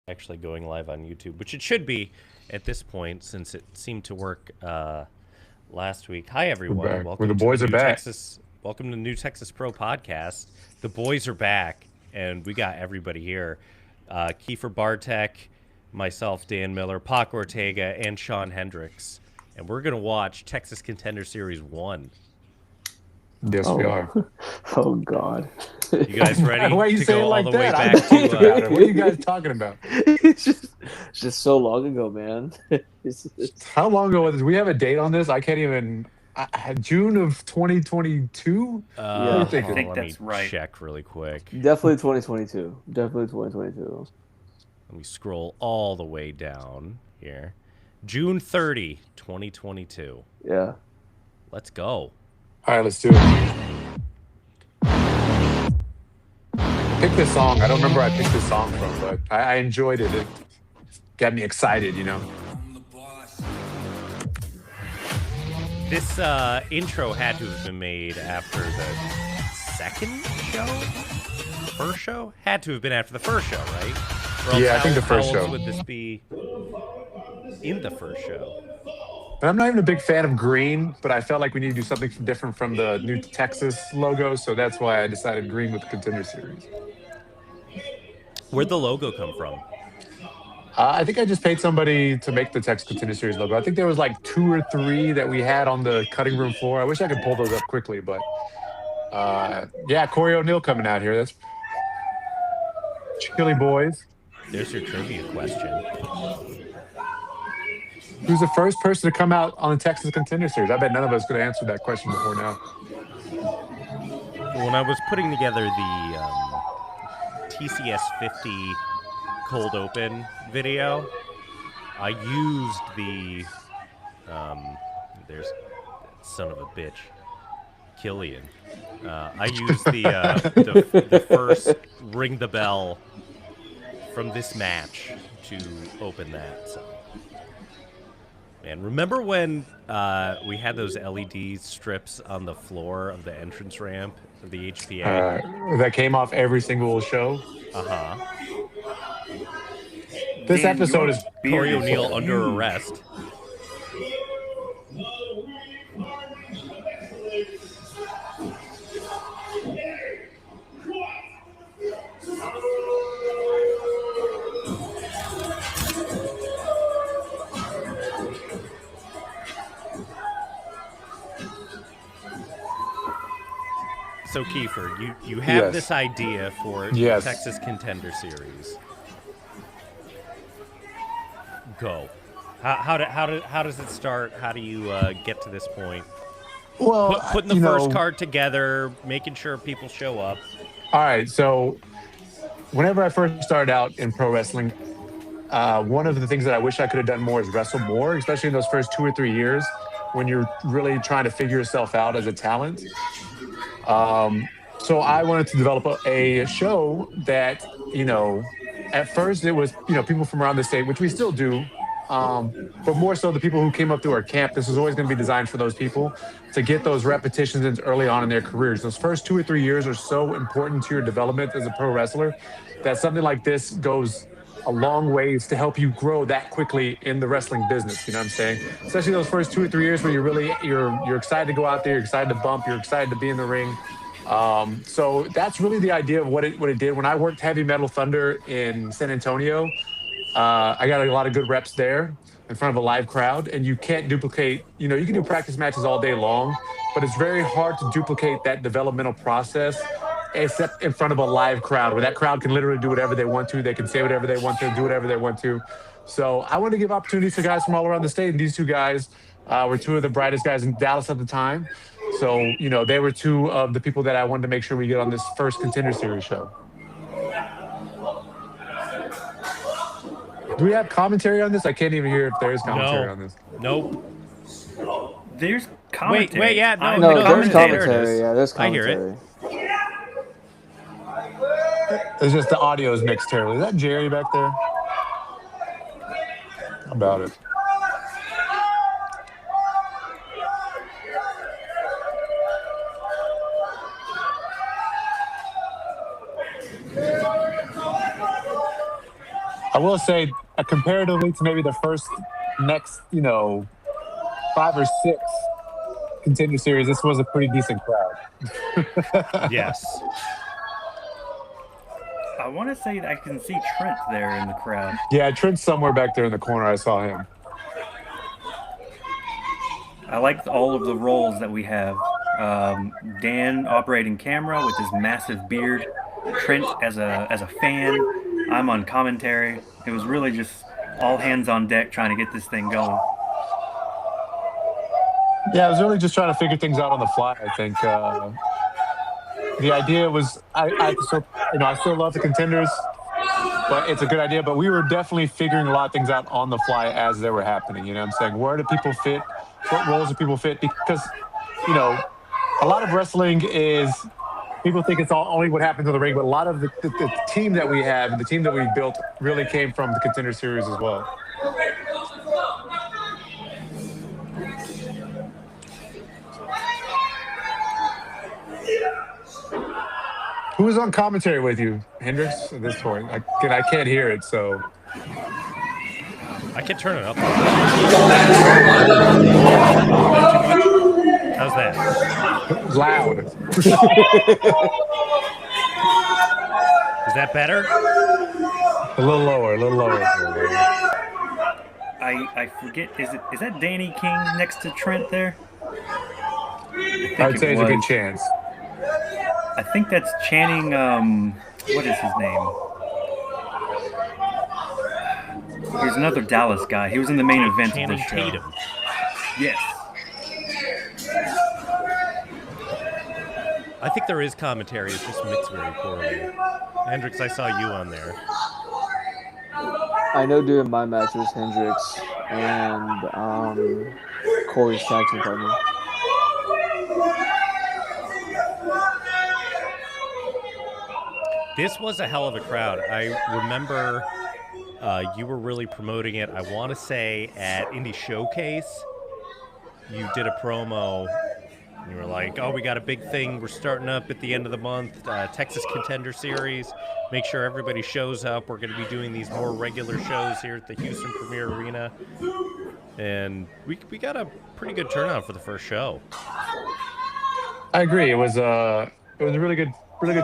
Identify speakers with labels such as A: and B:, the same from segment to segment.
A: actually going live on YouTube, which it should be at this point since it seemed to work last week. Hi everyone, welcome
B: the
A: to
B: boys
A: the
B: are back.
A: Welcome to the New Texas Pro Podcast. The boys are back, and we got everybody here. Kiefer Bartek, myself, Dan Miller, Pac Ortega, and Shawn Hendrix, and we're gonna watch Texas Contenders Series 1.
B: Yes, we are.
C: Oh God!
A: You guys ready
B: Why are you
A: to
B: saying
A: go all
B: like
A: the way
B: that? I
A: back
B: talked about
A: to?
B: it. What are you guys talking about?
C: it's just so long ago, man.
B: How long ago was this? We have a date on this. I can't even. June of 2022.
C: Yeah.
B: What are you
C: I
B: thinking?
A: Let
D: that's
A: me
D: right.
A: check really quick.
C: Definitely 2022. Definitely 2022.
A: Let me scroll all the way down here. June 30, 2022.
C: Yeah.
A: Let's go.
B: All right, let's do it. Pick this song. I don't remember where I picked this song from, but I enjoyed it. It got me excited, you know.
A: This intro had to have been made after the second show? First show? Had to have been after the first show, right? Or else
B: Yeah, I think the first
A: how else
B: show.
A: would this be in the first show?
B: And I'm not even a big fan of green, but I felt like we need to do something different from the new Texas logo, so that's why I decided green with the Contender Series.
A: Where'd the logo come from?
B: I think I just paid somebody to make the Texas Contender Series logo. I think there was like 2 or 3 that we had on the cutting room floor. I wish I could pull those up quickly, but yeah, Corey O'Neal coming out here. That's Chili Boys.
A: There's your trivia question.
B: Who's the first person to come out on the Texas Contender Series? I bet none of us could have answered that question before now.
A: When I was putting together the TCS 50 cold open video, I used the there's son of a bitch Killian. I used the first ring the bell from this match to open that. So. Man, remember when we had those LED strips on the floor of the entrance ramp of the HPA?
B: That came off every single show. This
D: Dan,
B: episode
D: your
B: is
D: beard
A: Corey
D: is
A: O'Neal under
D: huge.
A: arrest. So Kiefer, you have
B: Yes.
A: this idea for
B: Yes.
A: Texas Contender Series. Go. How does it start? How do you get to this point?
B: well,
A: Putting the first card together, making sure people show up.
B: All right, so whenever I first started out in pro wrestling, one of the things that I wish I could have done more is wrestle more, especially in those first 2 or 3 years when you're really trying to figure yourself out as a talent. So I wanted to develop a show that, at first it was, people from around the state, which we still do, but more so the people who came up through our camp. This was always going to be designed for those people to get those repetitions in early on in their careers. Those first 2 or 3 years are so important to your development as a pro wrestler that something like this goes a long ways to help you grow that quickly in the wrestling business. You know what I'm saying? Especially those first 2 or 3 years where you're excited to go out there, you're excited to bump, you're excited to be in the ring. So that's really the idea of what it did. When I worked Heavy Metal Thunder in San Antonio, I got a lot of good reps there in front of a live crowd, and you can't duplicate, you can do practice matches all day long, but it's very hard to duplicate that developmental process except in front of a live crowd where that crowd can literally do whatever they want to. They can say whatever they want to, do whatever they want to. So I want to give opportunities to guys from all around the state, and these 2 guys were 2 of the brightest guys in Dallas at the time. So, they were 2 of the people that I wanted to make sure we get on this first Contender Series show. Do we have commentary on this? I can't even hear if there is commentary on this.
A: Nope.
D: There's commentary.
A: Wait, yeah,
D: I
C: No,
D: know
C: there's
A: there it is.
C: commentary. Yeah, there's
A: I hear
C: commentary.
A: it.
B: It's just the audio is mixed terribly. Is that Jerry back there? How about it? I will say, comparatively to maybe the next 5 or 6 Contender Series, this was a pretty decent crowd.
A: Yes.
D: I want to say that I can see Trent there in the crowd.
B: Yeah, Trent's somewhere back there in the corner. I saw him.
D: I like all of the roles that we have. Dan operating camera with his massive beard. Trent as a fan. I'm on commentary. It was really just all hands on deck trying to get this thing going.
B: Yeah, I was really just trying to figure things out on the fly. I think the idea was I still love the Contenders, but it's a good idea. But we were definitely figuring a lot of things out on the fly as they were happening. You know what I'm saying? Where do people fit? What roles do people fit? Because, a lot of wrestling is people think it's only what happens in the ring, but a lot of the team that we have and the team that we built really came from the Contender Series as well. Who is on commentary with you, Hendrix, at this point? I can't hear it, so.
A: I can turn it up. How's that?
B: Loud.
A: Is that better?
B: A little lower.
D: I forget. Is that Danny King next to Trent there?
B: I'd say it's a good chance.
D: I think that's Channing. What is his name? Here's another Dallas guy. He was in the main event of this show.
A: Tatum.
D: Yes.
A: I think there is commentary. It's just mixed very poorly. Hendrix, I saw you on there.
C: I know during my match it was Hendrix and Corey's tag team partner.
A: This was a hell of a crowd. I remember you were really promoting it. I want to say at Indie Showcase, you did a promo. And you were like, oh, we got a big thing. We're starting up at the end of the month, Texas Contender Series. Make sure everybody shows up. We're going to be doing these more regular shows here at the Houston Premier Arena. And we got a pretty good turnout for the first show.
B: I agree. It was a really good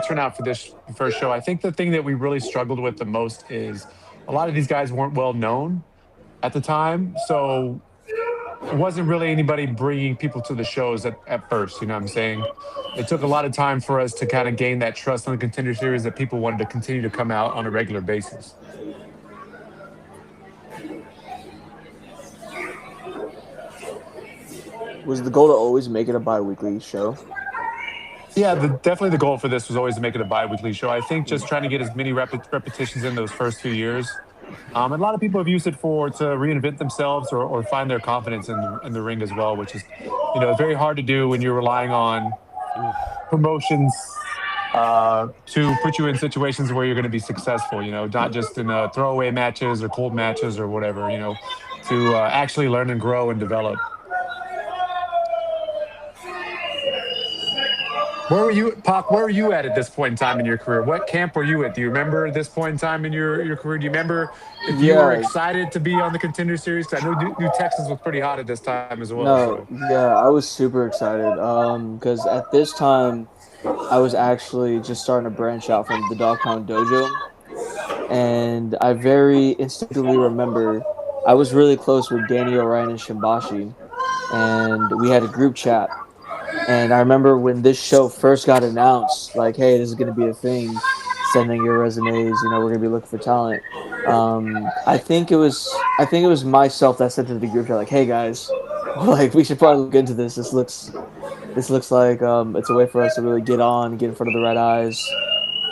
B: turnout for this first show. I think the thing that we really struggled with the most is a lot of these guys weren't well known at the time, so it wasn't really anybody bringing people to the shows at first. You know what I'm saying? It took a lot of time for us to kind of gain that trust on the Contender Series that people wanted to continue to come out on a regular basis.
C: Was the goal to always make it a bi-weekly show?
B: Yeah, definitely the goal for this was always to make it a bi-weekly show. I think just trying to get as many repetitions in those first few years. And a lot of people have used it to reinvent themselves or find their confidence in the ring as well, which is, very hard to do when you're relying on promotions to put you in situations where you're going to be successful, not just in throwaway matches or cold matches or whatever, to actually learn and grow and develop. Where were you, Pac? Where were you at this point in time in your career? What camp were you at? Do you remember this point in time in your career? Do you remember if you were excited to be on the Contender Series? Because I know New Texas was pretty hot at this time as well.
C: Yeah, I was super excited because at this time I was actually just starting to branch out from the Dogpound Dojo, and I very instinctively remember I was really close with Danny Orion and Shimbashi, and we had a group chat. And I remember when this show first got announced, like, hey, this is going to be a thing, sending your resumes, we're going to be looking for talent. I think it was myself that sent to the group chat, like, hey, guys, like, we should probably look into this. This looks like it's a way for us to really get in front of the right eyes.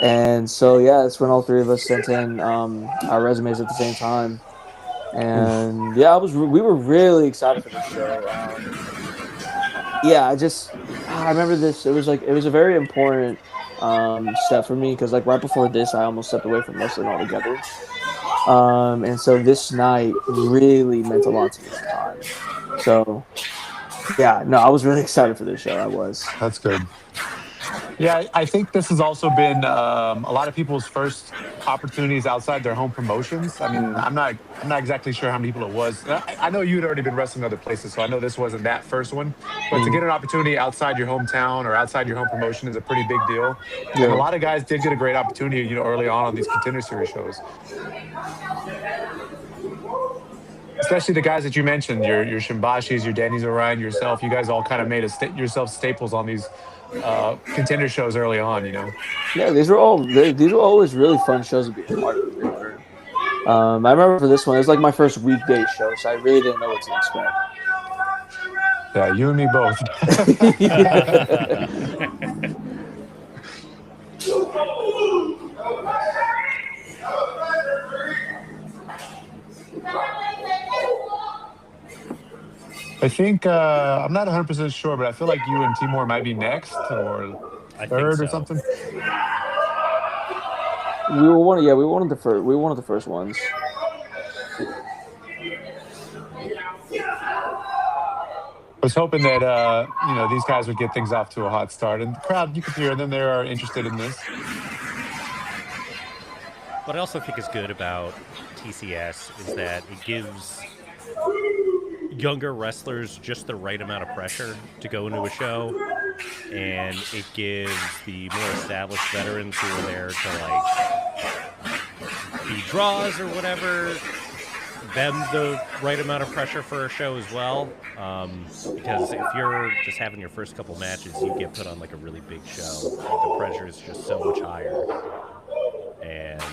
C: And so, yeah, it's when all three of us sent in our resumes at the same time. And, yeah, we were really excited for this show. Yeah, I remember this. It was a very important step for me because right before this, I almost stepped away from wrestling altogether. And so this night really meant a lot to me at the time. So, yeah, no, I was really excited for this show. I was.
B: That's good. Yeah, I think this has also been a lot of people's first opportunities outside their home promotions. I mean, I'm not exactly sure how many people it was. I know you'd already been wrestling other places, so I know this wasn't that first one. But to get an opportunity outside your hometown or outside your home promotion is a pretty big deal. And a
C: Yeah.
B: lot of guys did get a great opportunity, early on these Contender Series shows. Especially the guys that you mentioned, your Shimbashis, your Danny's Orion, yourself. You guys all kind of made yourself staples on these contender shows early on.
C: Yeah, these were always really fun shows to be a part of. They were. I remember for this one, it was like my first weekday show, so I really didn't know what to expect.
B: Yeah, you and me both. I think I'm not 100% sure, but I feel like you and Timor might be next or
A: I think
B: third or
A: so.
B: something.
C: We were one. Yeah, we were one of the first. We were one of the first ones.
B: I was hoping that these guys would get things off to a hot start, and the crowd, you could hear them; they are interested in this.
A: What I also think is good about TCS is that it gives younger wrestlers just the right amount of pressure to go into a show, and it gives the more established veterans who are there to be draws or whatever them the right amount of pressure for a show as well. Because if you're just having your first couple matches, you get put on like a really big show. The pressure is just so much higher, and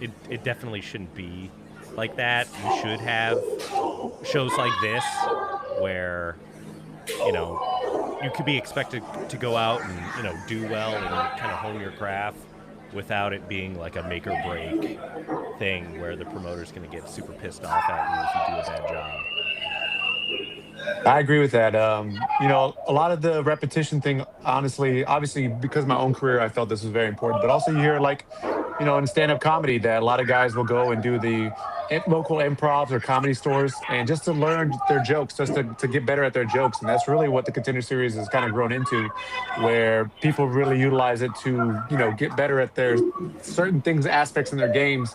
A: it definitely shouldn't be like that. You should have shows like this where you could be expected to go out and do well and kind of hone your craft without it being like a make or break thing where the promoter's going to get super pissed off at you if you do a bad job.
B: I agree with that. A lot of the repetition thing, honestly, obviously, because of my own career, I felt this was very important. But also, you hear in stand-up comedy that a lot of guys will go and do the local improvs or comedy stores, and just to learn their jokes, just to get better at their jokes. And that's really what the Contender Series has kind of grown into, where people really utilize it to get better at their certain things, aspects in their games.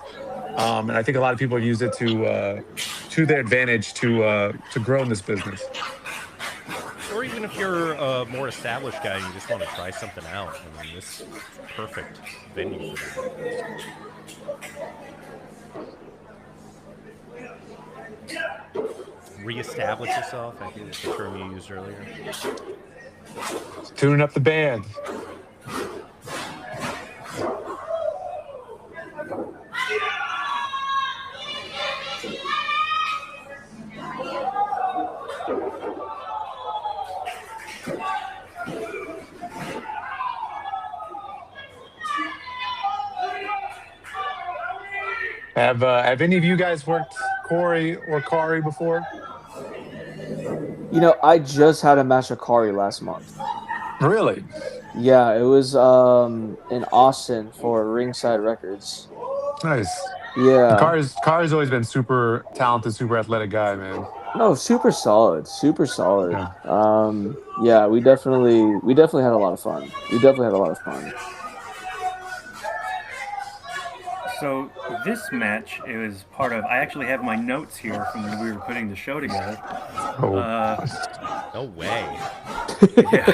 B: And I think a lot of people use it to their advantage to grow in this business.
A: Or even if you're a more established guy and you just want to try something out, I mean, this is perfect venue for that. Reestablish yourself, I think that's the term you used earlier.
B: Tuning up the band. Have any of you guys worked Corey or Kari before?
C: I just had a match with Kari last month.
B: Really?
C: Yeah, it was in Austin for Ringside Records.
B: Nice.
C: Yeah.
B: Kari's always been super talented, super athletic guy, man.
C: No, super solid, super solid.
B: Yeah.
C: Yeah, we definitely had a lot of fun.
D: So this match, it was part of. I actually have my notes here from when we were putting the show together.
A: No way.
D: Yeah,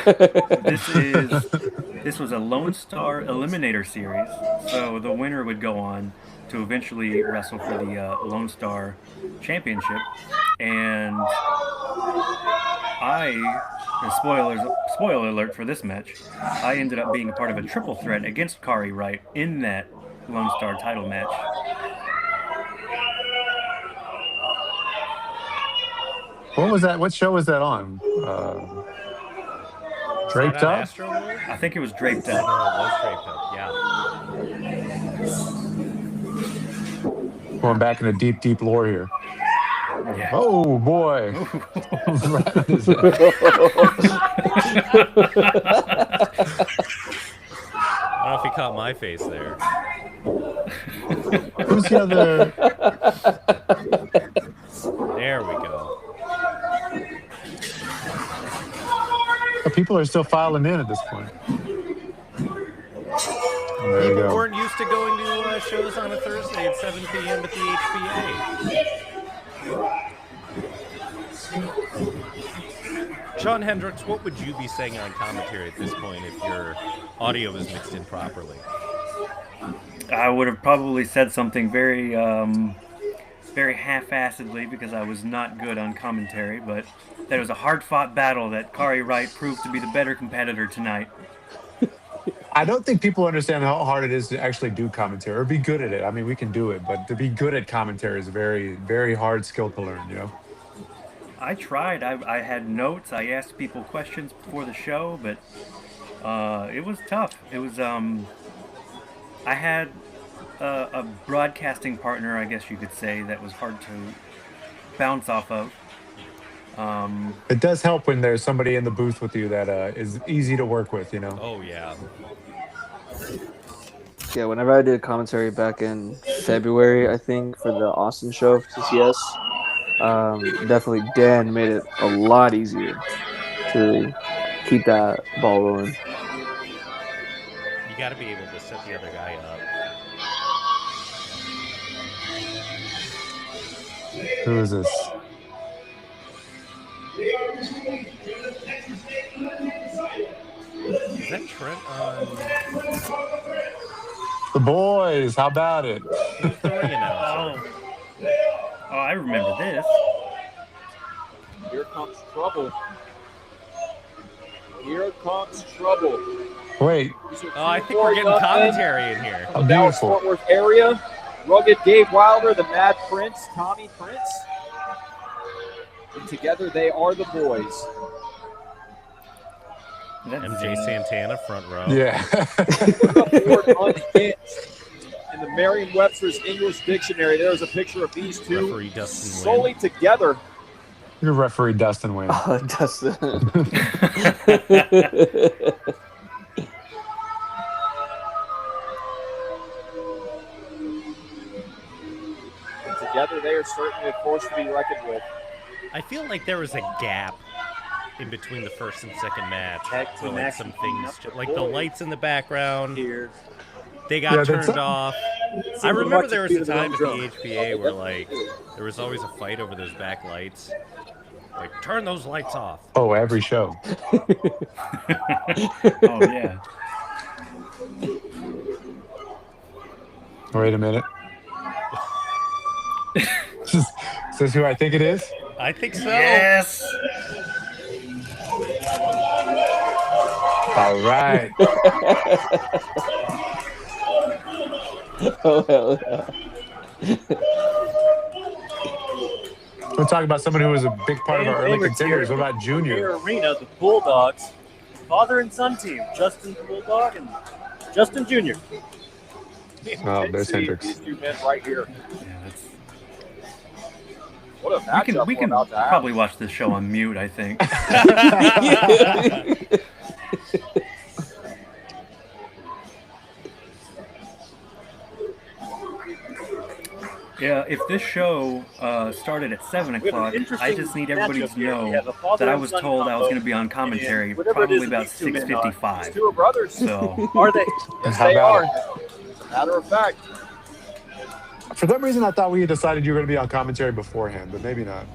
D: this was a Lone Star Eliminator Series. So the winner would go on to eventually wrestle for the Lone Star Championship, and spoiler alert for this match, I ended up being a part of a triple threat against Kari Wright in that Lone Star title match.
B: What was that? What show was that on? Draped Up?
D: I think it was Draped Up.
A: No, it was Draped Up, yeah.
B: Going back into deep lore here.
D: Yeah.
B: Oh boy.
A: I don't know if you caught my face there.
B: Who's the other?
A: There we go.
B: Are people People are still filing in at this point. There you
A: People
B: go.
A: weren't used to going to shows on a Thursday at 7 p.m. at the HBA. Shawn Hendrix, what would you be saying on commentary at this point if your audio is mixed in properly?
D: I would have probably said something very, very half-assedly because I was not good on commentary, but that it was a hard-fought battle that Kari Wright proved to be the better competitor tonight.
B: I don't think people understand how hard it is to actually do commentary or be good at it. I mean, we can do it, but to be good at commentary is a very, very hard skill to learn, you know?
D: I tried. I had notes. I asked people questions before the show, but it was tough. It was, I had a broadcasting partner, I guess you could say, that was hard to bounce off of.
B: It does help when there's somebody in the booth with you that is easy to work with, you know?
A: Oh, yeah.
C: Yeah, whenever I did commentary back in February, I think, for the Austin show for TCS, definitely Dan made it a lot easier to keep that ball rolling.
A: You got to be able to set the other guy up.
B: Who is this?
A: Is that Trent on
B: The boys, how about it?
A: who's the ring announcer?
D: Oh, I remember this.
E: Here comes trouble. Here comes trouble.
B: Wait,
A: Oh, I think we're getting commentary in here.
B: how
E: The Dallas
B: beautiful.
E: Fort Worth area. Rugged Gabe Wilder, the Mad Prince, Tommy Prince. And together they are the boys.
A: MJ Santana, front row.
B: Yeah.
E: The word unhinged. In the Merriam-Webster's English Dictionary, there's a picture of these two
A: Referee Dustin
E: solely
A: Wynn.
E: together.
B: Your referee, Dustin Wynn.
C: Oh, Dustin.
E: And together they are certainly a force to be reckoned with.
A: I feel like there was a gap in between the first and second match.
F: Tag
A: Where,
F: team
A: like
F: action
A: some things,
F: cleanup
A: like the lights in the background,
F: here.
A: they
B: Yeah,
A: got
B: that's
A: turned
B: a-
A: off. I
F: Seemed
A: remember
F: much
A: there was
F: to
A: a
F: beat the
A: time at
F: drum.
A: the HBA where like there was always a fight over those back lights. Like, turn those lights off.
B: Oh, every show.
D: Oh, yeah.
B: Wait a minute. Is this who I think it is?
A: I think so.
D: Yes!
B: All right.
C: Oh, hell yeah.
B: We're talking about someone who was a big part of our early
F: Favorites
B: contenders.
F: here
B: What about
F: in
B: Junior?
F: Premier Arena, the Bulldogs, father and son team, Justin Bulldog and Justin Jr.
B: Oh, there's
E: See
B: Hendrix.
E: these two men right here.
D: Yeah, that's...
E: What a matchup
D: We can
E: we're about to have.
D: probably watch this show on mute, I think. Yeah, if this show started at 7
F: We have an
D: o'clock, I
F: interesting
D: just need everybody
F: matchup
D: to
F: here.
D: know
F: We have a father
D: that I
F: and
D: was
F: son
D: told I was
F: combo,
D: going to be on commentary
F: and whatever it is
D: probably
F: that
D: about
F: these two men are,
E: These
D: 6:55.
E: two are brothers.
D: So,
F: Are they?
E: Yes,
B: How
E: they
B: about
E: are.
B: it?
E: As a matter of fact,
B: For some reason, I thought we had decided you were going to be on commentary beforehand, but maybe not.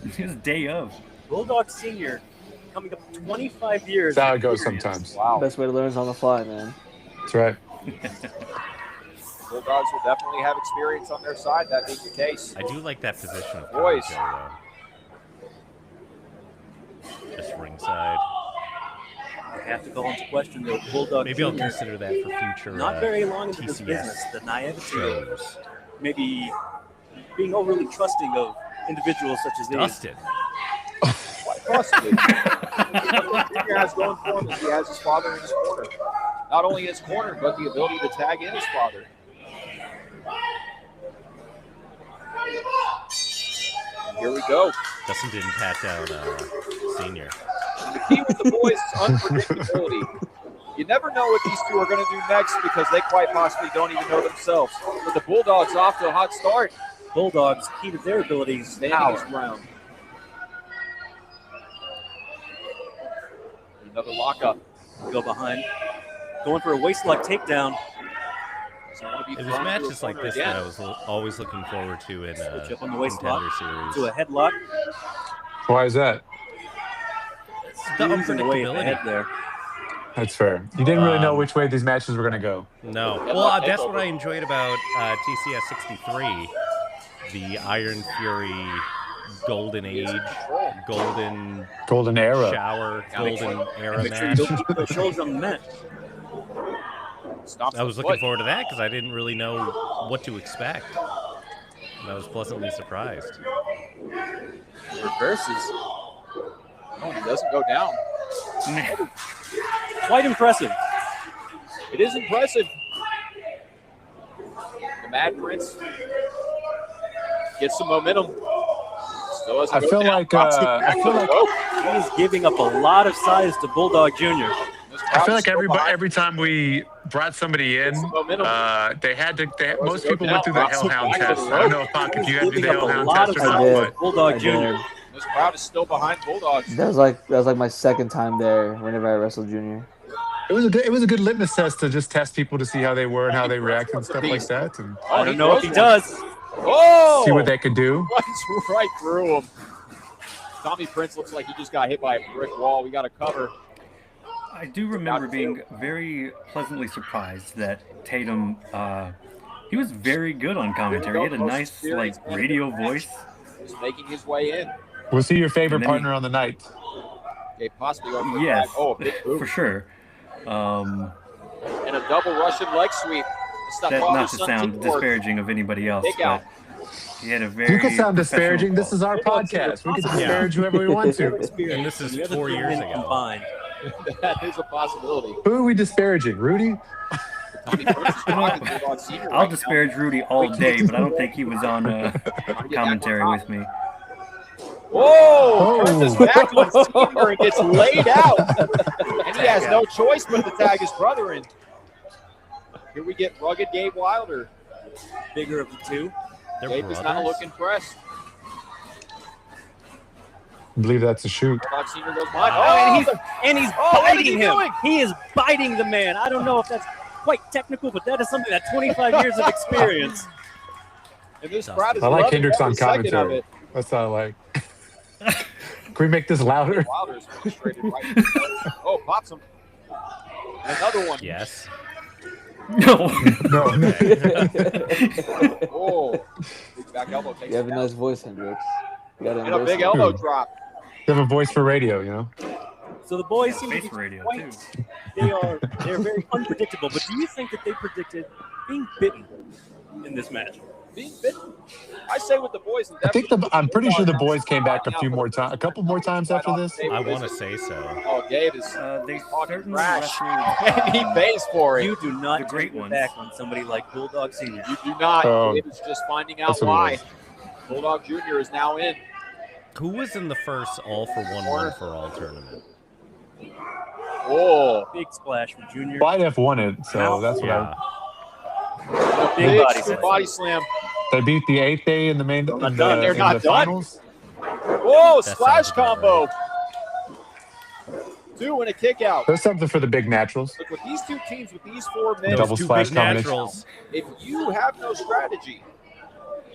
D: it's day of.
F: Bulldog Senior coming up 25 years.
B: That's how it
F: of
B: goes
F: experience.
B: sometimes.
E: wow.
C: Best way to learn is on the fly, man.
B: That's right.
E: Bulldogs will definitely have experience on their side, that being the case.
A: I do like that position of
E: Boys.
A: commentary, though. Just ringside.
F: I have to call into question the Bulldog
A: Maybe I'll
F: Jr.
A: consider that for future
F: Not very long into this
A: TCS
F: business. The naivety,
A: shows.
F: maybe being overly trusting of individuals such as these.
A: Dustin.
E: Quite possibly. What Junior has going for him is he has his father in his corner. Not only his corner, but the ability to tag in his father. And here we go.
A: Dustin didn't pat down Senior.
E: The key with the boys is unpredictability. You never know what these two are going to do next because they quite possibly don't even know themselves. But the Bulldogs off to a hot start.
F: Bulldogs, key to their abilities,
E: Standing his ground. Another lockup.
F: Go behind. Going for a waist-lock takedown.
E: So I want to be
A: It was
E: thrown into a
A: matches like
E: corner
A: this
E: again.
A: that I was always looking forward to in
F: Switch up on the waist
A: Contender
F: lock
A: Series.
F: to a headlock.
B: Why is that?
A: The
F: Squeezing away at the head
A: unpredictability.
F: there.
B: That's fair. You didn't really know which way these matches were going to go.
A: No. Well, that's what I enjoyed about TCS 63. The Iron Fury Golden Age, Golden
B: Era.
A: Shower, Golden Era
F: Make sure you
A: match.
F: don't keep those shoulders on the mat.
E: Stomps
A: I was
E: the
A: looking
E: foot.
A: forward to that because I didn't really know what to expect. And I was pleasantly surprised.
E: Reverses. Oh, he doesn't go down.
F: Quite impressive.
E: It is impressive. The Mad Prince gets some momentum. Still doesn't
B: I
E: go
B: feel
E: down.
B: like
F: He is giving up a lot of size to Bulldog Jr.
B: every time we brought somebody in, they had to. Most people went through the Hellhound test. I don't know if you had to do the
F: Giving up a
B: Hellhound
F: lot
B: test
F: of
B: or not,
F: size
B: but
F: to Bulldog
C: I
F: Jr.
C: did.
E: This crowd is still behind Bulldogs.
C: That was like my second time there whenever I wrestled Junior.
B: it was a good litmus test to just test people to see how they were and how they react and stuff like that, and
F: I don't know if he does.
E: Oh!
B: see what they could do.
E: Runs right through him. Tommy Prince looks like he just got hit by a brick wall. We got to cover.
D: I do remember being very pleasantly surprised that Tatum, he was very good on commentary. He had a nice, radio voice.
E: Just making his way in.
B: We'll see your favorite
D: And then
B: partner on the night.
E: Okay, possibly over the
D: Yes,
E: flag. Oh, a big boot.
D: for sure.
E: And a double Russian leg sweep. It's
D: That, not to
E: father-son
D: sound
E: teamwork.
D: disparaging of anybody else,
E: Kick out.
D: but he had a very
B: You can sound
D: professional
B: disparaging. This is our
F: Bulldog
B: podcast. We can
F: Jr.
B: disparage whoever we want to.
A: And this is
F: The other
A: 4
F: two
A: years
F: men
A: ago.
F: combined.
E: That is a possibility.
B: Who are we disparaging? Rudy?
E: Tommy Prince is rocking Bulldog Senior
D: I'll
E: right
D: disparage Rudy all day, but I don't think he was on commentary with me.
E: now. Whoa! Turns his back on Senior and gets laid out. And he has no choice but to tag his brother in. Here we get rugged Gabe Wilder.
F: Bigger of the two.
A: They're
E: Gabe does not
A: brothers.
E: look impressed.
B: I believe that's a shoot.
E: Bulldog Senior goes behind.
F: And he's
E: what is he
F: biting him.
E: doing?
F: He is biting the man. I don't know if that's quite technical, but that is something that 25 years of experience.
E: And this crowd is
B: I like
E: loving
B: Hendrix on
E: every second of
B: commentary.
E: it.
B: That's all I like. Can we make this louder?
E: Wilder's frustrated right in the front. Oh, pops him. And another one.
A: Yes.
D: No.
B: No.
E: Oh, big back elbow takes
C: You have a
E: him
C: nice
E: down.
C: voice, Hendrix. You gotta
E: And a
C: embrace
E: big
C: it.
E: elbow drop.
B: You have a voice for radio, you know?
F: So the boys seem to
D: Face
F: be
D: radio,
F: quite,
D: too.
F: they're very unpredictable. But do you think that they predicted being bitten in this match?
E: Being bitten. I say with the boys.
B: I think I'm pretty sure the boys came back a couple more times after this.
A: I want to say so.
E: Oh, Gabe is
D: They
E: talking
D: certainly
E: trash.
D: wrestled.
E: And he pays for it.
F: You do not
D: The great
F: turn your
D: ones.
F: back on somebody like Bulldog Senior.
E: You do not.
B: Oh.
E: Gabe is just finding out
B: That's what it
E: why.
B: is.
E: Bulldog Jr. is now in.
A: Who was in the first All for One, One for All tournament?
E: Oh,
F: Big splash for Junior.
B: White F won it, so that's what
A: Yeah.
F: A
E: big
F: big body slam.
E: body slam.
B: they beat the 8th day in the main in the,
F: done.
E: They're
B: in
E: not
B: the
E: done.
B: finals.
E: Whoa,
A: That
E: splash
A: sounds about
E: combo. 2 and a kick out.
B: There's something for the big naturals.
E: Look, with these two teams, with these 4 men,
B: Double
A: Those two
B: splash
A: big
B: combination.
A: naturals.
E: if you have no strategy,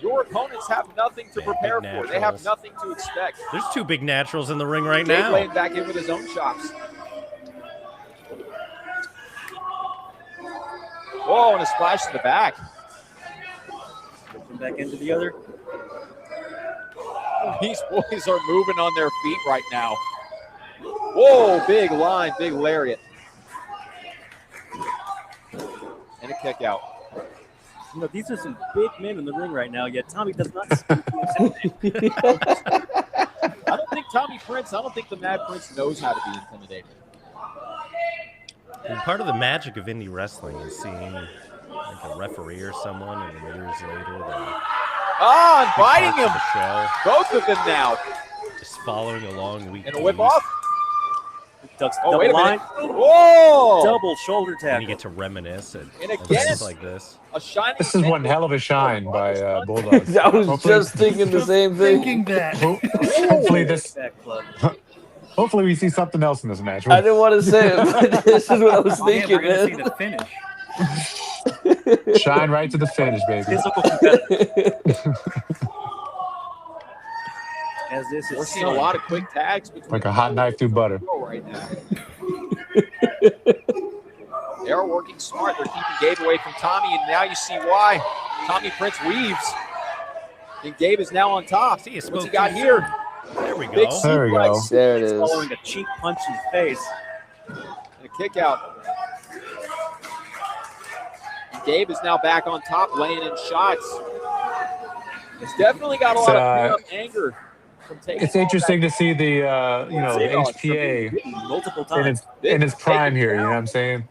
E: your opponents have nothing to
A: Yeah,
E: prepare
A: big
E: for. They have
A: naturals.
E: nothing to expect.
A: There's two big naturals in the ring right
E: Gabe
A: now.
E: laying back in with his own chops. Whoa, and a splash to the back.
F: From back into the other.
E: These boys are moving on their feet right now. Whoa, big line, big lariat. And a kick out.
F: You know, these are some big men in the ring right now, yet Tommy does not seem to intimidate.
E: I don't think Tommy Prince, I don't think the Mad Prince knows how to be intimidated.
A: And part of the magic of indie wrestling is seeing like a referee or someone, and then years later they're
E: Ah, and biting
A: parts of
E: him.
A: the show,
E: Both of them now.
A: just following along week.
E: And a
A: to
E: whip
A: week.
E: off.
F: Ducks
E: Oh, wait
F: double
E: a
F: line,
E: minute. Whoa!
F: double shoulder
A: And you
F: tackle.
A: get to reminisce and
E: And
A: and
E: again,
A: things like this.
E: a shining.
B: This is one hell of a shine by Bulldogs.
C: I was
B: Hopefully-
C: just thinking the same thing.
D: Thinking that.
B: Hopefully this
F: Back plug.
B: Hopefully, we see something else in this match.
C: I didn't want to say it, but this is what I was
D: Yeah,
C: thinking,
D: we're gonna see
C: man.
D: the finish.
B: Shine right to the finish, baby.
F: Physical competitor. As this
E: We're
F: is
E: seeing a lot of quick tags between
B: Like a hot knife through butter.
E: right now. They are working smart. They're keeping Gabe away from Tommy, and now you see why. Tommy Prince weaves, and Gabe is now on top.
A: See, you
E: What's
A: spoke
E: he got
A: too
E: here?
A: soon. There we
E: Big
A: go.
B: There we go.
E: suplex
C: There it is.
F: following a cheap punch in the face.
E: and a kick out. And Gabe is now back on top, laying in shots. It's definitely got a lot of pent-up anger from taking.
B: It's interesting to see the the HPA
F: multiple
B: in
F: times.
B: its prime here. You know what I'm saying?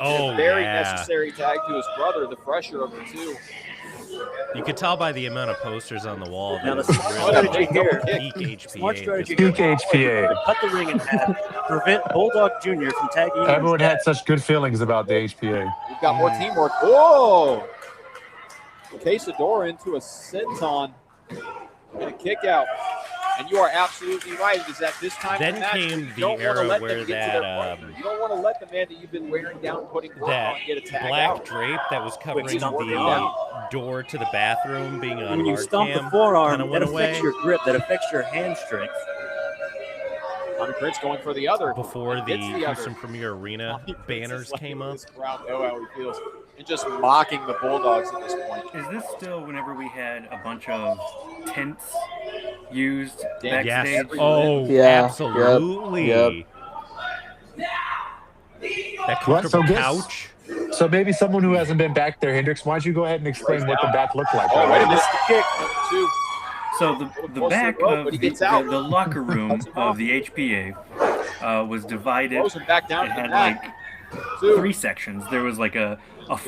A: Oh,
E: a very
A: yeah.
E: necessary tag to his brother, the fresher of the two.
A: You could tell by the amount of posters on the wall
F: Now
A: that
F: the
A: it's
F: smart
A: really
F: strategy here.
A: peak
F: Smart
A: HPA.
F: strategy
B: Peak
F: here.
B: HPA.
F: Cut the ring in half. Prevent Bulldog Jr. from tagging in.
B: Everyone
F: his
B: had such good feelings about the HPA.
E: We've got more teamwork. Whoa! Quesadora into a senton and a kick out. And you are absolutely right. It is at this time
A: Then
E: in the match
A: came
E: where you
A: the
E: don't want to
A: era
E: let
A: where
E: them get to
A: that,
E: their partner. You don't want to let the man that you've been wearing down, putting work
A: That
E: on, get a tag
A: black
E: out.
A: drape that was covering
F: he's not working
A: the door to the bathroom being on
F: When you
A: hard
F: stomp the
A: cam
F: forearm,
A: kinda
F: that
A: went
F: affects
A: away
F: your grip, that affects your hand strength.
E: Tommy Prince going for the other.
A: before the
E: Gets the other.
A: Houston Premier Arena
E: Tommy Prince
A: banners
E: is letting
A: came up.
E: this crowd know how he feels. And just mocking the Bulldogs at this point.
D: Is this still whenever we had a bunch of tents used
E: Yes.
D: backstage?
A: Oh,
C: Yeah,
A: absolutely.
C: yep.
A: That comfortable
B: guess-
A: couch.
B: So maybe someone who hasn't been back there, Hendrix, why don't you go ahead and explain what the back looked like?
E: Oh, wait a minute.
F: Missed the kick.
E: Two.
D: So the back
E: rope,
D: of
E: but he
D: the,
E: gets out.
D: the locker room of the HPA was divided.
E: Throws him back down
D: It
E: to the
D: had
E: mat.
D: like
E: Two.
D: 3 sections. There was like a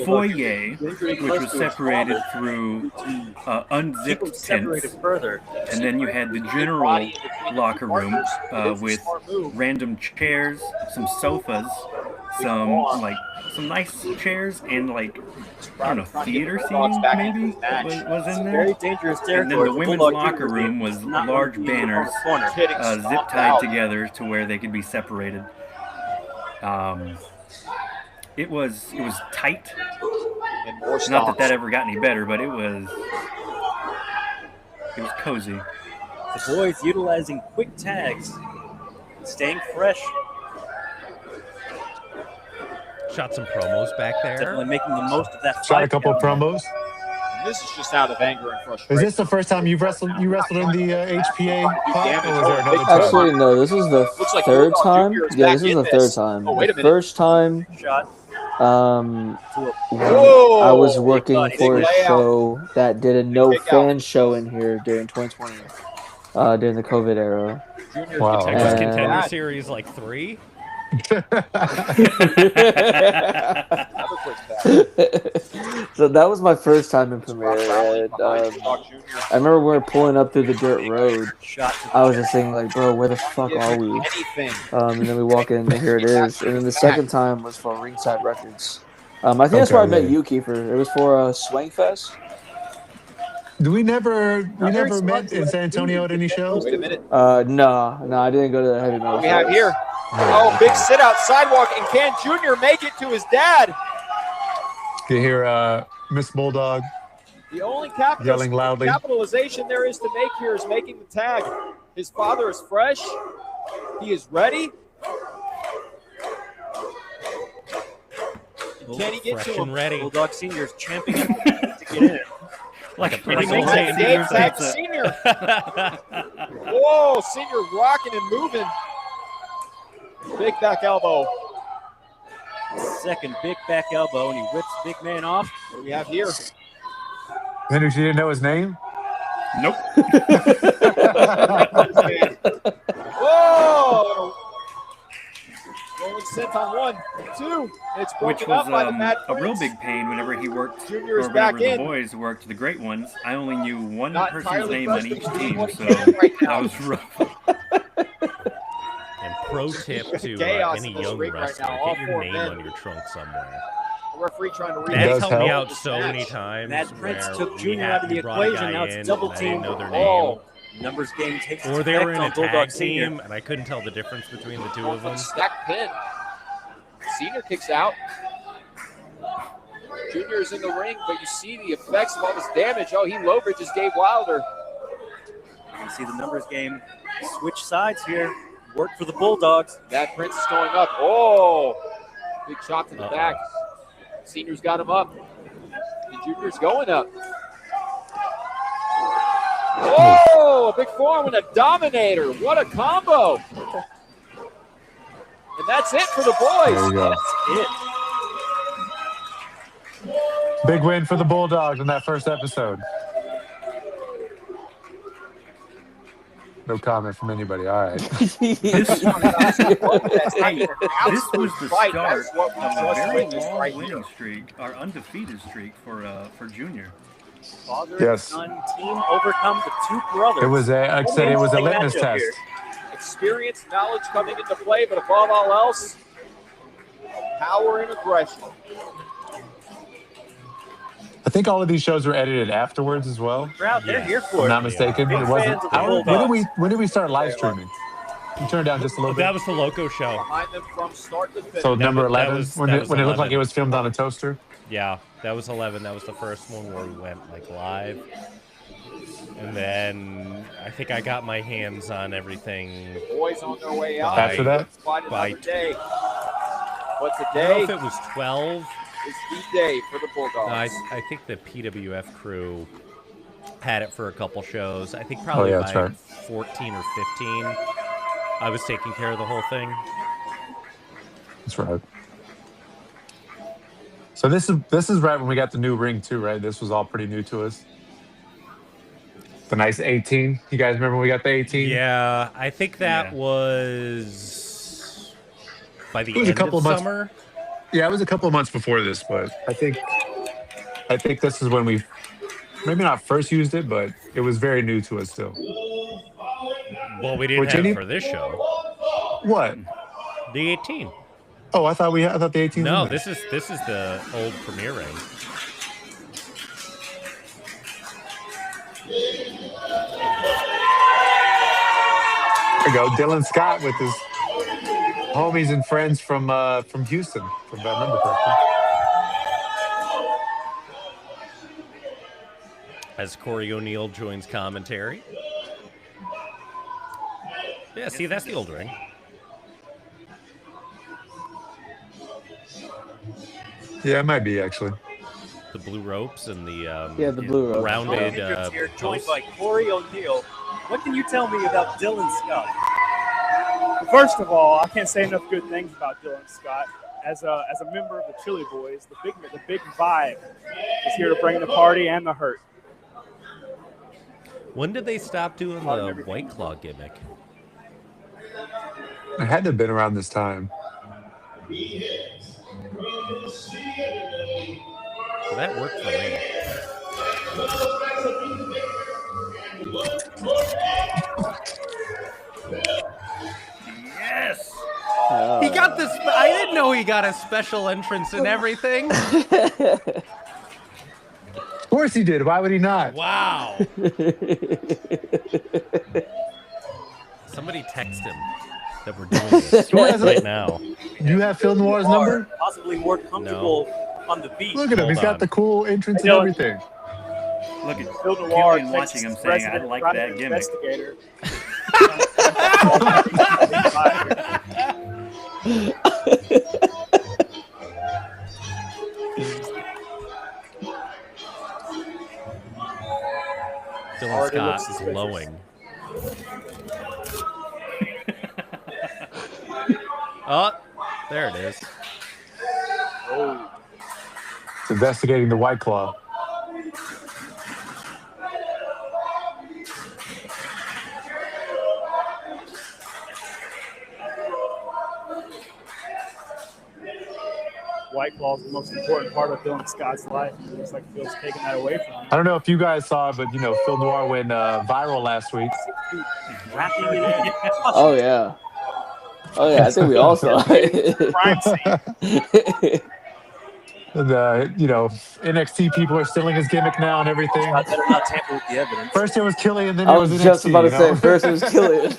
D: foyer, which was separated through unzipped tents.
F: Separated further.
D: And then you had the general locker room with random chairs, some sofas, some nice chairs, and like I don't know, theater seating maybe was in there.
F: Very dangerous territory.
D: And then the
F: for
D: women's
F: Bulldog
D: locker
F: Jr.
D: room was
F: Not
D: large
F: on the
D: banners
F: corner.
D: zip tied together to where they could be separated. It was tight.
E: And more
D: Not that
E: stomps.
D: ever got any better, but it was cozy.
F: The boys utilizing quick tags, staying fresh,
A: Shot some promos back there.
F: definitely making the most of that.
B: Shot a
F: 5
B: couple
F: count.
B: promos.
E: This is just out of anger and
B: Is
E: frustration.
B: this the first time you've wrestled in the HPA pot, or was there another time?
C: Actually, no. This is the
E: Looks like
C: third
E: Bulldog
C: time.
E: Jr. is
C: Yeah,
E: back
C: this is
E: in
C: the
E: this.
C: third time.
E: Oh, wait a
C: The
E: minute.
C: first time,
F: Shot.
C: when
E: Whoa!
C: I was working
F: Big
C: for a
E: layout.
C: show that did a no
E: kick out.
C: fan show in here during 2020, during the COVID era.
E: Junior's
B: Wow.
E: getting
A: Texas
C: Uh,
A: Contender
E: that.
A: Series like 3.
E: Another quick tag.
C: So that was my first time in Premiere, and
E: Behind Bulldog Jr.
C: I remember we were pulling up through the dirt road.
F: Shot to the
C: I was just thinking, like, bro, where the fuck are we?
E: Anything.
C: And then we walk in, and here it is. And then the second time was for Ringside Records. I think that's
B: Okay,
C: where I met
B: yeah.
C: you, Kiefer. It was for Swing Fest.
B: We never met in San Antonio at any shows.
E: Wait a minute.
C: No, I didn't go to the heavy metal.
E: What we have
C: shows.
E: here? Oh, big sit out sidewalk, and can Junior make it to his dad?
B: You hear Miss Bulldog
E: The only
B: yelling loudly.
E: capitalization there is to make here is making the tag. His father is fresh. He is ready. Can he get
A: Fresh
E: to
A: and
E: him?
A: ready.
F: Bulldog Senior's champing to get in.
A: Like a
D: Like
A: pretty
D: old
A: old
D: Dave
A: lady.
E: Dave tag
D: Pizza.
E: Senior. Whoa, Senior rocking and moving. Big back elbow.
F: Second big back elbow, and he rips big man off.
E: What do we have here?
B: Hendrix, you didn't know his name?
D: Nope.
E: Whoa! Rolling set on 1, 2. It's
D: Which
E: broken up
D: was
E: by the Mad
D: a real
E: Prince.
D: big pain whenever he worked,
E: Junior is
D: or
E: back
D: whenever the
E: in.
D: boys worked the great ones. I only knew one
E: Not
D: person's
E: entirely
D: name on
E: fresh,
D: each
E: but he's
D: team,
E: what he
D: so
E: can right now.
D: that was rough.
A: And pro tip to
E: Chaos
A: any
E: in this
A: young
E: ring right
A: wrestler,
E: now. All
A: get your
E: four
A: name
E: men.
A: on your trunk somewhere.
E: The referee trying to read
A: That's
B: does
A: helped me
B: help.
A: out so many times.
F: Mad Prince
A: where
F: took
A: we
F: Junior
A: had-
F: out of the
A: we brought a
F: equation.
A: guy
F: Now it's
A: in
F: double
A: and I didn't
F: team.
A: know their name.
E: Oh,
F: Numbers game takes
A: Or
F: its
A: they were
F: effect
A: in a
F: on Bulldog
A: tag
F: Senior.
A: team, and I couldn't tell the difference between the two of them.
E: Stack pin. Senior kicks out. Junior is in the ring, but you see the effects of all this damage. Oh, he low bridges Dave Wilder.
F: You see the numbers game switch sides here. Work for the Bulldogs.
E: That Prince is going up. Oh, big shot to the back. Senior's got him up. And Junior's going up. Oh, a big forearm and a dominator. What a combo. And that's it for the boys.
B: There you go.
F: That's it.
B: Big win for the Bulldogs in that first episode. No comment from anybody. All right.
D: This was the
E: Fight.
D: start
E: That's what we
D: of a
E: just
D: very
E: witnessed
D: long
E: right
D: winning
E: here.
D: streak, our undefeated streak for Junior.
F: Father
B: Yes.
F: and son team overcome the two brothers.
B: It was a, like I said, it was a litmus
F: Matchup
B: test.
F: here.
E: Experience, knowledge coming into play, but above all else, power and aggression.
B: I think all of these shows were edited afterwards as well.
F: Crowd, they're here
B: If
F: for
B: I'm
F: it.
B: not mistaken.
F: Big
B: It wasn't.
F: fans of the
B: When did we start live streaming? You turned down just a little bit.
A: That was the Loco show.
E: Behind them from start to finish.
B: So number
A: that
B: 11,
A: was-
B: when
A: that
B: it
A: was
B: looked like
A: 11.
B: it was filmed on a toaster.
A: Yeah, that was 11. That was the first one where we went like live. And then I think I got my hands on everything.
E: Boys on their way out.
B: After that?
E: Let's fight
A: By-
E: another day. But
A: I don't know
E: today
A: if it was 12.
E: is the day for the Bulldogs.
A: I think the PWF crew had it for a couple shows. I think probably
B: yeah, that's
A: by
B: right.
A: 14 or 15, I was taking care of the whole thing.
B: That's right. So this is right when we got the new ring too, right? This was all pretty new to us. The nice 18. You guys remember when we got the 18?
A: Yeah, I think that
D: Yeah.
A: was by the
B: It was a
A: end
B: couple
A: of
B: months-
A: summer.
B: Yeah, it was a couple of months before this, but I think this is when we maybe not first used it, but it was very new to us still.
A: Well, we didn't
B: Which
A: have it
B: any-
A: for this show.
B: What?
A: The 18.
B: Oh, I thought the 18.
A: No, this is the old premiere ring.
B: There you go, Dylan Scott with his homies and friends from Houston, if I remember correctly.
A: As Corey O'Neill joins commentary. Yeah, see, that's the old ring.
B: Yeah, it might be actually.
A: The blue ropes and the
C: Yeah, the blue ropes.
A: rounded
F: Hendrix here, joined
A: posts.
F: by Corey O'Neill. What can you tell me about Dylan Scott?
G: First of all, I can't say enough good things about Dylan Scott. As a member of the Chili Boys, the big vibe is here to bring the party and the hurt.
A: When did they stop doing the White Claw gimmick?
B: It had to have been around this time.
A: Well, that worked for me.
D: Yes.
A: He got this. I didn't know he got a special entrance and everything.
B: Of course he did. Why would he not?
A: Wow. Somebody text him that we're doing this right now.
B: You have Phil Noir's number?
F: Possibly more comfortable on the beat.
B: Look at him.
A: Hold
B: He's got
A: on.
B: the cool entrance and
G: Dylan.
B: everything.
D: Look at
G: Phil Noir,
D: Killian watching him saying, "I like that gimmick."
G: Investigator.
A: Dylan
G: Already
A: Scott
G: looks
A: is
G: suspicious.
A: glowing. Oh, there it is.
B: It's investigating the White Claw.
G: White Claw is the most important part of Dylan Scott's life. It looks like Phil's taking that away from him.
B: I don't know if you guys saw it, but Phil Noir went viral last week.
F: Wrapping it in.
C: Oh yeah. Oh yeah, I think we all saw it.
G: Crime scene.
B: The NXT people are stealing his gimmick now and everything.
F: I better not tamper with the evidence.
B: First it was Killian, then
C: I
B: it
C: was
B: was
C: just
B: NXT,
C: about to
B: you know?
C: say, first it was Killian.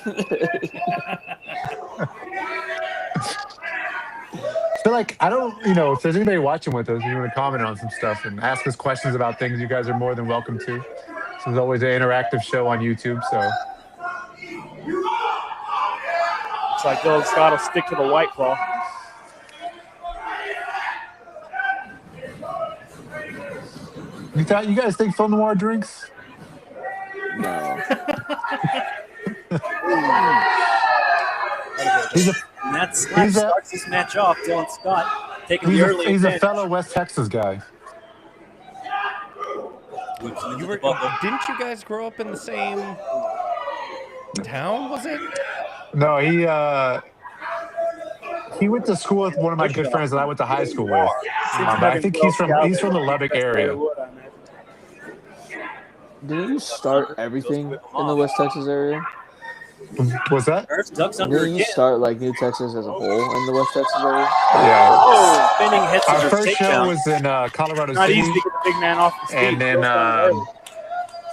B: I feel like I don't, if there's anybody watching with us, you want to comment on some stuff and ask us questions about things, you guys are more than welcome to. This is always an interactive show on YouTube, so
G: Looks like Dylan Scott will stick to the White Claw.
B: you guys think Phil Noir drinks?
C: No.
B: He's a
F: And that
B: He's a-
F: starts this match off. Dylan Scott taking the early
B: he's a
F: advantage.
B: fellow West Texas guy.
F: Whips him into
A: You
F: the
A: were,
F: buckle.
A: didn't you guys grow up in the same town? Was it?
B: No, he went to school with one of my good friends that I went to high school with. But I think he's from the Lubbock area.
C: Didn't you start everything in the West Texas area?
B: What's that?
F: Earth ducks under
C: Didn't you
F: again.
C: start like New Texas as a whole in the West Texas area?
B: Yeah.
F: Oh, spinning head
B: Our
F: scissors
B: first show
F: takedown.
B: was in Colorado
G: Not
B: City,
G: easy to get the big man off the stage.
B: and then
F: Dylan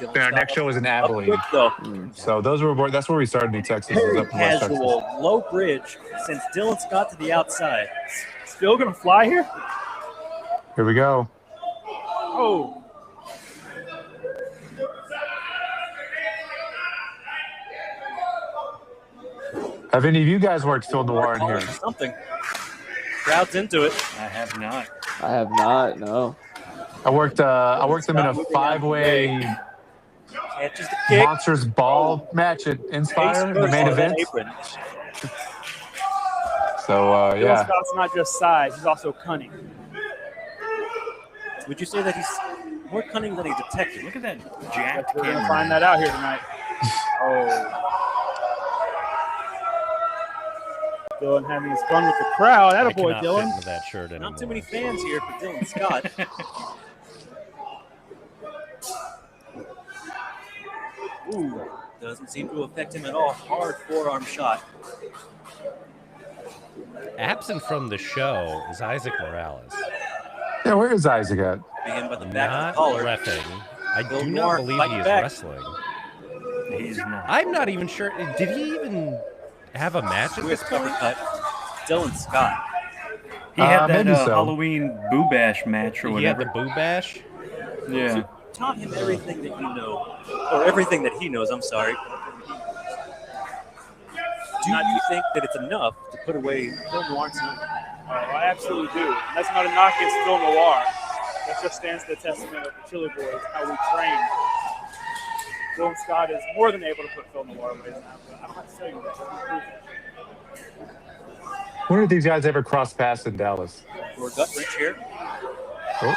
B: our
F: Scott
B: next show was in
F: up
B: Abilene.
F: quick though.
B: So that's where we started New Texas. Was
F: Very
B: up in West Texas.
F: casual, low bridge. Sends Dylan Scott to the outside.
G: Still gonna fly here?
B: Here we go.
G: Oh,
B: Have any of you guys worked Phil Noir in here?
F: Something. Crowd's into it.
D: I have not.
C: I have not. No.
B: I worked them in a 5-way
F: Catches the kick.
B: Monsters Ball match at Inspire, the main event.
F: Apron.
B: So
G: Dylan
B: yeah,
G: Scott's not just size; he's also cunning.
F: Would you say that he's more cunning than a detective?
D: Look at that jacked
G: We're gonna
D: camera.
G: find that out here tonight. Oh. Dylan having his fun with the crowd.
A: I
G: Attaboy,
A: cannot fit
G: Dylan.
A: into that shirt anymore.
F: Not too many fans here for Dylan Scott. Ooh, doesn't seem to affect him at all. Hard forearm shot.
A: Absent from the show is Isaac Morales.
B: yeah. Where is Isaac at?
F: Him by the back of
A: Not
F: the collar.
A: reffing. I
F: Bill
A: do
F: Noir
A: not believe
F: fighting
A: he is
F: back.
A: wrestling.
D: He's not.
A: I'm not even sure. Did he even have a match at
F: Swift
A: this point?
F: uppercut. Dylan Scott.
D: He had that
B: maybe so.
D: Halloween Boo Bash match or
A: He had
D: whatever.
A: the Boo Bash.
D: Yeah.
F: Taught him everything that you know. Or everything that he knows, I'm sorry. Do you think that it's enough to put away Phil Noir tonight?
G: Oh, I absolutely do. That's not a knock against Phil Noir. That just stands the testament of the Chili Boys, how we train. Dylan Scott is more than able to put Phil Noir away now, but I'm not saying that.
B: When did these guys ever cross paths in Dallas?
F: Or gut wrench here.
B: Oh,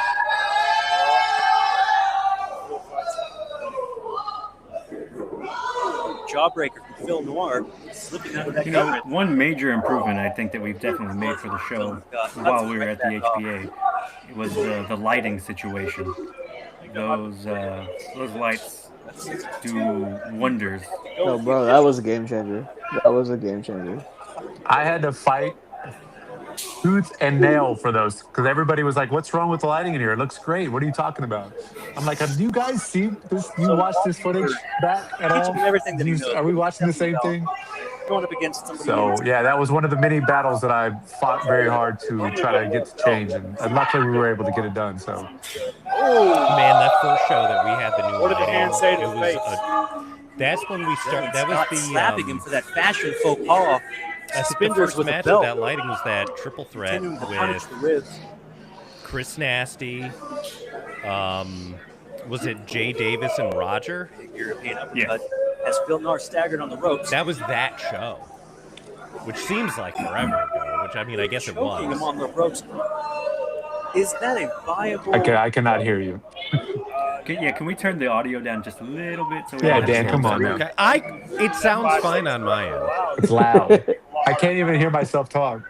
F: Jawbreaker from Phil Noir. Slipping out of that
D: You
F: gut
D: know,
F: wrench.
D: one major improvement I think that we've definitely made for the show while we were at the HPA was the lighting situation. Those lights do wonders.
C: No, bro, that was a game changer. That was a game changer.
B: I had to fight tooth and nail for those because everybody was like, "What's wrong with the lighting in here? It looks great. What are you talking about?" I'm like, "Have you guys seen this? You watched this footage back at
F: Teach
B: all?
F: him everything that he knows.
B: Are we watching the same thing?"
F: Going up against somebody
B: So
F: else.
B: yeah, that was one of the many battles that I fought very hard to try to get to change, and luckily we were able to get it done. So
A: Man, that first show that we had the new.
G: What did the
A: lighting,
G: hand say to
A: it
G: his
A: was
G: face?
A: that's when we started.
F: Dylan
A: That was
F: Scott
A: the
F: slapping him for that fashion faux pas.
A: the
F: Suspenders
A: first
F: with a
A: match
F: belt.
A: of that lighting was that triple threat
F: Continuing to punish
A: with
F: the ribs.
A: Chris Nasty. Was it Jay Davis and Roger?
F: European uppercut. As Phil Noir staggered on the ropes.
A: That was that show, which seems like forever ago. Which I mean, I guess it
F: choking him
A: was.
F: on the ropes. Is that a viable?
B: I cannot hear you.
D: Can we turn the audio down just a little bit? So we
B: Yeah,
D: can
B: Dan,
D: slow
B: come
D: down?
B: on now.
A: Okay, it sounds fine on my end.
B: It's loud. I can't even hear myself talk.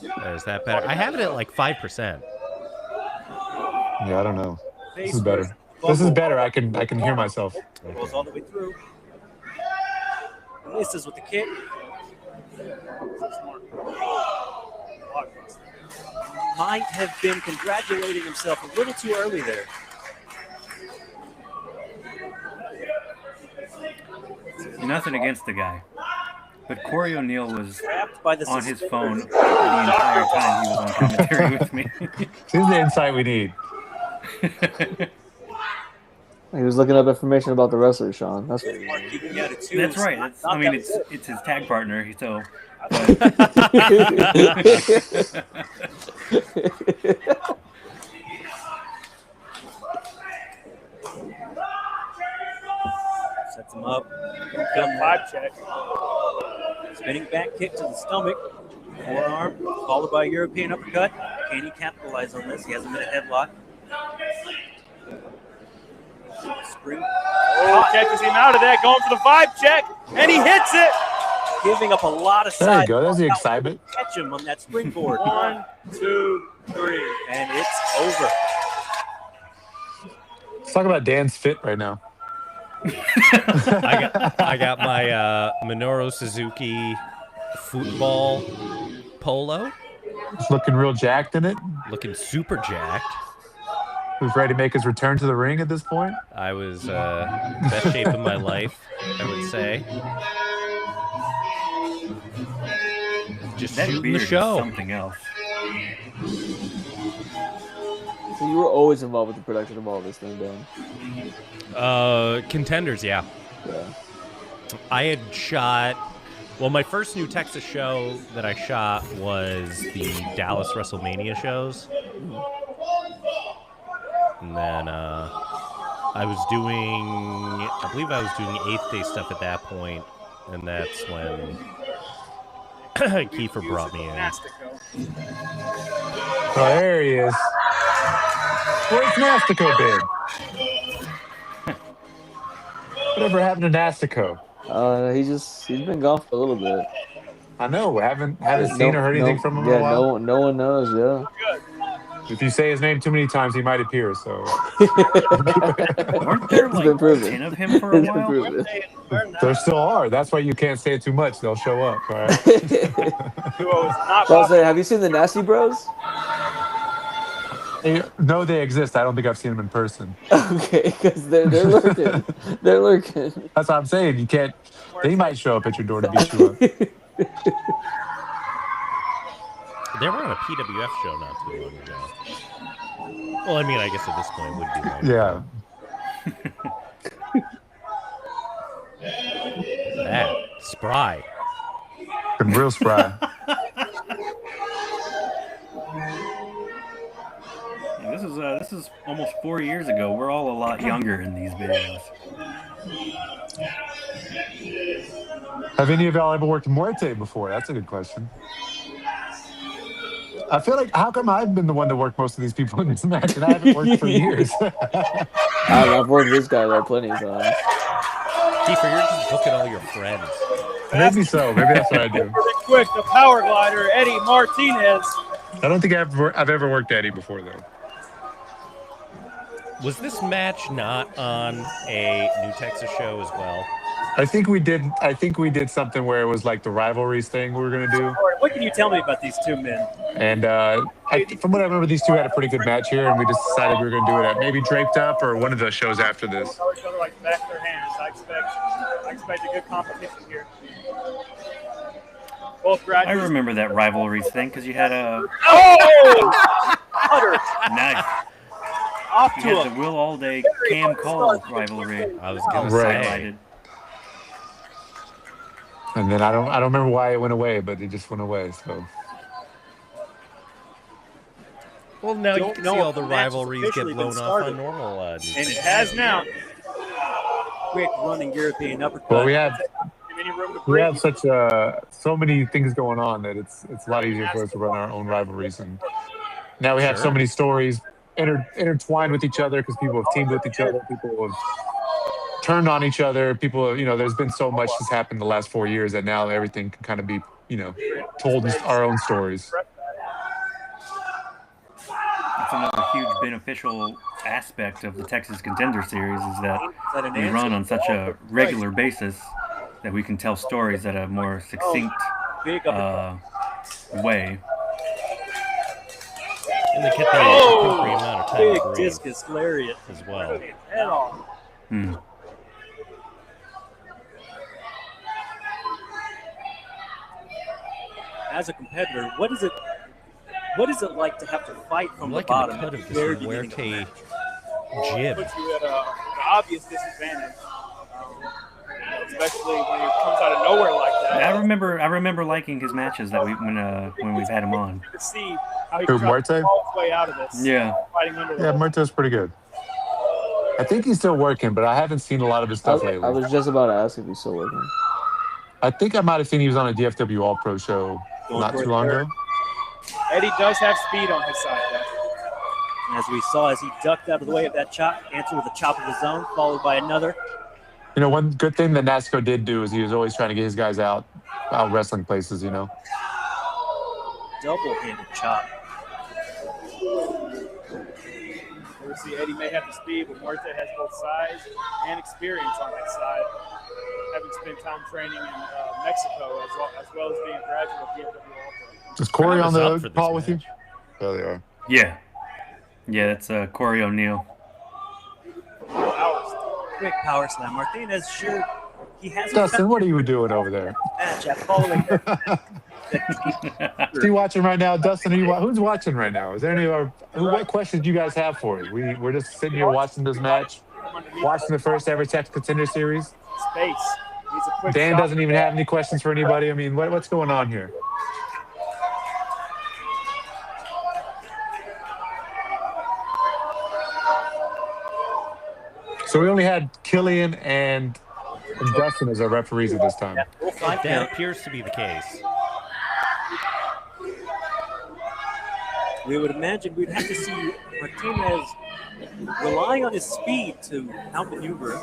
A: Is that better? I have it at like 5%.
B: Yeah, I don't know. This is better. This is better. I can hear myself.
F: Goes all the way through. Misses with the kick. might have been congratulating himself a little too early there.
D: Nothing against the guy, but Corey O'Neal was
F: Trapped by the
D: on his
F: suspenders.
D: phone the entire time he was on commentary with me.
B: This is the insight we need.
C: He was looking up information about the wrestler, Sean. That's what he was.
F: Keeping out at 2.
D: That's right.
F: Not
D: I mean,
F: that good.
D: it's his tag partner. So
F: Sets him up.
G: Got 5 check.
F: Spinning back kick to the stomach. Forearm, followed by a European uppercut. Can he capitalize on this? He hasn't been a headlock. Spring.
G: Oh, catches him out of that, going for the 5 check, and he hits it.
F: Giving up a lot of
B: There you
F: side.
B: go. There's the excitement.
F: Catch him on that springboard.
G: 1, 2, 3.
F: And it's over.
B: Let's talk about Dan's fit right now.
A: I got my Minoru Suzuki football polo,
B: He's looking real jacked in it.
A: looking super jacked.
B: Who's ready to make his return to the ring at this point?
A: I was best shape of my life, I would say. Just
D: that
A: shooting
D: beard
A: the
D: is
A: show.
D: something else.
C: So you were always involved with the production of all this thing, Dan.
A: Contenders, yeah.
C: Yeah.
A: I had shot. Well, my first New Texas show that I shot was the Dallas WrestleMania shows. And then I believe I was doing 8th Day stuff at that point, and that's when Kiefer brought me in.
G: Nastico.
B: Oh, there he is. Where's Nastico been? Whatever happened to Nastico?
C: He's been gone for a little bit.
B: I know. Haven't seen or heard anything from him in a while.
C: No one knows. Yeah.
B: If you say his name too many times, he might appear. So
D: Weren't there
C: It's been
D: like
C: proven.
D: 10 of him for a
C: It's been
D: while?
C: proven.
B: there still are. That's why you can't say it too much. They'll show up. All right.
G: Duo is not
C: So I'll say, have you seen the Nasty Bros?
B: No, they exist. I don't think I've seen them in person.
C: Okay, because they're lurking. They're lurking.
B: That's what I'm saying. You can't. They might show up at your door to beat you up.
A: They were on a PWF show not too long ago. Well, I mean, I guess at this point it would be long.
B: Yeah.
A: That spry.
B: Been real spry.
D: This is almost 4 years ago. We're all a lot younger in these videos.
B: Have any of y'all ever worked Muerte before? That's a good question. I feel like, how come I've been the one to work most of these people in this match and I haven't worked for years?
C: I've worked with this guy there plenty of times.
A: Kiefer, you're just booking all your friends.
B: Maybe so. Maybe that's what I do.
G: really quick. The power glider, Eddie Martinez.
B: I don't think I've ever worked Eddie before, though.
A: Was this match not on a New Texas show as well?
B: I think we did something where it was like the rivalries thing we were going to do.
F: All right, what can you tell me about these two men?
B: And from what I remember, these two had a pretty good match here, and we just decided we were going to do it at maybe Draped Up or one of the shows after this.
G: Know each other like the back of their hands. I expect a good competition here. Both
D: I
G: graduates.
D: remember that rivalries thing because you had a
G: Oh! Utter
D: nice.
G: off
D: You
G: to
D: had
G: a
D: the Will All Day Cam Cole rivalry.
A: I was gonna
B: Right.
A: say.
B: And then I don't remember why it went away, but it just went away. So
A: Well, now you
F: Don't
A: can
F: know
A: see
F: if
A: all the
F: the match has
A: rivalries get
F: officially
A: blown
F: been
A: off
F: started.
A: on normal. New
G: and it
A: Texas
G: has
A: shows.
G: now.
F: Quick running European uppercut.
B: well, we have
G: Any room to
B: we
G: breathe.
B: have such so many things going on that it's a lot easier for us to run our own rivalries, and now we have so
A: Sure.
B: many stories intertwined with each other because people have teamed with each other, people have turned on each other, people, there's been so much that's happened the last 4 years that now everything can kind of be, told in our own stories.
D: That's another huge beneficial aspect of the Texas Contender Series is that
F: Is that an
D: we
F: answer?
D: run on such a regular basis that we can tell stories at a more succinct
F: Big uppercut.
D: way.
A: And they get the appropriate amount of time
F: Big
A: to breathe
F: discus lariat.
A: as well.
G: Head off.
D: Hmm.
F: As a competitor, what is it like to have to fight from
A: I'm
F: the
A: liking
F: bottom
A: the cut
F: at
A: of
F: the
A: this
F: very beginning of the
A: Muerte
F: match?
A: jib.
G: Puts you at an obvious disadvantage, especially when it comes out of nowhere like that.
D: I remember liking his matches that when we've had him on.
G: To see how he
B: Who,
G: tries to
B: Muerte?
G: claw his way out of this.
D: Yeah.
G: Fighting under the
B: Yeah,
G: hold.
B: Murtaugh's pretty good. I think he's still working, but I haven't seen a lot of his stuff
C: I
B: lately.
C: was just about to ask if he's still working.
B: I think I might have seen he was on a DFW All Pro show not too long ago.
G: Eddie does have speed on his side, though.
F: As we saw, as he ducked out of the way of that chop, answered with a chop of his own, followed by another.
B: You know, one good thing that NASCO did do is he was always trying to get his guys out wrestling places, you know.
F: Double-handed chop.
G: We see Eddie may have the speed, but Muerte has both size and experience on that side, having spent time training in Mexico as well as being a graduate of DFW All
B: Is Corey
A: Crowd
B: on
A: is up for
B: the
A: this
B: call with you?
A: match.
B: There they are.
D: Yeah. Yeah, that's Corey O'Neill.
G: Pro.
F: Quick power slam. Martinez sure he hasn't
B: Dustin, what are you doing over there?
F: match at following
B: Is he watching right now? Dustin, who's watching right now? Is there any what questions do you guys have for us? We're just sitting here watching this match, watching the first ever Texas Contenders Series.
G: Space. He's a quick
B: Dan
G: shot.
B: doesn't even have any questions for anybody. I mean, what's going on here? So we only had Killian and Dustin as our referees at this time.
F: full five
A: That
F: count.
A: appears to be the case.
F: We would imagine we'd have to see Martinez relying on his speed to outmaneuver.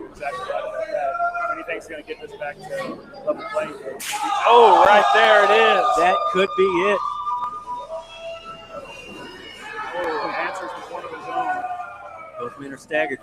G: Exactly right about that. Anything he's going to get this back to level playing field. Oh, right there it is.
F: That could be it.
G: Oh, answers with one of his own.
F: Both men are staggered.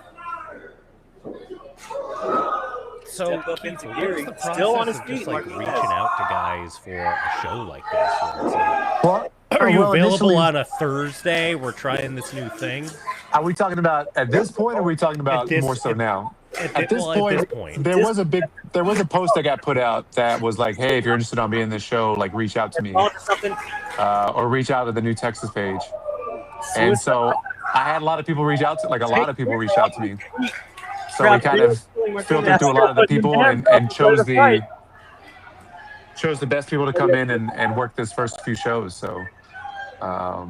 A: So,
F: Step up
A: Kiefer,
F: into
A: what
F: gear.
A: is the process
F: Still on his
A: of
F: feet,
A: just like
F: Martinez.
A: reaching out to guys for a show like this? Where it's like,
B: Well,
A: are you
B: well,
A: available
B: initially-
A: on a Thursday? We're trying this new thing.
B: Are we talking about at this point, or are we talking about
A: At this-
B: more so now?
A: At this point,
B: there was a post that got put out that was like, "Hey, if you're interested on being in this show, like reach out to me,
F: On to something.
B: or reach out to the New Texas page." And so I had a lot of people reach out to, like a lot of people reached out to me. So we kind of filtered through a lot of the people and chose the best people to come in and work this first few shows. So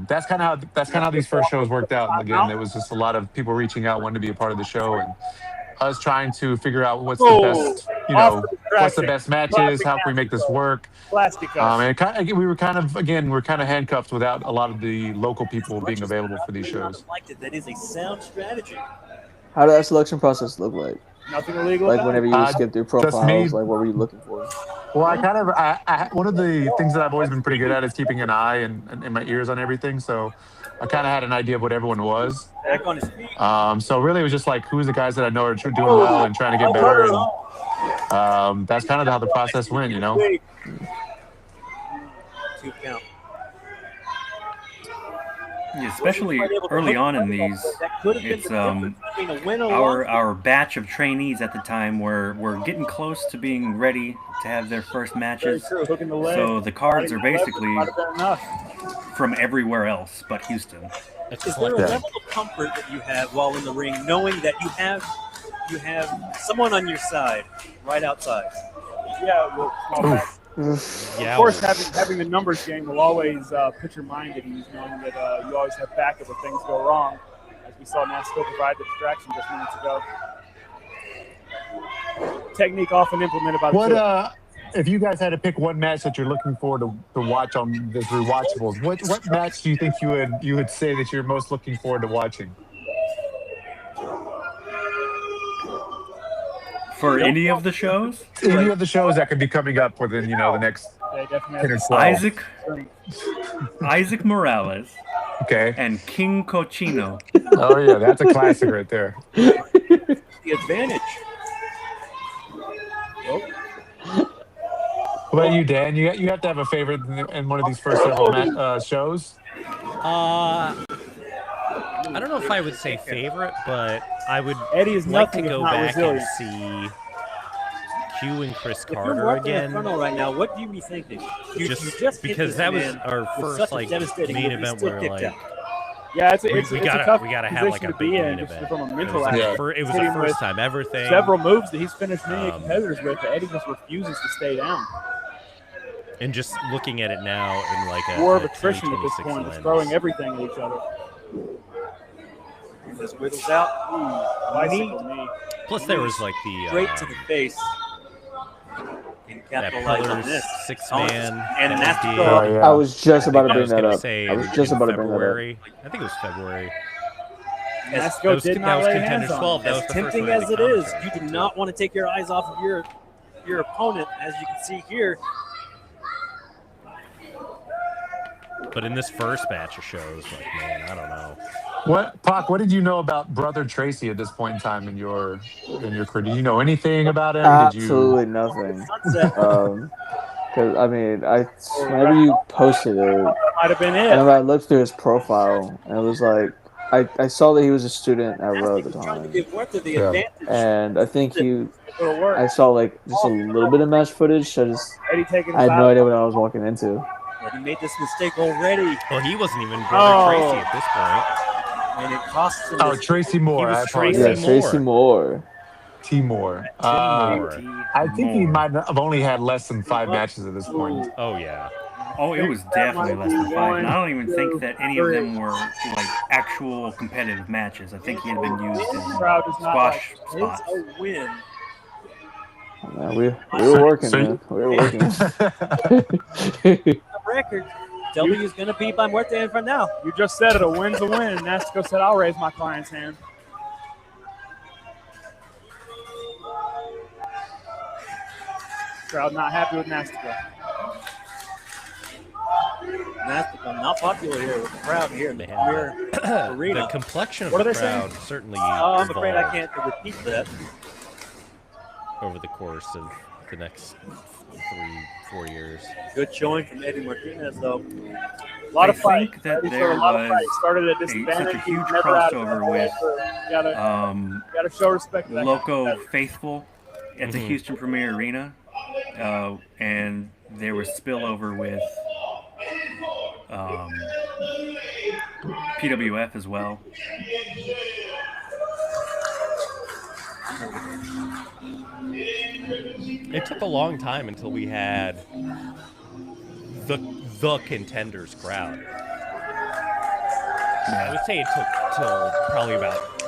B: that's kind of how these first shows worked out. And again, there was just a lot of people reaching out, wanting to be a part of the show, and us trying to figure out what's the best, what's the best matches, how can we make this work.
G: Plastic
B: And we were kind of handcuffed without a lot of the local people being available for these shows.
F: Liked it. That is a sound strategy.
C: How did that selection process look like?
G: Nothing illegal.
C: Like
G: about
C: whenever
G: it.
C: you would skip through
B: just me.
C: profiles, like what were you looking for?
B: Well, I one of the things that I've always been pretty good at is keeping an eye and my ears on everything. So I kind of had an idea of what everyone was.
F: Back on his feet.
B: So really, it was just like who's the guys that I know are doing well and trying to get better. And that's kind of how the process went, you know.
F: 2 count.
D: Yeah, especially early on in these,
F: That could have been
D: it's
F: the difference between a win or
D: our batch of trainees at the time were getting close to being ready to have their first matches.
G: Hooking the leg.
D: So the cards are basically
G: Might have been enough.
D: from everywhere else but Houston.
A: it's
F: Is
A: just
F: there
A: like
F: a level of comfort that you have while in the ring, knowing that you have someone on your side right outside?
G: Yeah, well, small back.
A: yeah,
G: Of course, having the numbers game will always put your mind at ease, knowing that you always have backup if things go wrong, as we saw Nashville provide the distraction just minutes ago. Technique often implemented by the field.
B: If you guys had to pick one match that you're looking forward to watch on this rewatchables, what match do you think you would say that you're most looking forward to watching?
D: For any of the shows,
B: Any of the shows that could be coming up within the next
G: They definitely
B: 10 or
G: have
B: 12.
D: Isaac Morales
B: Okay.
D: and King Cochino.
B: Oh yeah, that's a classic right there.
F: The advantage.
B: What about you, Dan? You have to have a favorite in one of these first several shows.
A: I don't know if I would say favorite, but I would
G: Eddie is
A: like to
G: nothing if
A: go
G: not
A: back
G: resilient.
A: and see Q and Chris
F: If you're
A: Carter
F: Martin
A: again.
F: Inferno right now, what do you be thinking? You
A: Just
F: hit
A: because
F: this
A: that was
F: man
A: our
F: with
A: first
F: such a
A: like
F: devastating
A: main
F: move, he
A: event
F: still
A: where
F: kicked
A: like
F: out.
G: Yeah, it's
A: we
G: a
A: gotta
G: tough
A: have like
G: position
A: a
G: to
A: big
G: be in
A: main
G: just
A: event.
G: from a
A: It
G: mental
A: was, like
B: Yeah.
A: it was a
G: Hitting
A: first
G: with
A: time ever thing.
G: several moves that he's finished many competitors with that Eddie just refuses to stay down.
A: And just looking at it now in like a
G: War of
A: a
G: attrition at this
A: 2026
G: point, just
A: lens.
G: throwing everything at each other.
F: Just wiggles out.
G: Bicycle knee.
A: Plus there was like the
F: Straight to the face. Can
A: that
F: capitalize on
A: Pillars
F: this.
A: 6-man
F: And
A: that
F: nasty
A: we
F: go.
A: did.
B: Yeah.
C: I was just about to
A: I
C: bring
A: was
C: that
A: gonna
C: up.
A: say
C: I was
A: in
C: just about to bring that up.
A: February. I think it was February.
G: Nasco did not lay hands
A: Contenders
G: on
A: 12.
G: him.
A: That was
F: As
A: the first
F: tempting
A: one I
F: as
A: did
F: it is,
A: commentary.
F: you do not want to take your eyes off of your opponent, as you can see here.
A: But in this first batch of shows, like man, I don't know.
B: Pac, what did you know about brother Tracy at this point in time in your career? Did you know anything about him?
C: Absolutely nothing.
F: Sunset.
C: Because I mean, whenever you posted it,
G: Might have been
C: I
G: it.
C: remember I looked through his profile and it was like I saw that he was a student at Roe at the
F: Nasty was trying to
C: time,
F: give Huerta the
B: Yeah.
F: advantage.
C: and I think
G: It'll work.
C: I saw like just a little bit of match footage.
G: Eddie taking
C: I
G: his
C: had no
G: eye
C: idea
G: off.
C: what I was walking into.
F: But he made this mistake already,
A: Well, he wasn't even brother
G: Oh.
A: Tracy at this point.
F: and it costs him
B: Oh,
F: his
B: Tracy Moore.
A: He was
B: I
A: Tracy
B: apologize.
C: Yeah, Tracy
A: Moore.
C: Moore.
B: T. Moore.
A: Moore.
B: I think he
D: Moore.
B: might have only had less than 5 matches at this point.
A: Oh yeah.
D: Oh, it was definitely less than 5. And I don't even think that any of them were like actual competitive matches. I think he had been used in
G: Crowd does not
D: squash
F: is
D: spots.
F: a win.
C: Man, we were working,
B: So you-
C: man. We were working.
F: The record. W is going to be by Muerte in front now.
G: You just said it. A win's a win. Nasco said, I'll raise my client's hand. Crowd not happy with Nastica.
F: Nastica not popular here with the crowd here in the
A: Man,
F: Premier
A: the
F: Arena.
A: complexion of
G: What
A: the
G: are they saying?
A: crowd certainly
F: Oh, I'm afraid I
A: evolved
F: can't repeat that.
A: over the course of the next 3-4 years.
F: Good showing from Eddie Martinez, though.
G: A lot
D: I
G: of fight.
D: think that
G: Eddie
D: there
G: showed a lot of
D: was
G: fight. Started at
D: such
G: disadvantage.
D: a huge
G: Never had
D: crossover
G: it.
D: with
G: Gotta show respect to that
D: Loco
G: competitor.
D: Faithful at the
A: Mhm.
D: Houston Premier Arena, and there was spillover with PWF as well.
A: It took a long time until we had the contenders crowd. I would say it took till probably about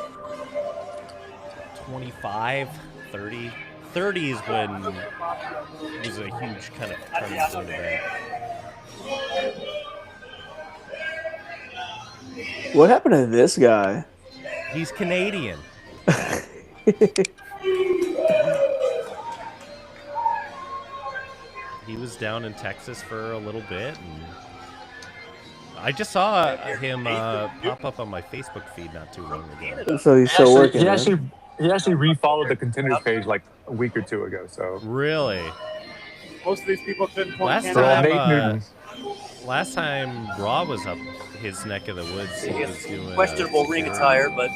A: 25, 30. 30 is when it was a huge kind of turning point event.
C: What happened to this guy?
A: He's Canadian. He was down in Texas for a little bit, and I just saw him pop up on my Facebook feed not too long ago.
C: So he's still working.
B: He
C: huh?
B: actually refollowed the contenders page like a week or two ago. So
A: Really?
G: Most of these people couldn't point
A: Last
G: Canada.
A: time,
B: Nate Newton.
A: Last time Raw was up his neck of the woods, he was doing
F: Questionable ring
A: security.
F: attire, but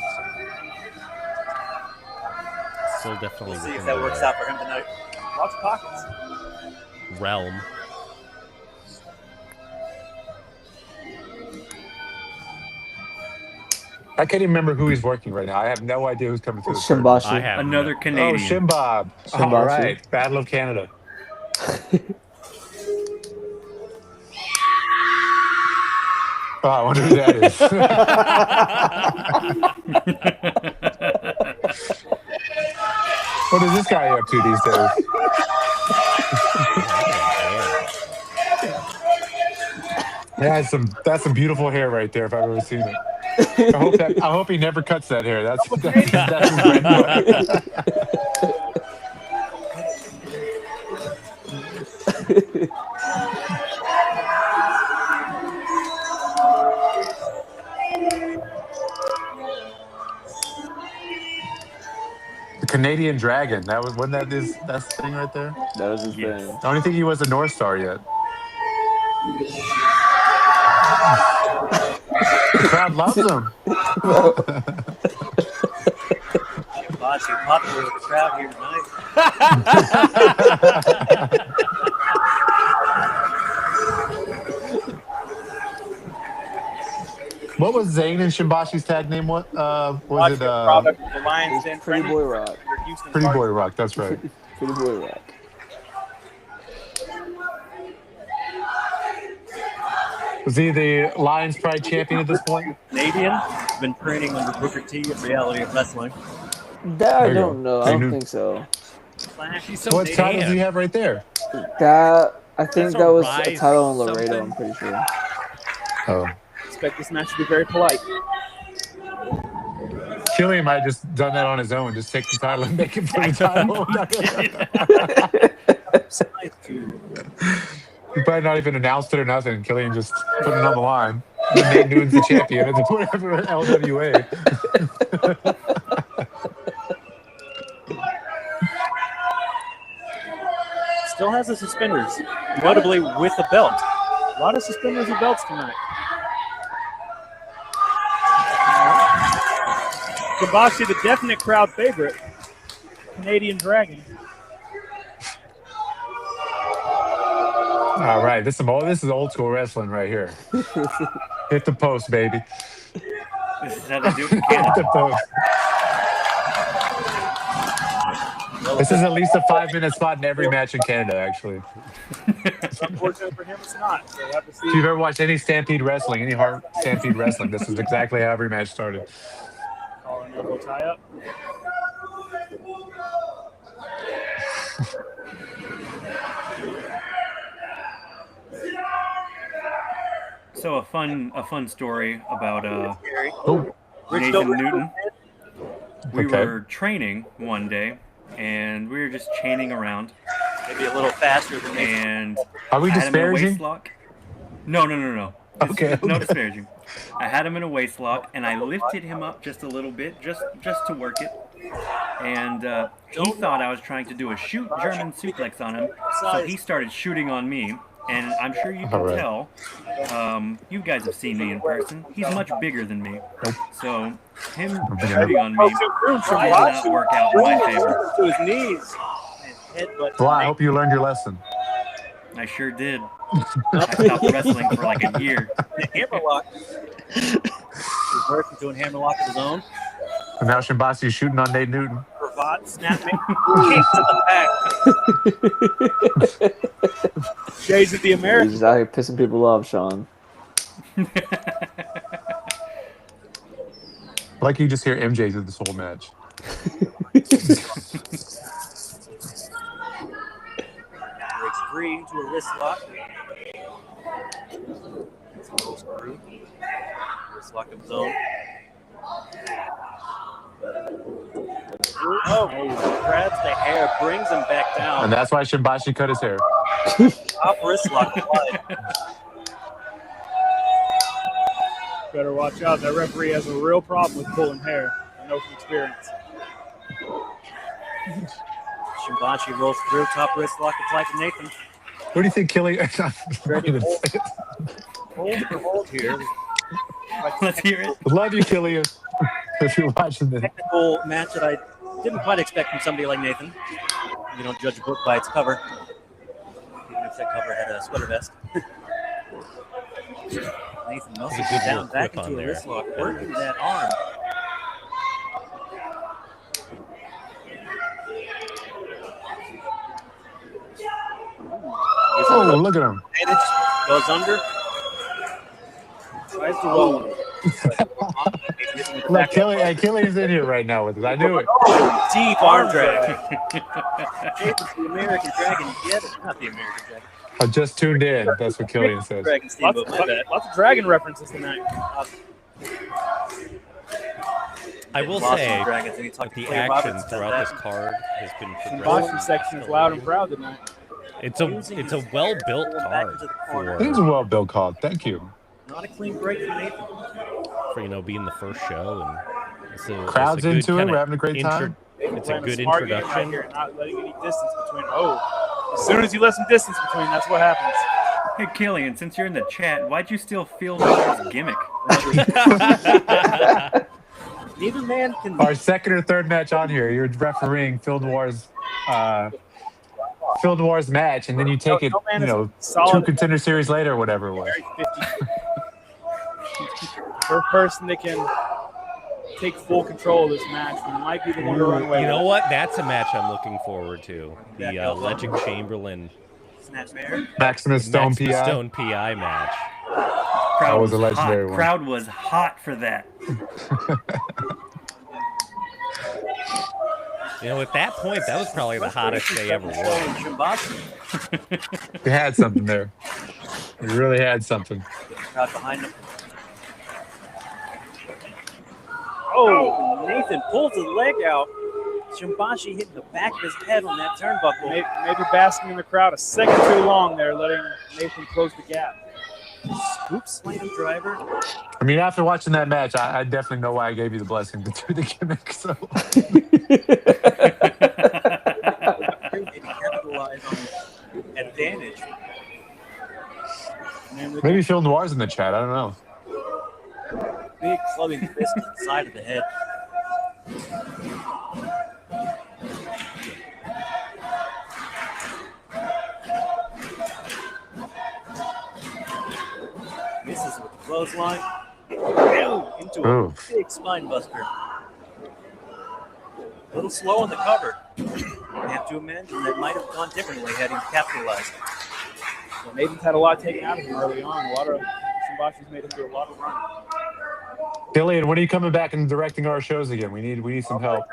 A: Still definitely
F: we'll see if
A: within
F: that
A: the
F: works out for him tonight.
G: Lots of pockets.
A: realm.
B: I can't even remember who he's working right now. I have no idea who's coming through.
C: It's
B: the curtain.
C: Shimbashi.
A: I have
D: Another
A: no-
B: Oh,
D: Canadian.
B: Shimbob. All
C: Shimbashi.
B: right. Battle of Canada. Oh, I wonder who that is. What is this guy up to these days? Yeah, that's some beautiful hair right there if I've ever seen it. I hope he never cuts that hair. That's his bread and butter. The Canadian Dragon. Wasn't that that's the thing right there?
C: That was his
D: Yes.
C: thing.
B: I don't think he was a North Star yet. crowd loves him.
F: Boss, you're popular with the crowd here tonight.
B: What was Zayn and Shimbashi's tag name? What was it?
E: Product of the Lions Den
C: Pretty
E: friendly
C: Boy
E: for
C: Rock.
E: your Houston
B: Pretty Boy
E: Cardinals.
B: Rock. That's right.
C: Pretty Boy Rock.
B: Was he the Lions Pride champion at this point?
F: Canadian, been training under Booker T at Reality of Wrestling.
C: That I
B: There you
C: don't
B: go.
C: know. I don't think so.
A: He's so
B: What title does
A: tan.
B: he have right there?
C: That I think
A: That's
C: that
A: a
C: was a
A: Rise
C: title in Laredo.
A: something.
C: I'm pretty sure.
B: Oh.
E: Expect this match to be very polite.
B: Killian might have just done that on his own. Just take the title and make it for the title. He probably not even announced it or nothing. Killian just put it on the line. And Nate Newton's the champion. It's whatever LWA.
F: Still has the suspenders, notably with a belt. A lot of suspenders and belts tonight.
G: Kibashi, the definite crowd favorite. Canadian Dragon.
B: All right, this is old school wrestling right here. Hit the post, baby.
D: This is how they do it in
B: Hit
D: Canada.
B: the post. This is at least a 5-minute spot in every match in Canada, actually.
G: It's unfortunate for him, it's not. So we'll have to see.
B: If you've ever watched any Stampede Wrestling, any hard Stampede Wrestling, this is exactly how every match started.
G: Call an elbow tie up.
D: So a fun story about
B: Oh,
D: Nathan Newton. We
B: Okay.
D: were training one day, and we were just chaining around,
F: Maybe a little faster than me.
D: and
B: are we
D: I had him in a waist
B: disparaging?
D: lock. No.
B: Okay.
D: No disparaging. I had him in a waist lock, and I lifted him up just a little bit, just to work it. And he thought I was trying to do a shoot German suplex on him, so he started shooting on me. And I'm sure you can
B: Alright.
D: tell. You guys have seen me in person. He's much bigger than me, so him shooting on me did not work out in my favor.
F: To his knees. And headbutt.
B: Well, I hope you learned your lesson.
D: I sure did. I stopped wrestling for like a year.
F: The hammerlock. He's working doing hammerlock of his own.
B: And now Shimbasi is shooting on Nate Newton.
F: Cravat snapping. Kick to the back.
E: Shades of the
C: He's
E: American.
C: just out here pissing people off, Sean.
B: Like you just hear MJ through this whole match.
F: Breaks free into a wrist lock. Screw. Wrist lock of his own. Oh, grabs the hair, brings him back
B: And
F: down.
B: that's why Shimbashi cut his hair.
F: Top wrist lock applied.
G: Better watch out. That referee has a real problem with pulling hair. I know from experience.
F: Shimbachi rolls through, top wrist lock applied to Nathan.
B: What do you think, Killian?
F: Hold here.
D: Let's hear it.
B: Love you, Killian. If you're watching this.
F: Technical match that I didn't quite expect from somebody like Nathan. You don't judge a book by its cover, even if that cover had a sweater vest. Nathan Nelson
A: That's a good
F: down
A: little
F: back
A: whip
F: into
A: on
F: a
A: there.
F: wrist lock, working that arm.
B: Oh, look at him.
F: Advantage, goes under. Tries to roll him.
B: Look, Killian's in here right now with us. I knew it.
F: Deep arm drag. Nathan's the American Dragon. Get it? Not the American Dragon.
B: I just tuned in. That's what Killian says.
F: Dragon Steamboat, my bad.
G: Lots of Dragon references tonight.
A: I will
F: Lost
A: say,
F: some Dragons, and he talked
A: the
F: to Clay
A: action
F: Roberts about
A: throughout this
F: that.
A: card has been
G: The
A: progressive.
G: boxing section is loud and proud tonight.
A: It's a well built card
B: It is a well-built card. Thank you.
F: Not a clean break for Nathan.
A: for being the first show, and
B: Crowd's
A: it's a good
B: into it.
A: kinda
B: We're having a great time.
A: It's a
G: Playing
A: good
G: smart game
A: introduction.
G: Right here, not letting any distance between. Oh, as soon as you let some distance between, that's what happens.
D: Hey, Killian, since you're in the chat, why'd you still feel Miller's gimmick?
F: Neither man can.
B: Our second or third match on here, you're refereeing Phil Noir's match, and then you take it,
G: No man is
B: 2
G: solid.
B: Contender Series later, or whatever it was.
G: 50. First person that can take full control of this match might be the one to run away.
A: You know
G: with.
A: what? That's a match I'm looking forward to. The Legend Chamberlain
F: Snapmare.
B: Maximus Stone
A: Maximus
B: PI.
A: Stone PI match.
D: Crowd
B: was a legendary
D: hot.
B: one.
D: Crowd was hot for that.
A: You know, at that point, that was probably the hottest they ever were.
B: You had something there. You really had something.
F: Crowd behind him.
G: Oh,
F: Nathan pulls his leg out. Shimbashi hitting the back of his head on that turnbuckle.
G: maybe basking in the crowd a second too long there, letting Nathan close the gap.
F: Scoop slam driver.
B: I mean, after watching that match, I definitely know why I gave you the blessing to do the gimmick. So
F: Maybe capitalize on advantage.
B: maybe Phil Noir's in the chat. I don't know.
F: Big clubbing fist to the side of the head. Misses with the clothesline. Into a big spine buster. A little slow on the cover. I have to imagine that might have gone differently had he capitalized.
G: So Nathan's had a lot taken out of him early on. A lot of Shimbashi's made him do a lot of running.
B: Killian, when are you coming back and directing our shows again? We need some help.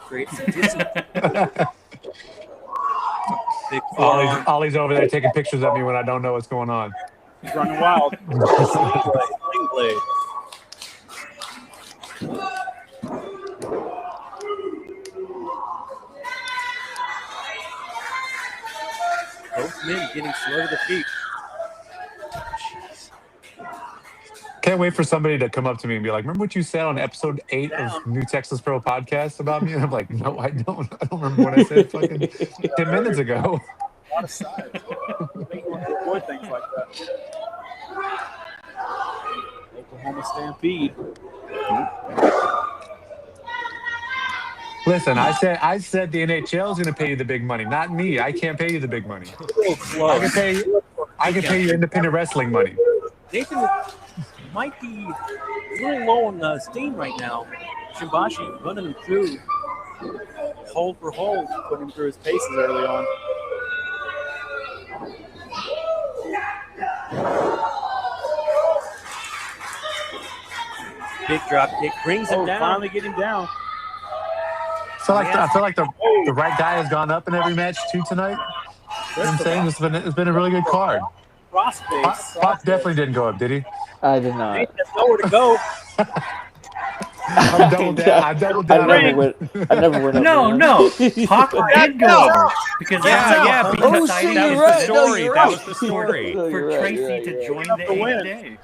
F: Great suggestion. Big forearm.
B: Ollie's over there taking pictures of me when I don't know what's going on.
G: He's running wild.
F: Sling blade. Both men getting slow to the feet.
B: Can't wait for somebody to come up to me and be like, remember what you said on episode 8 of New Texas Pro Podcast about me? And I'm like, no, I don't. I don't remember what I said fucking 10 minutes ago.
G: A lot of size. Make you want to avoid things like that. Oklahoma Stampede.
B: Listen, I said the NHL is going to pay you the big money, not me. I can't pay you the big money. I can pay you independent wrestling money.
F: Nathan might be a little low on steam right now. Shimbashi running him through hold for hold,
G: Putting him through his paces early on.
F: big drop kick brings him down.
G: Finally getting down.
B: I feel like the right guy has gone up in every match too tonight. You know what I'm saying? It's been a really good card.
G: Crossface.
B: Pac definitely didn't go up, did he?
C: I did not.
F: Nathan has nowhere to go.
B: I doubled down.
C: I never went up.
D: No,
C: man.
D: no. Pac did go over. Because
A: Yeah, because
C: Oh, shit,
A: that
C: you're
A: was
C: right.
A: the
C: No,
A: story.
C: you're
A: That
C: right.
A: was the story.
C: No,
D: for
C: you're right,
D: Tracy
C: you're right,
D: to
C: you're
D: join
C: right.
D: the
G: The win.
D: 8th day.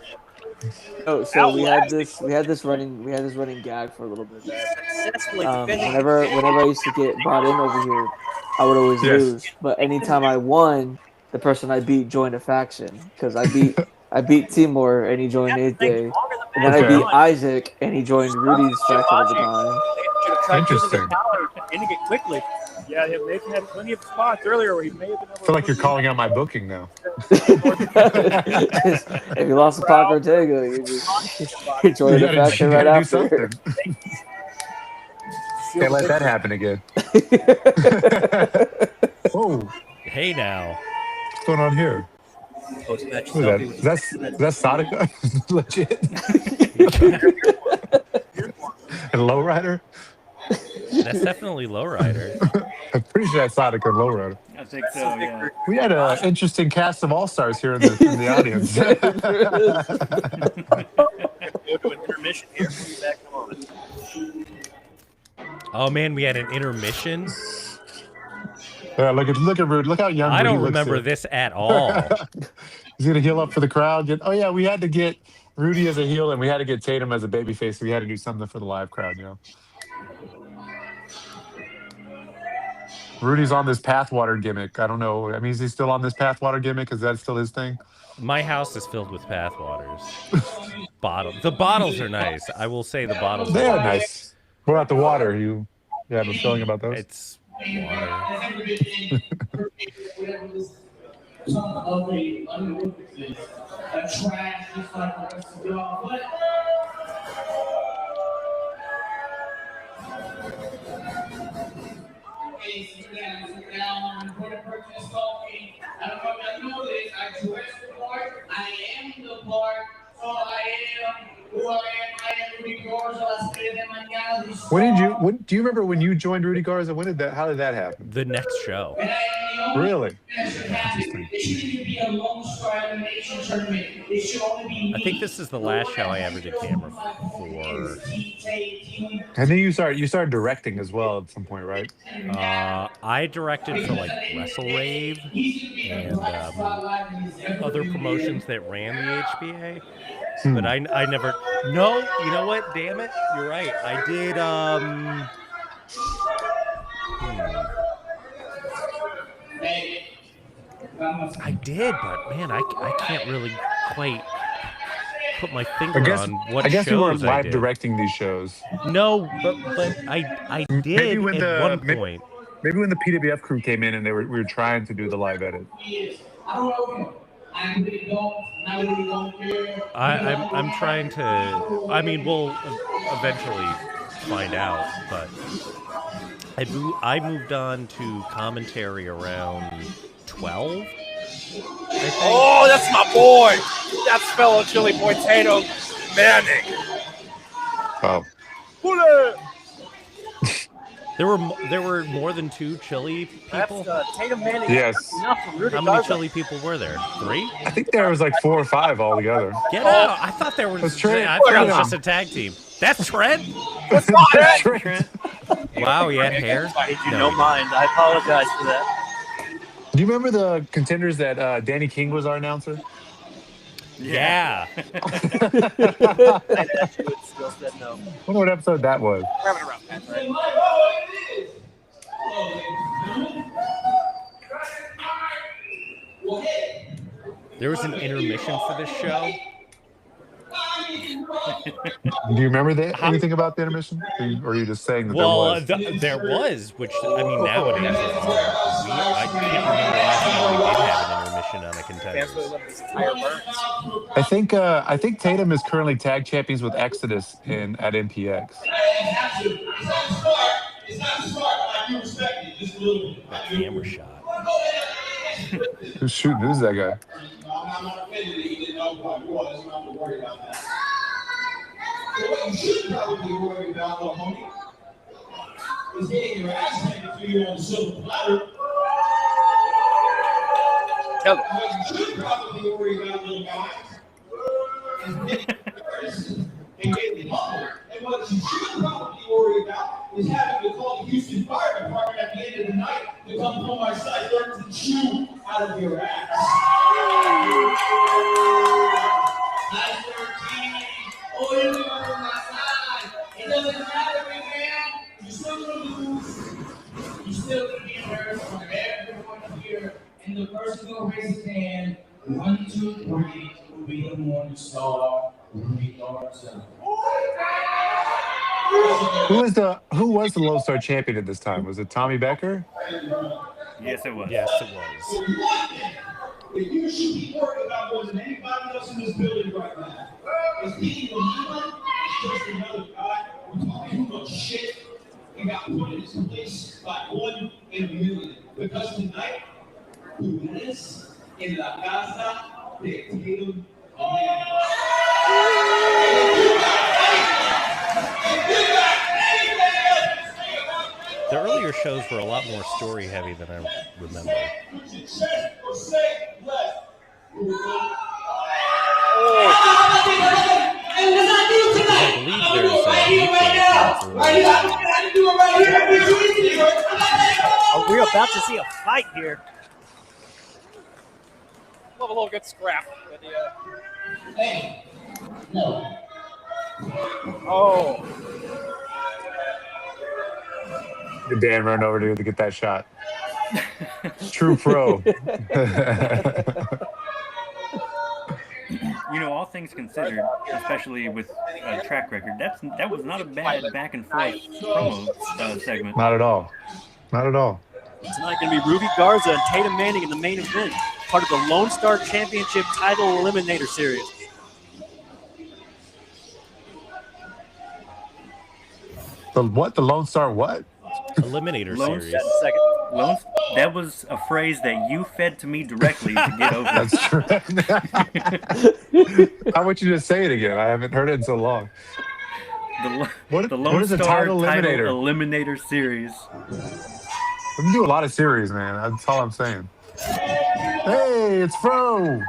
C: So we had this running gag for a little bit.
F: Successfully defending.
C: Whenever I used to get brought in over here, I would always lose. But anytime I won, the person I beat joined a faction because I beat Timur and he joined 8th Day, and then I beat Isaac and he joined Rudy's faction at the time.
B: Interesting.
F: Ending it quickly.
G: Yeah, Nathan had plenty of spots earlier where he may have been able
B: I feel like you're calling out my booking now.
C: If you lost to Pac Ortega, you joined the faction right after.
B: Can't let that happen again. Whoa,
A: Hey now.
B: what's going on here?
F: Post-match
B: What
F: selfie
B: is that? Is that Sadaka? Legit. And Lowrider?
A: That's definitely Lowrider.
B: I'm pretty sure that's Sadaka and Lowrider.
D: I think so, yeah.
B: We had an interesting cast of all-stars here in the audience.
F: Go to an intermission here. We'll be back in a moment.
A: Oh man, we had an intermission.
B: Yeah, look at Rude. Look how young
A: I
B: Rudy
A: don't
B: looks
A: remember
B: here.
A: this at all.
B: He's gonna heal up for the crowd. Oh yeah, we had to get Rudy as a heel and we had to get Tatum as a babyface. So we had to do something for the live crowd, you know. Rudy's on this Pathwater gimmick. I don't know. I mean, is he still on this Pathwater gimmick? Is that still his thing?
A: My house is filled with pathwaters. bottle. The bottles are nice. I will say the bottles
B: They are
A: nice.
B: nice. What about the water? You have a feeling about those?
A: It's water.
H: I don't know if you know this. I dress the part. I am the part. So I am who I am. I am Rudy Garza. Las 3 de mañana.
B: When did you? Do you remember when you joined Rudy Garza? When did that? How did that happen?
A: The next show.
B: Really?
H: It shouldn't even be a Lone Star Elimination Tournament. It should only be.
A: I think this is the last show I ever did camera for.
B: And then you started directing as well at some point, right?
A: I directed for like Wrestle Rave and other promotions that ran the HBA, but I never. No, you know what? Damn it, you're right. I did. I did, but man, I can't really quite put my finger on what
B: I guess
A: shows
B: you weren't
A: I
B: live
A: did.
B: directing these shows.
A: No, but I did at one point.
B: Maybe when the PWF crew came in and we were trying to do the live edit.
A: I'm trying to. I mean, we'll eventually find out, but I moved on to commentary around 12.
E: Oh, that's my boy. That's fellow Chili Potato Manning.
B: Oh.
A: There were more than 2 chili people.
E: That's Tatum Manning.
B: Yes.
A: How many chili people were there? 3?
B: I think there was like 4 or 5 altogether.
A: Get out! I thought there was.
B: Trent.
A: I thought it was just a tag team. That's Trent.
E: That's not
B: Trent.
A: Wow, he had hair.
F: I paid you no mind. I apologize for that.
B: Do you remember the contenders that Danny King was our announcer?
A: Yeah.
F: I actually still said no.
B: I wonder what episode that was.
E: Grabbing around, Pat, right?
A: There was an intermission for this show.
B: Do you remember anything about the intermission? Or are you just saying that there was?
A: There was, which, I mean, nowadays, I can't remember last time we did have an intermission on a contender.
B: I think Tatum is currently tag champions with Exodus at NPX.
A: That camera shot.
B: Who's shooting? Who's that guy?
H: I'm not offended that you didn't know who I was. I'm not to worry about that. So what you should probably worry about, little homie, is getting your ass handed to you on the silver platter. What you should probably worry about, little guy, is getting first and getting humbled. And what you should probably worry about is having to call the Houston Fire Department at the end of the night to come from our side, learn to chew out of your ass. Nice 13. Oh, you're going from my side. It doesn't matter, big man. You're still going to lose. You're still going to be embarrassed from everyone here. And the person who raise his hand, 1, 2, 3, will be the morning star.
B: Who was the Lone Star champion at this time? Was it Tommy Becker?
D: Yes, it was.
A: Yes, it was.
H: You should be worried about more than anybody else in this building right now. It's beating the just another guy who's talking too much shit and got put in his place by 1 in a million. Because tonight, who is in La Casa de Tatum?
A: The earlier shows were a lot more story heavy than I remember. I believe
F: Are we about to see a fight here?
E: Love a little good scrap. Oh.
B: Did Dan run over to get that shot? True pro.
D: all things considered, especially with a track record, that was not a bad back and forth promo segment.
B: Not at all. Not at all.
F: Tonight going to be Rudy Garza and Tatum Manning in the main event, part of the Lone Star Championship Title Eliminator Series.
B: The what? The Lone Star what?
A: Eliminator Series.
D: That was a phrase that you fed to me directly to get over.
B: That's true. I want you to say it again. I haven't heard it in so long.
D: The Lone
B: is a
D: Star
B: title eliminator?
D: Eliminator Series.
B: We can do a lot of series, man. That's all I'm saying. Hey, it's Fro.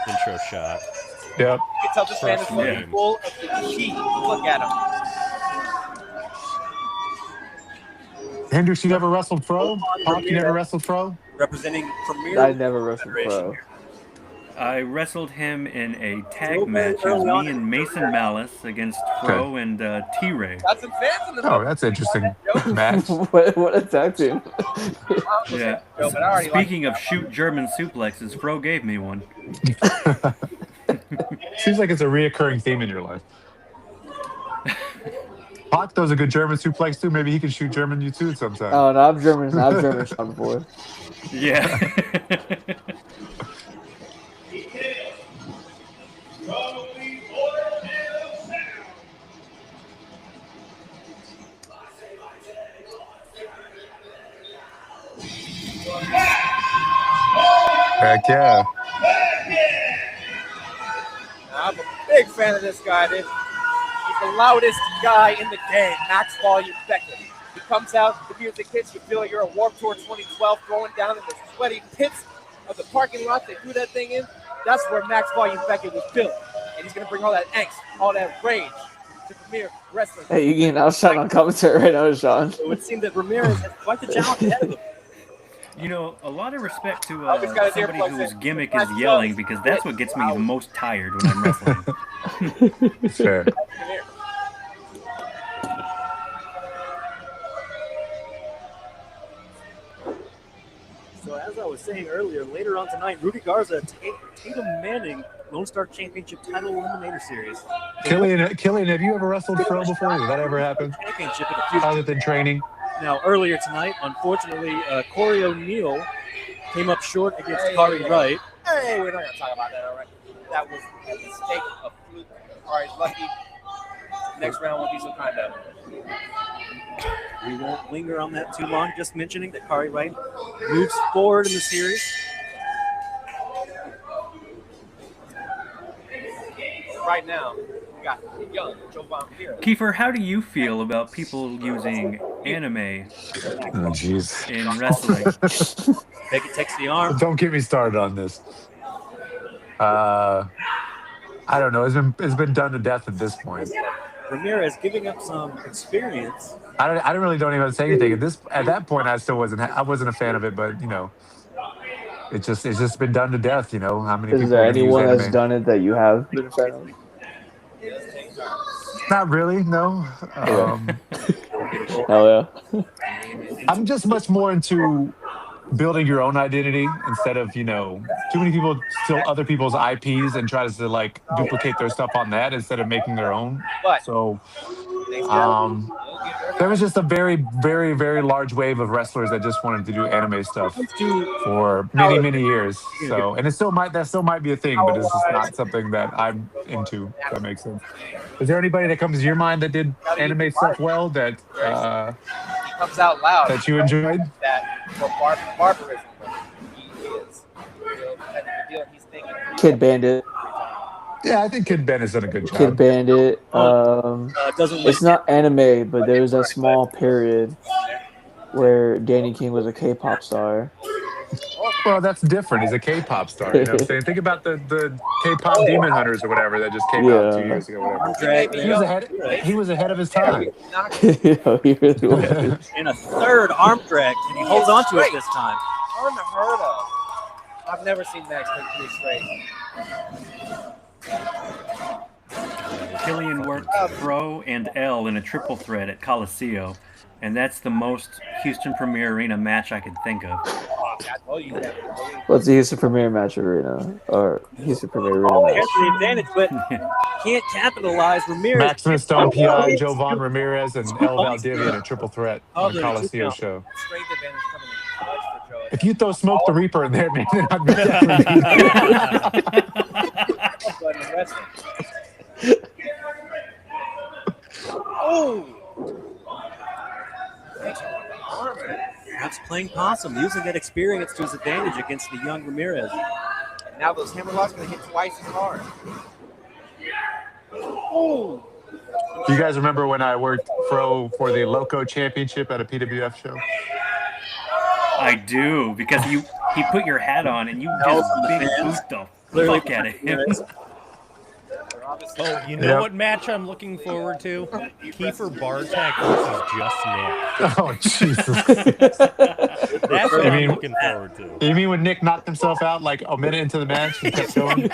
A: Intro shot.
B: Yep.
E: You can tell this man is looking full of the heat. Look at him.
B: Hendrix, you never wrestled Fro? Pac, you never wrestled Fro?
E: Representing Premier.
C: I never wrestled Fro.
D: I wrestled him in a tag match. It was me and Mason Malice against Fro and T-Ray.
E: Got some fans in the
B: Oh, that's interesting. Match.
C: What a tag team.
D: Yeah. Speaking of shoot German suplexes, Fro gave me one.
B: Seems like it's a reoccurring theme in your life. Pac does a good German suplex too. Maybe he can shoot German jiu-jitsu sometime.
C: Oh, no, I've German shot before.
D: Yeah.
B: Heck yeah.
E: I'm a big fan of this guy, dude. He's the loudest guy in the game, Max Volume Beckett. He comes out, the music hits, you feel like you're at Warped Tour 2012 going down in the sweaty pits of the parking lot they threw that thing in. That's where Max Volume Beckett was built. And he's going to bring all that angst, all that rage to Premier Wrestling.
C: Hey, you getting outside on commentary right now, Shawn.
F: It would seem that Ramirez has quite the challenge ahead of him.
D: A lot of respect to somebody whose gimmick is yelling, because that's what gets me the most tired when I'm wrestling.
B: Fair.
F: So as I was saying earlier, later on tonight, Rudy Garza, Tatum Manning, Lone Star Championship Title Eliminator Series.
B: Killian, have you ever wrestled Fro before? Did that ever happen?
F: Championship in a
B: Other than training?
F: Now, earlier tonight, unfortunately, Corey O'Neal came up short against Kari Wright.
E: Hey, we're not going to talk about that, all right? That was a mistake, a fluke. All right, lucky. Next round will be some kind of.
F: We won't linger on that too long, just mentioning that Kari Wright moves forward in the series.
E: Right now, we got young Joe Vampiro.
D: Kiefer, how do you feel about people using anime
B: Oh, jeez.
D: in wrestling?
F: Becky takes the arm.
B: Don't get me started on this. I don't know. It's been done to death at this point.
F: Ramirez giving up some experience.
B: I don't even say anything at that point. I wasn't a fan of it, but it's just been done to death. How many people?
C: Is there
B: are gonna use
C: anyone
B: anime?
C: that's done it that you have been a fan of?
B: Not really. No.
C: Hell yeah.
B: I'm just much more into building your own identity instead of too many people steal other people's IPs and try to duplicate their stuff on that instead of making their own. So there was just a very, very, very large wave of wrestlers that just wanted to do anime stuff for many, many years. So, and that still might be a thing, but it's just not something that I'm into. If that makes sense. Is there anybody that comes to your mind that did anime stuff well that
E: Comes out loud.
B: that you enjoyed?
E: That for barbarism, he is. He's thinking.
C: Kid Bandit.
B: Yeah, I think Kid Ben has done a good job.
C: Kid Bandit.
F: Doesn't
C: It's not anime, but there was a small period where Danny King was a K-pop star.
B: Well, that's different. He's a K-pop star. You know what I'm saying? Think about the K-pop Demon Hunters or whatever that just came out 2 years ago. Whatever. He was ahead of his time.
C: He really was.
F: in a third arm drag, and he holds on to it this time.
E: Unheard of. I've never seen Max take 3 straight.
D: Killian worked Pro and L in a triple threat at Coliseo, and that's the most Houston Premier Arena match I could think of.
C: What's the Houston Premier match arena? Or Houston Premier Arena
F: Oh,
C: match?
F: here's the advantage, but can't capitalize. Ramirez.
B: Maximus Stone, PI, Jovan Ramirez, and El Valdivia in a triple threat on a Coliseo show.
E: Strength advantage coming in clutch for Joe.
B: If you throw Smoke the Reaper in there, man, then I'd be definitely
E: But in wrestling. Oh!
F: Perhaps playing possum, using that experience to his advantage against the young Ramirez.
E: And now those hammerlocks going to hit twice as hard. Oh!
B: Do you guys remember when I worked for the Loco Championship at a PWF show?
D: I do, because he put your hat on and you just big boot the fuck at him.
A: Oh, you know what match I'm looking forward to? Kiefer Bartek versus Just Nick.
B: Oh, Jesus.
A: That's what I'm looking forward to.
B: You mean when Nick knocked himself out like a minute into the match and kept going?
E: Joe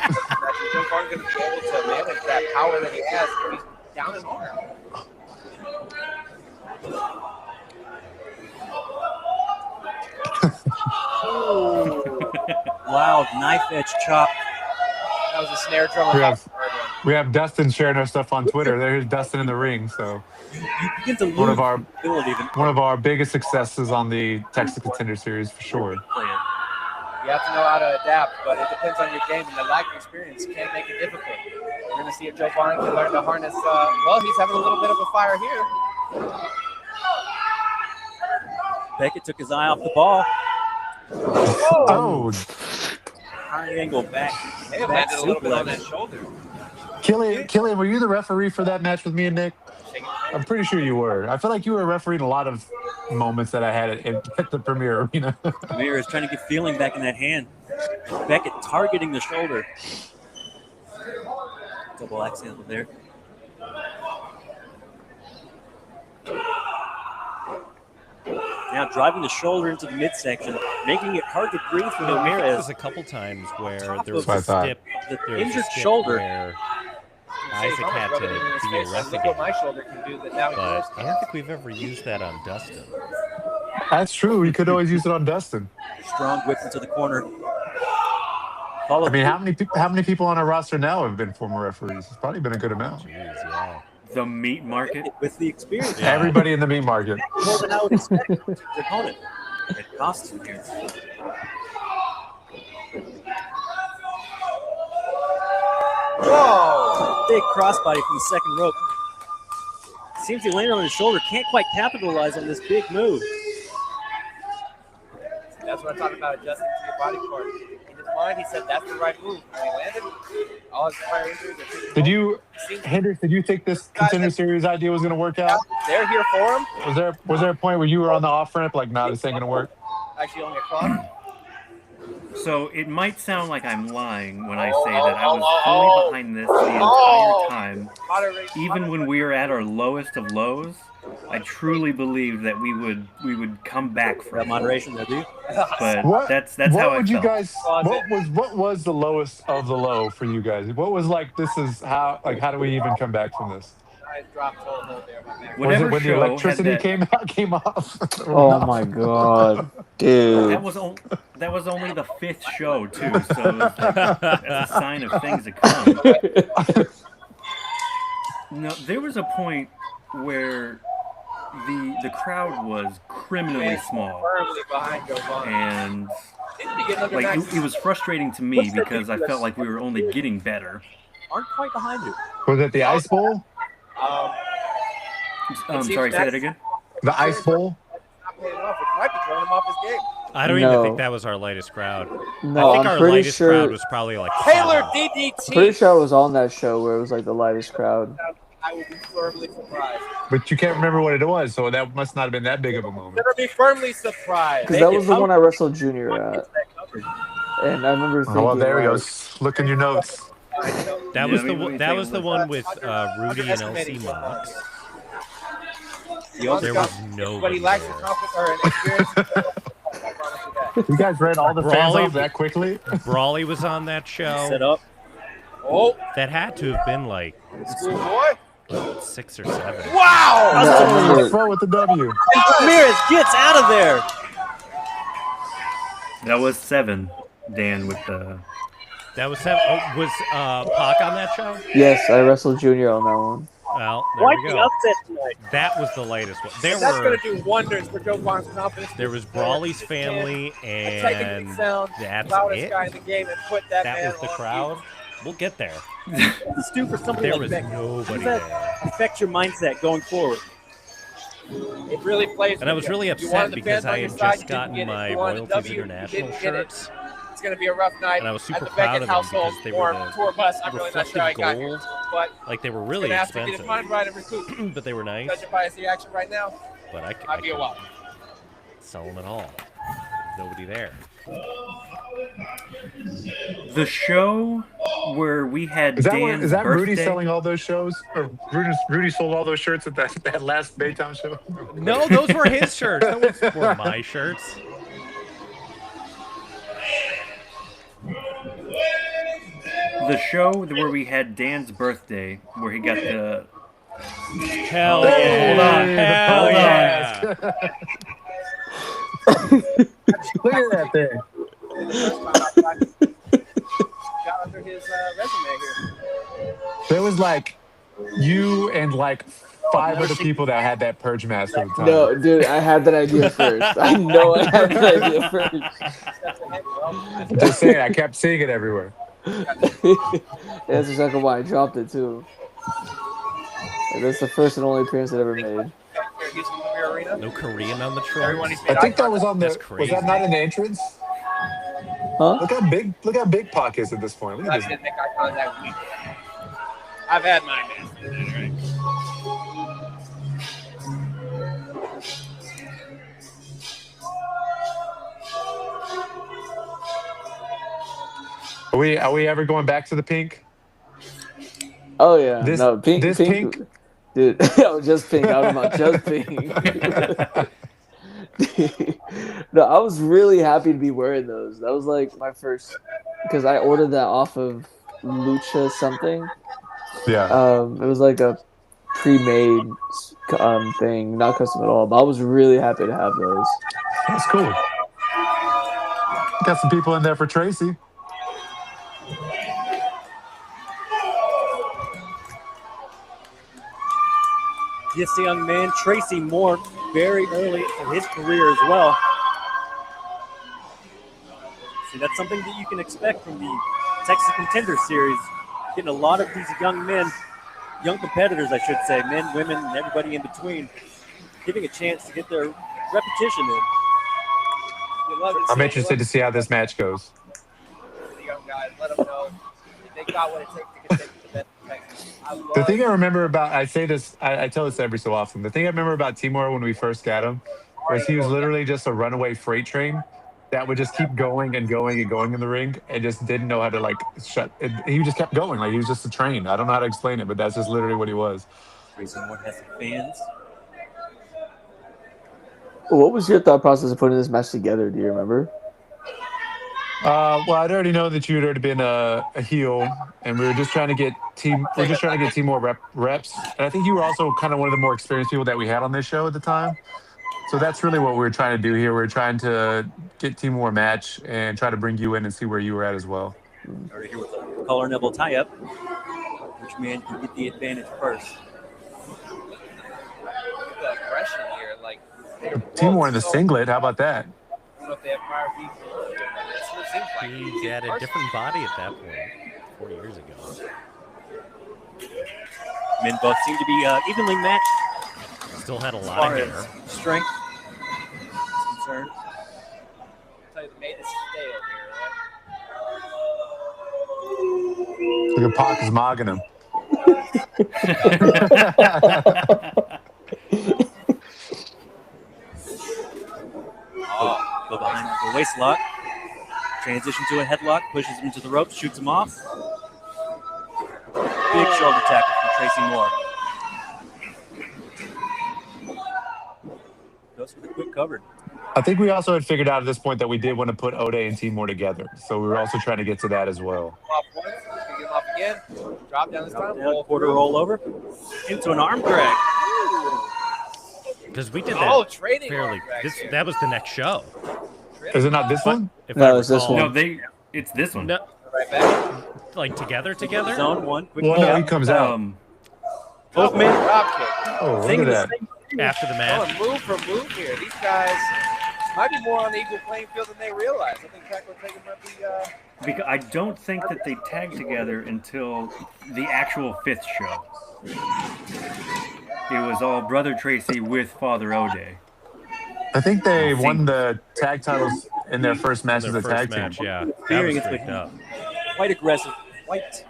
E: Barnes going to be able to manage that power that he has when he's down and hard.
F: Loud knife edge chop.
E: That was a snare drum.
B: We have Dustin sharing our stuff on Twitter. There's Dustin in the ring. So
F: You begin to lose
B: one of
F: the ability to
B: our biggest successes on the Texas Contenders Series for sure.
F: plan.
E: You have to know how to adapt, but it depends on your game, and the lack of experience can make it difficult. We're going to see if Joe Barnes can learn to harness. Well, he's having a little bit of a fire here.
F: Beckett took his eye off the ball.
B: Oh,
F: High angle back.
E: May have landed a little bit on that shoulder.
B: Killian, were you the referee for that match with me and Nick? I'm pretty sure you were. I feel like you were refereeing a lot of moments that I had at the Premier Arena.
F: Ramirez trying to get feeling back in that hand. Beckett targeting the shoulder. Double accent there. Now driving the shoulder into the midsection, making it hard to breathe for Ramirez.
A: There's a couple times where there was a
B: That's what I
A: stip.
F: The
A: There was a
F: injured
A: stip
F: shoulder.
A: where Isaac had to be a ref
E: Look what
A: again.
E: my shoulder can do that now he
A: But
E: knows.
A: I don't think we've ever used that on Dustin.
B: That's true. We could always use it on Dustin.
F: Strong whip into the corner.
B: I mean, how many people on our roster now have been former referees? It's probably been a good amount.
A: Jeez, yeah.
D: The meat market.
F: With the experience.
A: Yeah.
B: Everybody in the meat market.
F: More than I would expect from his opponent. It costs him here.
E: Whoa!
F: Big crossbody from the second rope. Seems he landed on his shoulder. Can't quite capitalize on this big move.
E: That's what I'm talking about, adjusting to your body part. In his mind, he said that's the right move. When he landed, all his prior injuries are taken
B: Did
E: home.
B: you, Hendrix? Did you think this Contender Series idea was going to work out?
E: They're here for him.
B: Was there a point where you were on the off ramp like, nah, this ain't going to work?
E: Actually, only across.
D: So it might sound like I'm lying when I say that I was fully behind this the entire time. Even when we were at our lowest of lows, I truly believed that we would come back from
F: That
D: it.
F: moderation there, dude.
D: But that's how I
B: would you
D: felt.
B: guys? What was the lowest of the low for you guys? What was like? This is how do we even come back from this?
E: I dropped hold there. My man.
B: Was
D: Whatever
B: it when the
D: show had
B: electricity
D: that-
B: came off?
C: Oh my god, dude.
D: That was only the 5th show too, so it was like, that's a sign of things to come. No, there was a point where the crowd was criminally small,
E: Firmly behind Joe Barnes.
D: and
E: Didn't he get another
D: like
E: max?
D: it was frustrating to me because I felt like we were only getting better.
F: Aren't quite behind you.
B: Was it the ice bowl?
D: I'm sorry, say that again.
B: The ice bowl?
E: Not paying off, which might be throwing him off his game.
A: I don't even
C: No.
A: think that was our lightest crowd.
C: No,
A: I think
C: I'm
A: our
C: pretty
A: lightest
C: sure.
A: crowd was probably like
E: Taylor
A: 7.
E: DDT.
C: Pretty sure I was on that show where it was like the lightest crowd.
E: I would be firmly surprised.
B: But you can't remember what it was, so that must not have been that big of a moment.
E: Better be firmly surprised.
C: Because that was the one I wrestled Junior at, and I remember thinking,
B: Oh, well, there he
C: like,
B: goes. Look in your notes.
A: That was the one with Rudy and LC
E: Underestimating
A: Mox.
E: There
A: There was no.
E: But he lacks the confidence or an experience. I promise you that.
B: You guys read all the fans
A: Brawley-
B: off that quickly?
A: Brawley was on that show.
F: Set up.
E: Oh,
A: That had to have been like
E: schoolboy.
A: 6 or 7.
E: Wow!
C: No, I remember.
B: Throw with the W.
F: And Ramirez gets out of there.
D: That was 7. Dan with the.
A: That was 7. Oh, was Pac on that show?
C: Yes, I wrestled Junior on that one.
A: Well, there
F: Quite
A: we
F: the
A: go.
F: upset tonight.
A: That was the latest one. There
E: That's
A: were
E: going to do wonders for Joe Barnes' confidence.
A: there was Brawley's family
E: And technically
A: and
E: sound
A: that's
E: loudest
A: it.
E: guy in the game and put that
A: That
E: man
A: was the
E: on
A: crowd. We'll get there.
F: It's due for somebody
A: There
F: like
A: was
F: that.
A: nobody
F: Does that
A: there.
F: affect your mindset going forward?
E: you. It really plays.
A: And I was
E: with
A: really
E: you. You wanted
A: upset
E: the
A: because
E: fans on
A: I
E: your
A: had
E: side,
A: just
E: you didn't
A: gotten
E: get it.
A: my
E: You wanted the
A: Royalties
E: W, you
A: International
E: didn't get it.
A: shirts.
E: It's going to be a rough night.
A: And I was super
E: at the
A: proud
E: Beckett
A: of them
E: household
A: because they
E: or
A: were the
E: tour bus. I'm really not sure how I
A: reflective
E: got here,
A: gold.
E: but
A: Like they were
E: he's
A: really
E: gonna have to get his
A: expensive,
E: mind right and recoup.
A: but they were nice.
E: Judging by his reaction right now,
A: But I
E: might be a
A: couldn't
E: while.
A: sell them at all. Nobody there.
D: The show where we had
B: Is that
D: Dan's
B: is that
D: birthday.
B: Rudy selling all those shows? Or Rudy sold all those shirts at that last Baytown show?
A: No, those were his shirts. Those were my shirts.
D: The show where we had Dan's birthday, where he got the.
A: Hell yeah.
D: Hold on.
A: Hell yeah.
B: Look at that thing.
E: Got under his resume here.
B: There was like you and like 5 other people that had that purge mask at the time.
C: No, dude, I had that idea first. I know I had that idea first.
B: I'm just saying, I kept seeing it everywhere.
C: That's exactly why I dropped it too. And that's the first and only appearance I ever made.
E: Houston Premier Arena.
A: No Korean on the
E: Everyone
A: trunk.
E: he's made
B: I think that was on the.
A: That's
B: Was
A: crazy.
B: that not in the entrance?
C: Huh?
B: Look how big Pac is at this point. Look
E: I
B: at this.
E: didn't make eye contact with me. I've had mine, man.
B: Are we ever going back to the pink?
C: Oh yeah,
B: This-
C: no pink,
B: this
C: pink,
B: pink?
C: dude. I was just pink. I was about just pink. No, I was really happy to be wearing those. That was like my first, because I ordered that off of Lucha something.
B: Yeah.
C: It was like a pre-made thing, not custom at all. But I was really happy to have those.
B: That's cool. Got some people in there for Tracy.
F: This young man, Tracy Moore, very early in his career as well. See, that's something that you can expect from the Texas Contenders Series. Getting a lot of these young men, young competitors, I should say, men, women, and everybody in between, giving a chance to get their repetition in.
B: I'm interested to see how this match goes.
E: The young guys, let them know they got what it takes to get to the best of Texas.
B: The thing I remember about, I say this, I tell this every so often. The thing I remember about Timur when we first got him was he was literally just a runaway freight train that would just keep going and going and going in the ring and just didn't know how to like shut it. He just kept going. Like he was just a train. I don't know how to explain it, but that's just literally what he was.
F: Tracy Moore has some fans.
C: What was your thought process of putting this match together? Do you remember?
B: Well, I'd already known that you'd already been a heel, and we were just trying to get Timur reps. And I think you were also kind of one of the more experienced people that we had on this show at the time. So that's really what we were trying to do here. We were trying to get Timur a match and try to bring you in and see where you were at as well.
F: Started here with a collar and elbow tie-up. Which man can get the advantage first?
E: The aggression here, like
B: Timur in the singlet, how about that?
E: I don't know if they have prior beef. That's what it seems like.
A: He had a different body at that point, 4 years ago.
F: Men both seem to be evenly matched
A: Still had a
F: as
A: lot
F: far
A: of
F: as
A: hair.
F: strength is concerned.
E: I'll tell you, they made this stay over here, right?
B: Look at Pac is mogging him.
F: Go behind the waist lock. Transition to a headlock, pushes him into the ropes, shoots him off. Big shoulder tackle from Tracy Moore. Goes for the quick cover.
B: I think we also had figured out at this point that we did want to put Ode and Timur together. So we were also trying to get to that as well.
E: Off points, we get him off again. Drop down this time.
F: Down, quarter roll over into an arm drag.
A: Because we did that
E: trading
A: fairly.
E: arm drags here.
A: That was the next show.
B: Is it not this one?
A: If
C: No,
A: I
C: it's this
A: recall.
C: one.
D: It's this one.
A: No,
E: Right back.
A: like together.
F: Zone one. Quick
B: Well, no, he comes out.
F: Both men
E: Drop kick.
B: Oh, look
F: singing
B: at
F: the
B: that.
F: same thing.
A: After the match.
E: Going move for move here. These guys might be more on the equal playing field than they realize. I think Pac Ortega might be.
D: Because I don't think that they tagged together until the actual 5th show. It was all Brother Tracy with Father O'Day.
B: I think they won the tag titles in their first match as a
A: Their
B: tag
A: first match,
B: team.
A: yeah. That was
F: Experience
A: picked
F: with
A: up.
F: quite aggressive, quite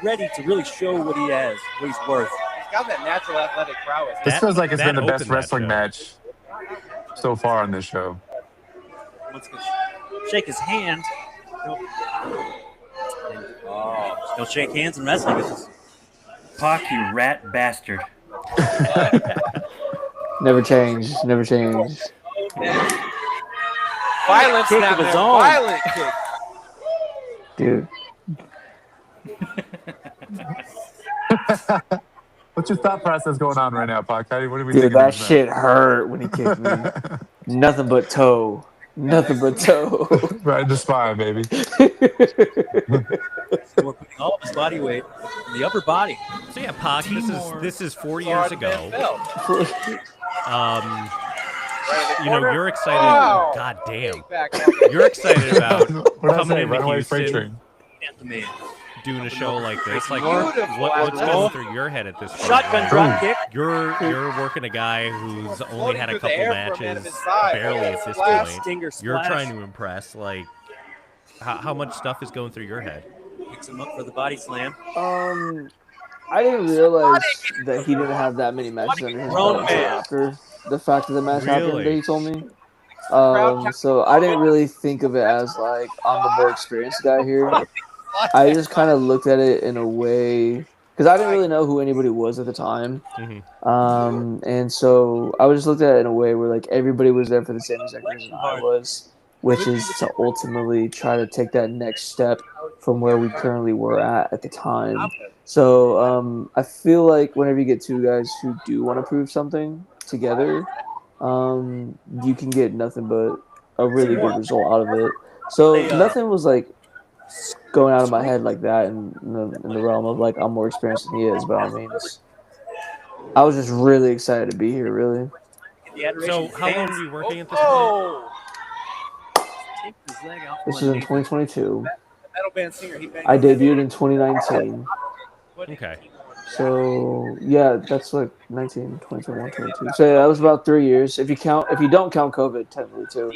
F: ready to really show what he has, what he's worth.
E: He's got that natural athletic prowess.
B: This feels like it's been the best
A: opened that
B: wrestling
A: show.
B: match so far on this show.
F: Once again, shake his hand. He'll shake hands in wrestling. It's just,
D: Pac, you rat bastard.
C: Never changed. Never changed.
E: Violent
F: Kick
E: snap
F: of his
E: there.
F: own.
E: Violent kick.
C: Dude.
B: What's your thought process going on right now, Pac? What are we
C: Dude,
B: thinking
C: that
B: of
C: shit hurt when he kicked me. Nothing but toe. Nothing but toe.
B: Right in the spine, baby.
F: we're putting all of his body weight in the upper body.
A: So yeah, Pac, this is 4 years ago. You know, you're excited.
E: Wow.
A: God damn.
E: Back
A: You're excited about
B: What did I
A: coming
B: say?
A: into
B: Runaway freight
A: Houston,
B: train.
F: The man.
A: doing a show like this. Like,
E: Beautiful
A: what's
E: athlete.
A: going through your head at this point?
F: Shotgun drop kick.
A: You're working a guy who's only had a
E: through the
A: couple
E: air from
A: matches,
E: his side.
A: barely at this
E: Splash,
A: point.
F: Stinger
A: You're
F: splash.
A: trying to impress. Like, how much stuff is going through your head?
F: Picks him up for the body slam.
C: I didn't realize that he didn't have that many matches under his
F: Grown
C: belt
F: man.
C: after the fact that the match happened
A: Really?
C: that he told me. So I didn't really think of it as like I'm the more experienced guy here. I just kind of looked at it in a way because I didn't really know who anybody was at the time. And so I just looked at it in a way where like everybody was there for the same exact reason I was, which is to ultimately try to take that next step from where we currently were at the time. So I feel like whenever you get two guys who do want to prove something together, you can get nothing but a really good result out of it. So nothing was like going out of my head like that in the realm of like I'm more experienced than he is, by all means. I was just really excited to be here, really.
A: So how long were you working at this
E: Oh,
F: Take his leg out
C: This
F: from
C: is in
F: underneath.
C: 2022.
E: metal band singer. He banged
C: I debuted in 2019.
A: point? Okay.
C: So yeah, that's like 19, 20, 21, 22. So yeah, that was about 3 years. If you don't count COVID, technically too.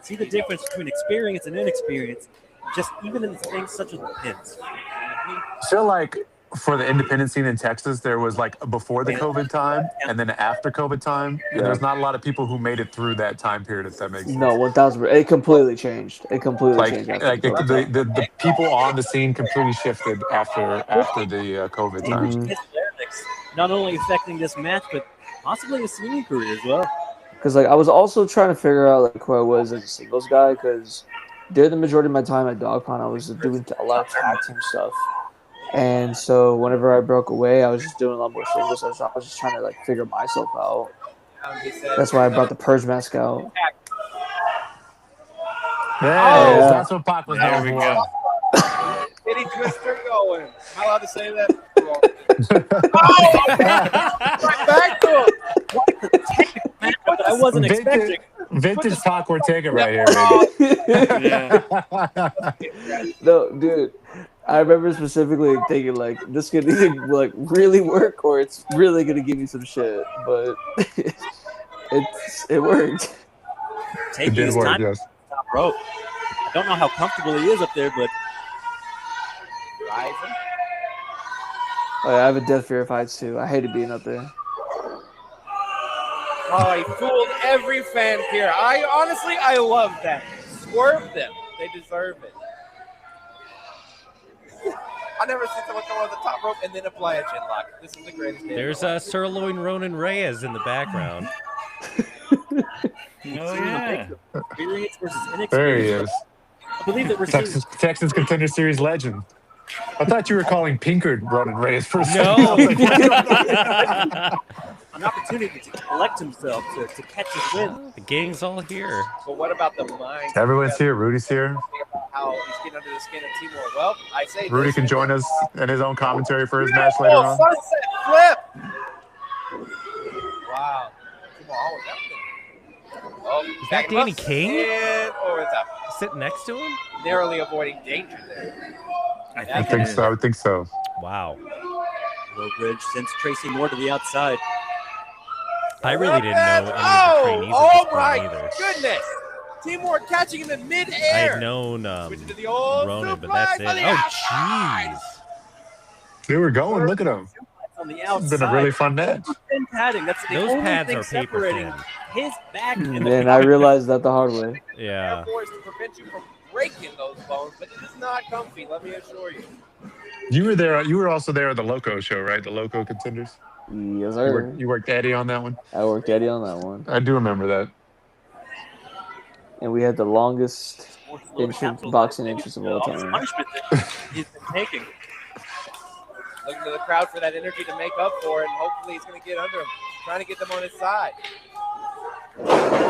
F: See the difference between experience and inexperience, just even in things such as the pins.
B: I feel like for the independent scene in Texas, there was like before the COVID time and then after COVID time. And
C: Yeah.
B: there's not a lot of people who made it through that time period, if that makes sense.
C: No, 1,000. It completely changed. It completely
B: Like,
C: changed. after
B: like
C: COVID.
B: the people on the scene completely shifted after the COVID time.
F: His larynx, not only affecting this match, but possibly his singing career as well.
C: Because like I was also trying to figure out like who I was as a singles guy. Because during the majority of my time at Dogpond, I was doing a lot of tag team stuff. And so whenever I broke away, I was just doing a lot more singles. So I was just trying to like figure myself out. That's why I brought the Purge mask out.
B: Yes, that's what Pac was known for.
E: Kitty Twister going. Am I allowed to say that? Right back to him.
F: But I wasn't expecting.
B: Vintage Pac Ortega right here, baby.
C: No, dude. I remember specifically thinking like this could either like really work or it's really gonna give me some shit. But it worked.
F: Taking
B: did
F: his
B: work,
F: time
B: yes.
F: top rope. I don't know how comfortable he is up there, but
E: Rising.
C: Oh, yeah, I have a death fear of heights too. I hated being up there.
E: Oh, he fooled every fan here. I love that. Swerve them. They deserve it. I never seen someone come on the top rope and then apply a chin lock. This is the greatest day.
A: There's Sirloin Ronan Reyes in the background.
D: Oh, yeah.
F: experience versus
B: There he
F: inexperience.
B: is.
F: I believe that we're seeing
B: Texas Contenders Series legend. I thought you were calling Pinkard Roman Reigns for a second.
A: No.
B: I was like, what's going on?
F: an opportunity to collect himself, to catch his win.
A: The gang's all here.
E: But what about the mind?
B: Everyone's here. Rudy's here.
E: How he's getting under the skin of Timor. Well, I say
B: Rudy
E: this,
B: can join us in his own commentary for his match later on.
E: Sunset flip. Wow. Timor always
A: Is that Danny King?
E: Or is that
A: Sitting next to him?
E: narrowly avoiding danger there?
B: I think so. I would think so.
A: Wow.
F: Low bridge sends Tracy Moore to the outside.
A: I really didn't know any of the trainees at
E: Oh
A: this point
E: my
A: either.
E: goodness. Timor catching him in
A: I
E: midair.
A: had known
E: Switching to the old
A: Ronan, but
E: suplex
A: that's it.
E: on the
A: Oh,
E: outside.
A: jeez.
B: They were going. Look at them.
F: On the
B: It's
F: outside.
B: been a really fun match.
F: Thin padding. That's the
A: Those
F: only
A: pads
F: thing
A: are paper
F: separating
A: thin.
F: his back and
C: And I realized that the hard way.
A: Yeah.
E: Therefore, is to prevent you from breaking those bones, but it is not comfy, let me assure you.
B: You were there. You were also there at the Loco show, right? The Loco Contenders.
C: Yes, sir.
B: You worked Eddie on that one.
C: I worked Eddie on that one.
B: I do remember that.
C: And we had the longest boxing entrance of all time.
F: punishment that he's been taking.
E: Looking to the crowd for that energy to make up for it, and hopefully he's going to get under him, trying to get them on his side.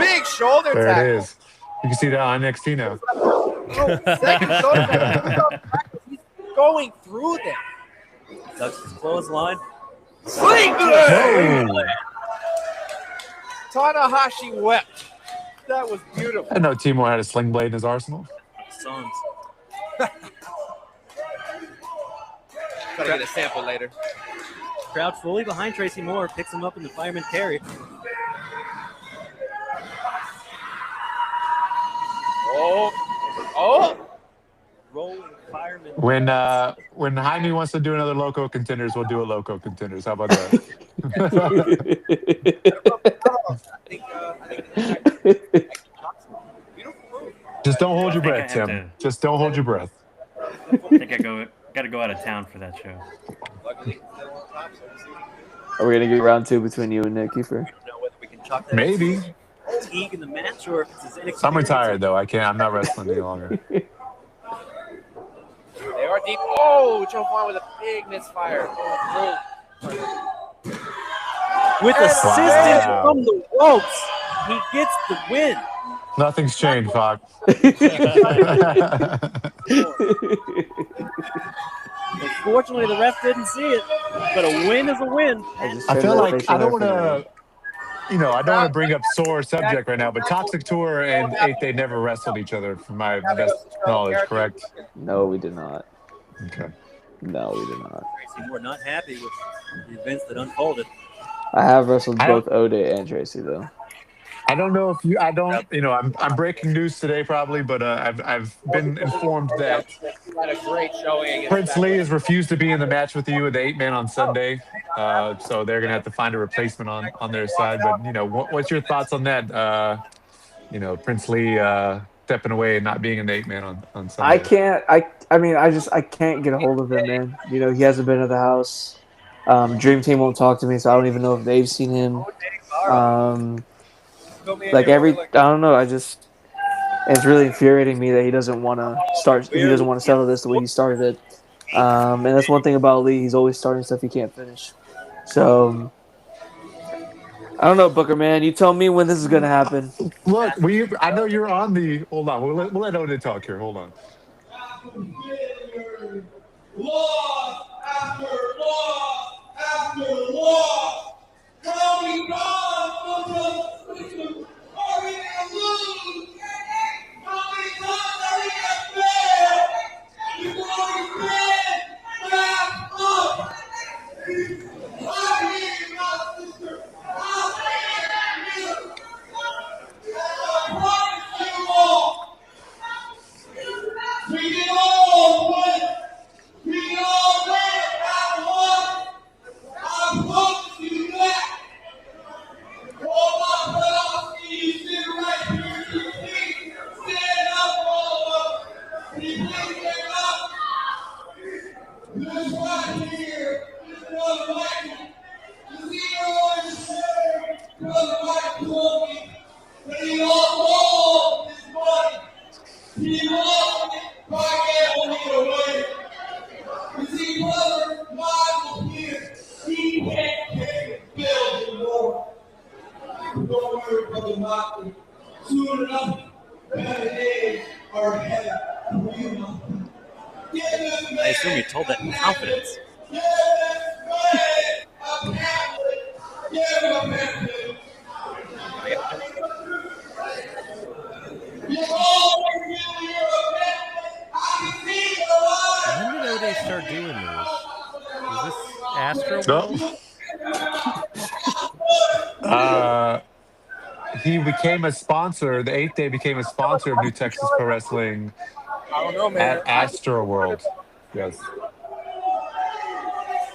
E: Big shoulder
B: There
E: tackle.
B: it is. You can see that on NXT now.
E: Oh, second shoulder tackle. He's going through them.
F: Ducks his clothesline.
E: Sling blade!
B: Whoa.
E: Tanahashi wept. That was beautiful.
B: I know Timor had a sling blade in his arsenal.
F: Sons.
E: Gotta get a sample later.
F: Crowd fully behind Tracy Moore, picks him up in the fireman carry.
E: Oh!
F: Rolling fireman.
B: When Jaime wants to do another Loco Contenders, we'll do a Loco Contenders. How about that? Just don't hold your breath, Tim. Just don't hold your breath.
D: I think I got to go out of town for that show.
C: Are we gonna get round two between you and Nick Kiefer?
F: Know whether we can chalk that
B: Maybe.
F: fatigue in the match or if it's his inexperience.
B: I'm retired though. I can't. I'm not wrestling any longer.
E: They are deep. Oh, Joe Vaughn with a big misfire. Going through.
F: With assistance
B: Wow.
F: from the ropes, he gets the win.
B: Nothing's changed, Fox.
F: Unfortunately, the ref didn't see it, but a win is a win.
B: I feel like I don't want to, I don't want to bring up sore subject right now, but Toxic Tour and Eighth Day never wrestled each other, from my best knowledge. Correct?
C: No, we did not.
B: Okay.
C: No, we did not.
F: Tracy Moore not happy with the events that unfolded.
C: I have wrestled both Ode and Tracy though.
B: I don't know if you. I don't. I'm breaking news today probably, but I've been informed that
E: Had a great showing.
B: Prince Lee has refused to be in the match with you at the 8-man on Sunday, so they're gonna have to find a replacement on their side. But what's your thoughts on that? Prince Lee stepping away and not being in the 8-man on Sunday.
C: I can't. I can't get a hold of him, man. He hasn't been to the house. Dream Team won't talk to me, so I don't even know if they've seen him. I don't know. It's really infuriating me that he doesn't want to start. He doesn't want to settle this the way he started it. And that's one thing about Lee. He's always starting stuff he can't finish. So I don't know, Booker, man. You tell me when this is gonna happen.
B: Look, I know you're on the. Hold on, we'll let Ode talk here. Hold on.
H: Loss after loss after loss. How many times are we gonna lose? How many times are we gonna fail? Before we stand back up. I hear you, my sister. I hear you. And I promise you all, we can all win. We can all win at once. I promise you that. All my brothers, you sit right here. You see, stand up, all of us. You stand up. This right here is Brother Michael. You see your orange shirt, Brother Michael told me, but he lost all his money. He lost soon enough, better days are ahead for you.
F: I assume you told that in confidence.
A: When did O'Day start doing these? Is this Astro World?
B: He became a sponsor. The 8th Day became a sponsor of New Texas Pro Wrestling
E: I don't know, man.
B: at Astro World. Yes.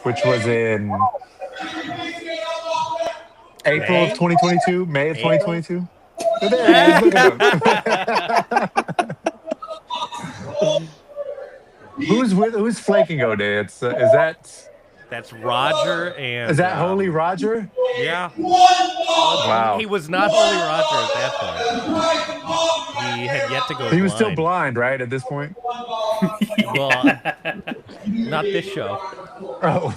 B: Which was in April of 2022, May of 2022. So there he is. Look at him. Who's flanking O'Day? Is that
A: That's Roger and...
B: Is that Holy Roger?
A: Yeah.
B: Wow.
A: He was not Holy Roger at that point. He had yet to go
B: He was still
A: blind.
B: blind, right, at this point?
A: Well, not this show.
B: Oh.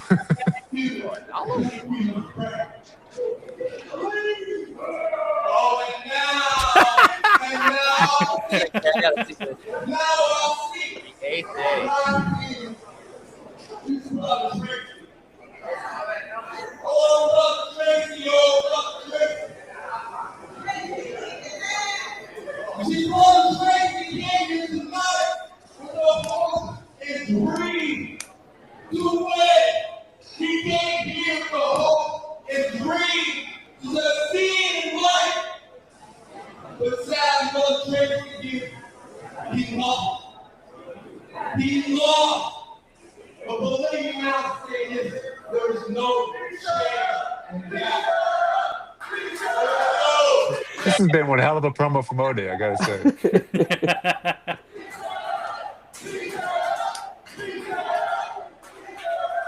E: I gotta see this. The 8th Day.
H: He came here for hope and dream to succeed in life. But sadly, Brother Tracy, he lost. He lost. But believe me when I say this, there is no shame in that.
B: This has been one hell of a promo from O'Day, I gotta say.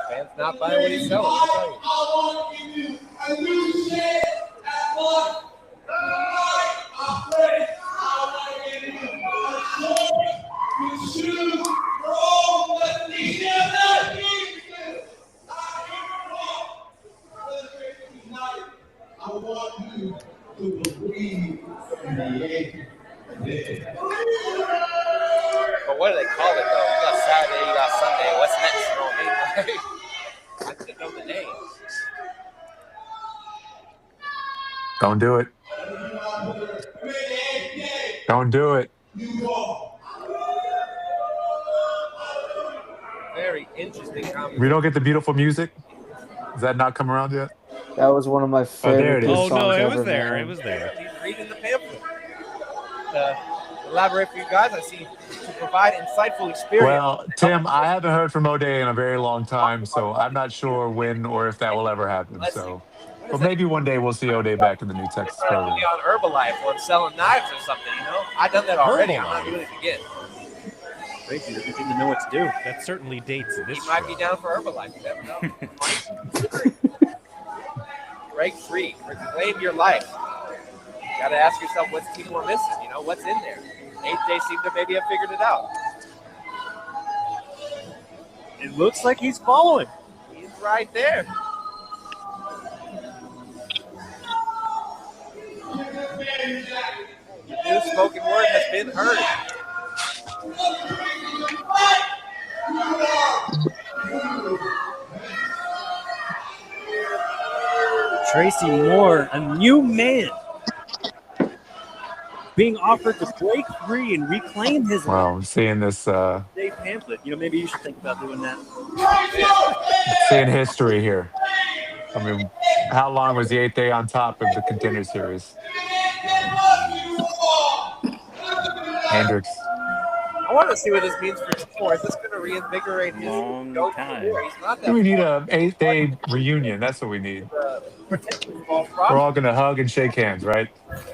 E: Fans not buying what he's selling. I'll tell you.
H: I want to give you a new shade at once. I pray I want to give you a short with shoes for all that these I want you to believe in the 8th Day.
E: But what do they call it, though? You got Saturday, you got Sunday. What's next? You know what I mean? I didn't know the name.
B: Don't do it. Don't do it.
E: Very interesting comment.
B: We don't get the beautiful music? Does that not come around yet?
C: That was one of my
B: there it
C: favorite
B: is.
A: Oh,
C: songs
A: no, it
C: ever,
A: was there.
C: man.
A: It was there.
E: He's reading the pamphlet. Elaborate for you guys. I see to provide insightful experience.
B: Well, Tim, I haven't heard from O'Day in a very long time, so I'm not sure when or if that will ever happen. So, but maybe one day we'll see O'Day back in the New Texas program.
E: on Herbalife or selling knives or something, you know? I've done that already. I'm not doing it again.
F: Tracy doesn't seem to know what to do.
A: That certainly dates this
E: He might
A: show.
E: be down for Herbalife. You never know. Break free. Reclaim your life. You got to ask yourself what's people are missing. You know, what's in there? 8th Day seem to maybe have figured it out.
F: It looks like he's following.
E: He's right there. The new spoken word has been heard.
F: Tracy Moore, a new man, being offered to break free and reclaim his
B: Wow, I'm seeing this,
F: day pamphlet. You know, maybe you should think about doing that.
B: seeing history here. I mean, how long was the 8th Day on top of the Contenders Series? Hendrix.
E: I want to see what this means for Kiefer. Is this going to reinvigorate his
D: Long
E: go
D: time.
E: career? He's not that
B: We need a 8th Day reunion. That's what we need.
E: potentially false
B: We're
E: promise.
B: all gonna hug and shake hands, right?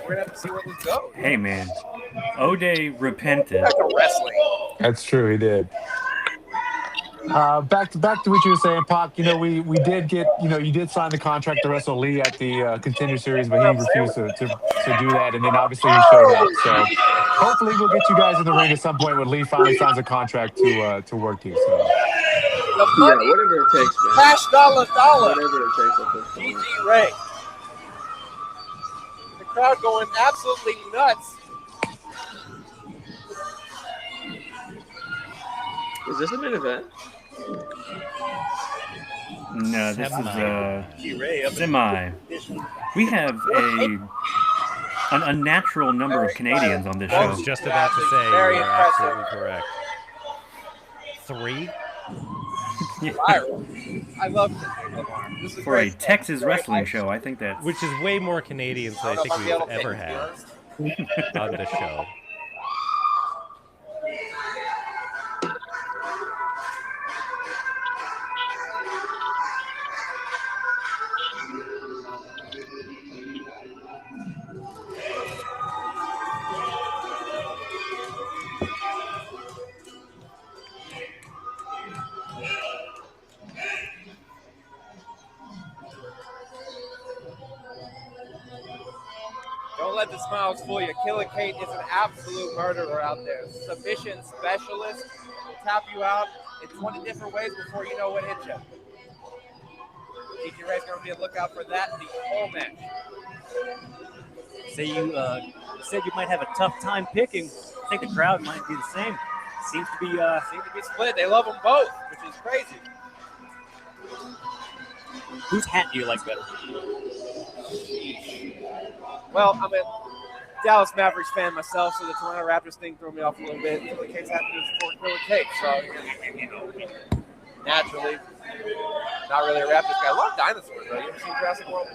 E: We're going to have to see where this goes.
D: Hey, man. O'Day repented.
E: Back to wrestling.
B: That's true. He did. Back to what you were saying, Pac. You know, we did get, you did sign the contract to wrestle Lee at the Contender Series, but he refused to do that, and then obviously he showed up. So hopefully we'll get you guys in the ring at some point when Lee finally signs a contract to work you. So
E: The money,
C: whatever it takes, man.
E: cash dollar.
C: Whatever it takes at this point.
E: GG Ray. The crowd going absolutely nuts
C: Is this a main event?
D: No, this
F: G Ray up
D: is semi. We have a an unnatural number of Canadians on this
A: I was
D: show.
A: just about to say
E: Very
A: you're
E: impressive.
A: absolutely correct. 3?
E: Viral. I love Kendrick Lamar. This is
D: For a
E: great.
D: Texas wrestling show, I think that's
A: Which is way more Canadians than I think
E: I'll be able
A: we've
E: to
A: ever
E: pick, to be
A: had
E: honest.
A: on this show.
E: Don't let the smiles fool you. Killer Kate is an absolute murderer out there. Submission specialist. Will tap you out in 20 different ways before you know what hit you. TJ Ray's going to be a lookout for that the whole match.
F: Say you said you might have a tough time picking. I think the crowd might be the same. Seems to be
E: Split. They love them both, which is crazy.
F: Whose hat do you like better?
E: Well, I'm a Dallas Mavericks fan myself, so the Toronto Raptors thing threw me off a little bit. Killer Kate's hat is for Killer Kate, so naturally, not really a Raptors guy. A lot of dinosaurs, though. You ever seen Jurassic World?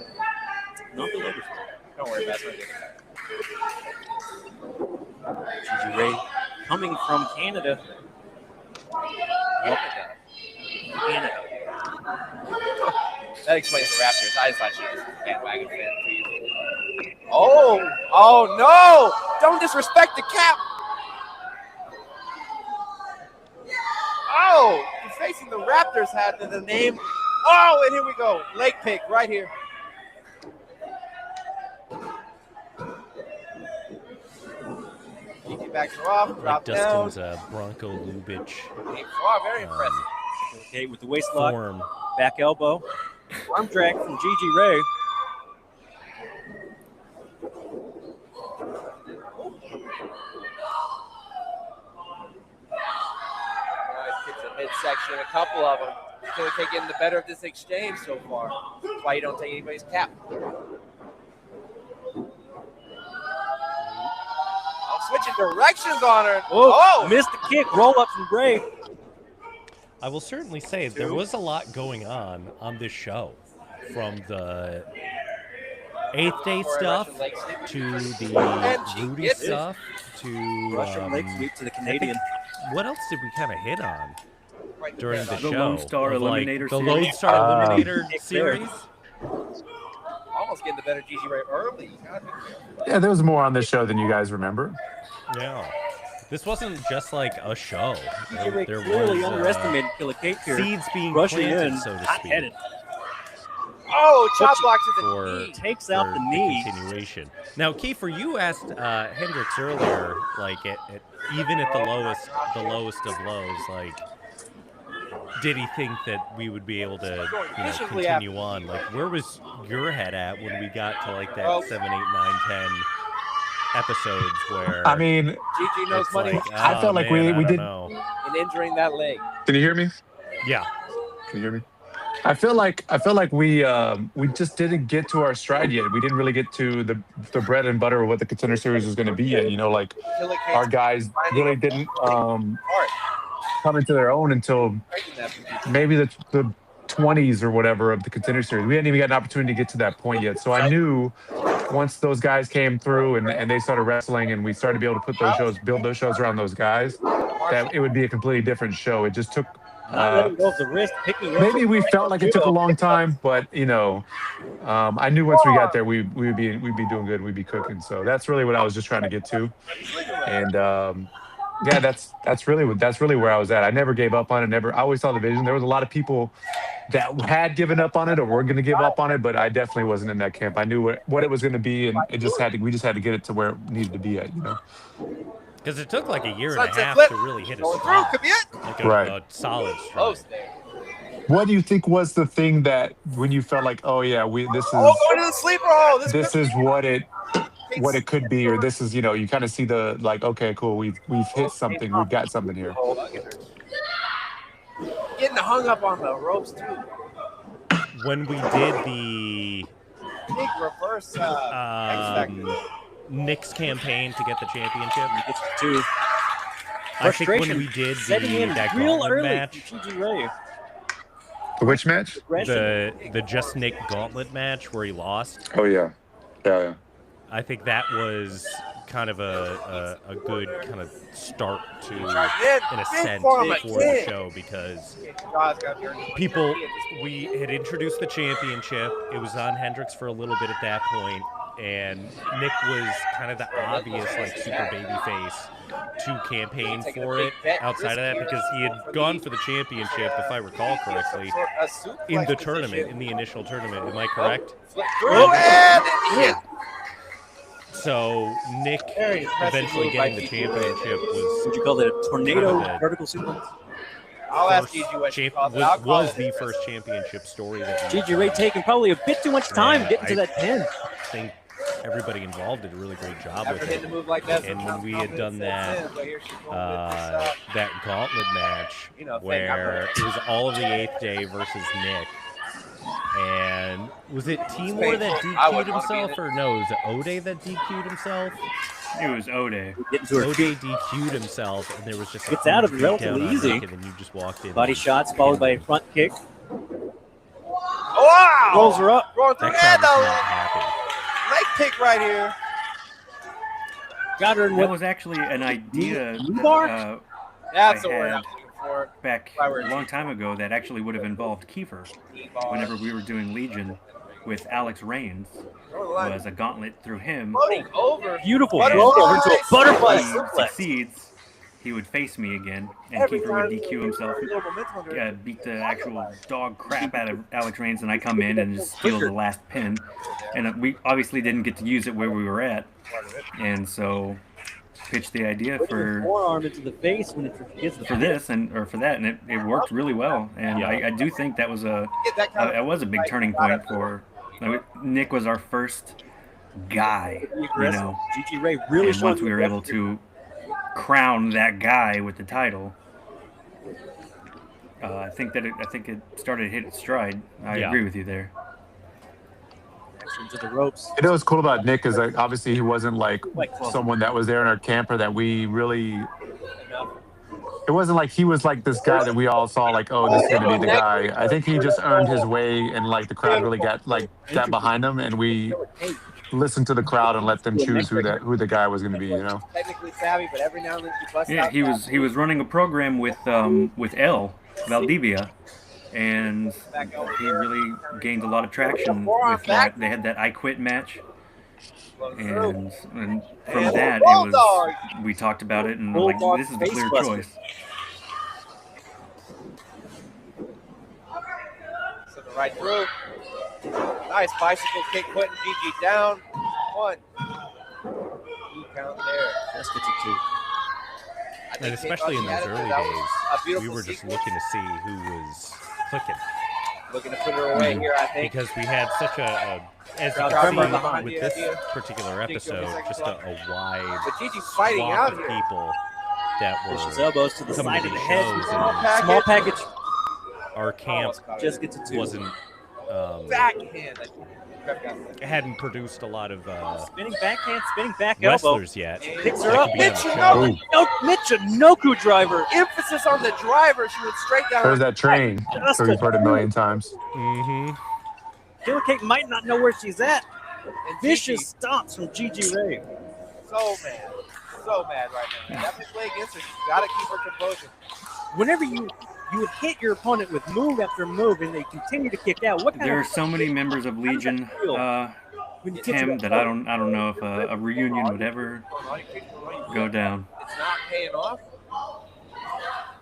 F: Not the Lakers.
E: Don't worry about it.
F: Gigi Ray coming from Canada. Canada.
E: That explains the Raptors. I just thought she was a bandwagon fan too. Oh no! Don't disrespect the cap. Oh, you're facing the Raptors hat in the name. Oh, and here we go. Leg pick right here. Gigi backs her off,
A: Like
E: drop down.
A: Dustin's Bronco Lubitsch
E: Wow, very impressive.
F: Okay, with the waist lock,
A: form.
F: back elbow, arm drag from Gigi Ray.
E: Kicks at midsection, a couple of them. Killer Kate getting the better of this exchange so far. That's why you don't take anybody's cap. Switching directions on her.
F: Oh, missed the kick. Roll up from Ray.
A: I will certainly say there was a lot going on this show, from the 8th Day stuff to the Rudy stuff to
F: Russian leg sweep to the Canadian.
A: What else did we kind of hit on during the
D: The
A: show?
D: Lone Star
A: Of, like,
D: Eliminator
A: the
D: series.
A: Lone Star Eliminator series.
E: Almost getting the better Gigi Ray early.
B: Yeah, there was more on this show than you guys remember.
A: Yeah. This wasn't just like a show.
F: Gigi Ray
A: There
F: clearly
A: was
F: underestimated Killer Kate here.
A: seeds being
F: Rushing
A: planted,
F: in,
A: so to speak.
F: hot-headed.
E: Oh, chop block to the
A: for,
E: knee.
F: Takes out the knee.
A: Continuation. Now, Kiefer, you asked Hendrix earlier, like even at the lowest of lows, like, did he think that we would be able to continue on? Like, where was your head at when we got to like that 7, 8, 9, 10 episodes where?
B: I mean,
E: Gigi knows
A: it's
E: money
A: like,
B: I felt like
A: man,
B: we
A: I
B: did.
A: don't know.
E: in injuring that leg.
B: Can you hear me?
A: Yeah.
B: Can you hear me? I feel like we just didn't get to our stride yet. We didn't really get to the bread and butter of what the Contender Series was going to be yet. You know, like
E: Killer Kate's
B: our guys really didn't come into their own until maybe the 20s or whatever of the Contender Series. We hadn't even got an opportunity to get to that point yet. So I knew once those guys came through and they started wrestling and we started to be able to put those shows, build those shows around those guys, that it would be a completely different show. It just took.
F: Not letting go of the wrist, picking up.
B: Maybe we felt like it took a long time, but you know, I knew once we got there, we'd be doing good, we'd be cooking. So that's really what I was just trying to get to, and yeah, that's really where I was at. I never gave up on it. I always saw the vision. There was a lot of people that had given up on it or were going to give up on it, but I definitely wasn't in that camp. I knew what it was going to be, and we just had to get it to where it needed to be at, you know.
A: Because it took like a year and a half
E: flip.
A: to really hit a
E: Going through,
A: stride.
E: could be it.
A: Like
B: Right.
A: a solid stride.
E: Close there.
B: What do you think was the thing that when you felt like, oh yeah, this is
E: Oh, going to the sleeper hole.
B: this is what it could be, or this is, you know, you kind of see the like, okay, cool, we've hit something, we've got something here.
E: getting hung up on the ropes too.
A: When we did the
E: Big reverse X Factor.
A: Nick's campaign to get the championship,
F: He gets two.
A: I think when we did
F: Setting in
A: that
F: real
A: gauntlet
F: early
A: match,
F: from Gigi Ray.
B: Which match?
A: the Just Nick gauntlet match where he lost,
B: Oh yeah. Yeah.
A: I think that was kind of a good kind of start to an ascent for the show, because people, we had introduced the championship. It was on Hendrix for a little bit at that point, and Nick was kind of the obvious like super baby face to campaign for it outside of that, because he had gone for the championship, if I recall correctly, in the tournament, in the initial tournament. Am I correct?
E: Yeah.
A: So Nick eventually getting the championship
F: Would you call it a tornado vertical suplex?
E: I'll ask Gigi what she calls it. I'll call
A: was
E: it
A: the
E: this.
A: first championship story that
F: Gigi Ray taking probably a bit too much time getting to that pin.
A: I think everybody involved did a really great job with
E: After hitting
A: it.
E: a move like that,
A: And when
E: sometimes
A: we had done
E: confidence
A: that
E: sets in, but here she's going with this,
A: that gauntlet match where it was all of the 8th day versus Nick. And was it Timur that DQ'd himself, or no? Was it Ode that DQ'd himself?
D: It was Ode.
A: Ode DQ'd himself, and there was just
F: Gets out of it relatively easy.
A: and then you just walked in.
F: Body shots followed by a front kick.
E: wow!
F: Rolls her up.
E: Going through
A: That
E: and
A: crowd was not happy.
E: leg kick right here.
F: Got her in
D: That
F: what?
D: was actually an idea
F: bar?
E: That's
D: I
E: the word
D: had
E: I'm looking for.
D: back a long time ago that actually would have involved Kiefer whenever we were doing Legion with Alex Rains. Was a gauntlet through him.
E: Floating over.
F: Beautiful.
E: Butterfly.
F: Rolled over into a butterfly
D: If he
F: suplex.
D: succeeds, he would face me again, and
E: Every
D: Kiefer would
E: time
D: DQ himself,
E: little momentum under it.
D: beat the actual dog crap out of Alex Rains, and I come in and just steal the last pin. And we obviously didn't get to use it where we were at, and so pitched the idea for
F: forearm into the face when it gets the
D: this or for that, and it worked really well. And I do think that was a big turning point for Nick. Was our first guy, you know.
F: Gigi Ray really
D: and once we were able to crown that guy with the title, I think it started to hit its stride. I agree with you there.
F: into the ropes.
B: You know what's cool about Nick is like obviously he wasn't like someone that was there in our camper that we really. It wasn't like he was like this guy that we all saw like, oh, this is gonna be the guy. I think he just earned his way, and like the crowd really got behind him, and we listened to the crowd and let them choose who the guy was gonna be. You know.
E: Technically savvy, but every now and then he busts
D: Yeah,
E: out
D: he was running a program with El Valdivia, and he really gained a lot of traction with that. They had that I Quit match, and from that we talked about it, and we're like, this is the clear choice.
E: right through. Nice bicycle kick putting Gigi down. 1. 2 count there.
F: Let's get to 2.
A: And especially in those early days, we were just looking to see who was clicking.
E: Looking to put her away here, I think.
A: Because we had such as you can see with this particular episode, just a wide
E: but Gigi's fighting out
A: of
E: here.
A: people that were
F: Pushes elbows to the
A: coming
F: side of the
A: these
F: head.
A: shows,
F: Small package.
A: Our camp
F: Just get to 2.
A: wasn't
E: Backhand.
A: hadn't produced a lot of
F: Spinning backhand, spinning back elbow.
A: wrestlers yet.
F: Picks
A: that
F: her up.
A: could be on the show.
F: Michinoku driver.
E: Emphasis on the driver. She went straight down.
B: There's that train. So we've heard it a million times.
A: Mm-hmm.
F: Killer Kate might not know where she's at.
E: And
F: Vicious stomps from Gigi Ray.
E: So mad. So mad right now. You have to play against her. You got to keep her composure.
F: Whenever you would hit your opponent with move after move and they continue to kick out, what kind
D: There
F: of
D: are so many members of Legion,
F: when you get
D: Tim,
F: to
D: that I don't know if a reunion would ever go down.
E: It's not paying off.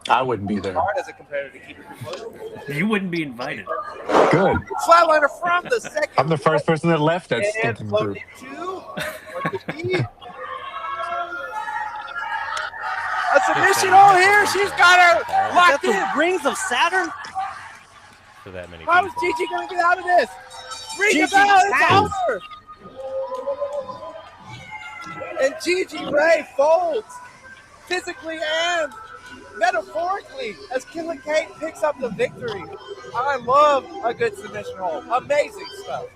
B: I wouldn't be there.
E: It's hard as a competitor to keep your composure.
D: You wouldn't be invited.
B: Good.
E: Flatliner from the second.
B: I'm the first person that left that
E: and
B: stinking
E: floated
B: group.
E: into what could be a submission. Oh, here she's got her locked
F: the
E: in.
F: Rings of Saturn?
A: For that many
E: How is
A: people.
E: Gigi going to get out of this? Ring
F: Gigi
E: the bell. It's
F: has.
E: over. And Gigi Ray folds physically and metaphorically, as Killer Kate picks up the victory. I love a good submission hold. Amazing stuff.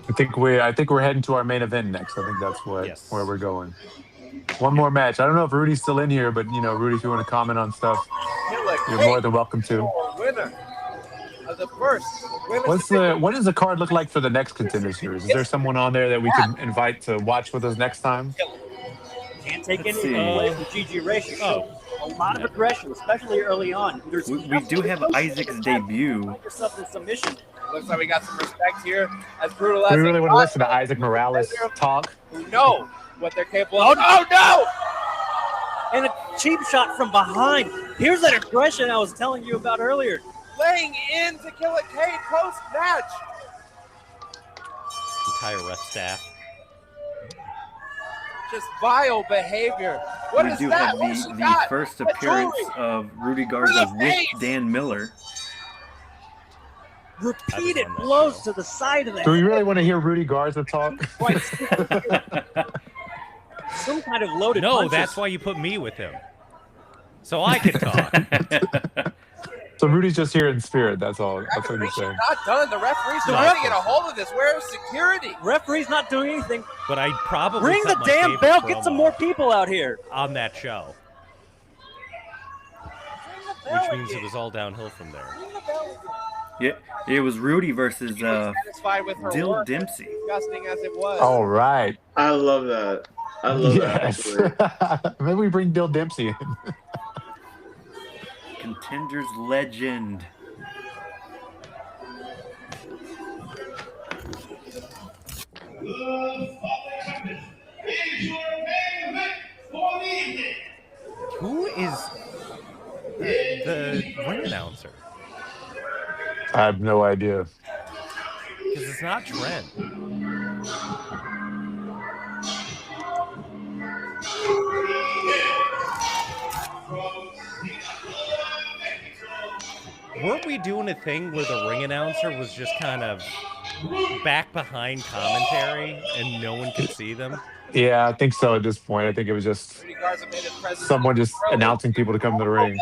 B: I think we're heading to our main event next. I think that's where we're going. One more match. I don't know if Rudy's still in here, but Rudy, if you want to comment on stuff, you're more than welcome to.
E: Winner of the first.
B: What does the card look like for the next Contender Series? Is there someone on there that we can invite to watch with us next time?
F: Can't take anything away from GG Race. A lot of aggression, especially early on.
D: We do have Isaac's debut.
F: Find yourself in submission.
E: Looks like we got some respect here. As brutal as
B: we really want to listen to Isaac Morales talk.
E: Who know what they're capable of. Oh, no!
F: And a cheap shot from behind. Here's that aggression I was telling you about earlier.
E: Laying in to Killer Kate post-match.
A: Entire ref staff.
E: Just vile behavior. What
D: we
E: is
D: do
E: that?
D: have the first appearance of Rudy Garza with Dan Miller.
F: Repeated blows to the side of the
B: Do we
F: head.
B: really want to hear Rudy Garza talk?
F: Some kind of loaded
A: No,
F: punches.
A: that's why you put me with him. So I can talk.
B: So Rudy's just here in spirit. That's all. That's what you're saying.
E: Not done. The referee's trying to get a hold of this. Where's security?
F: Referee's not doing anything.
A: But I probably
F: Ring the
A: cut my
F: damn
A: favorite
F: bell. Get some
A: promo
F: more people out here.
A: on that show. Which means it was all downhill from there.
D: Yeah, it was Rudy versus
E: Satisfied with her
D: Dill
E: work,
D: Dempsey.
E: disgusting as it was.
B: All right.
I: I love that. I love that. Actually.
B: Maybe we bring Dill Dempsey in.
D: Contenders legend.
A: Who is the ring announcer?
B: I have no idea.
A: Because it's not Trent. Weren't we doing a thing where the ring announcer was just kind of back behind commentary and no one could see them?
B: Yeah, I think so at this point. I think it was just someone just announcing people to come to the ring.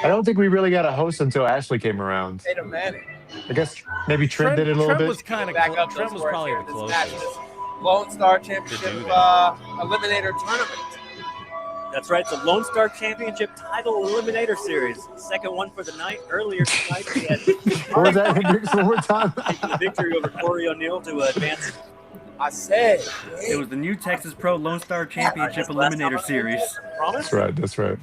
B: I don't think we really got a host until Ashley came around. I guess maybe Trent did it a little bit.
A: Was kind of Trent was probably the closest.
E: Lone Star Championship Eliminator Tournament.
F: That's right. It's a Lone Star Championship title eliminator series. Second one for the night. Earlier tonight, we had
B: What was that, Hendrix? One more time.
F: taking the victory over Corey O'Neal to advance.
E: I said
D: it was the new Texas Pro Lone Star Championship Eliminator Series.
B: That's right. That's right.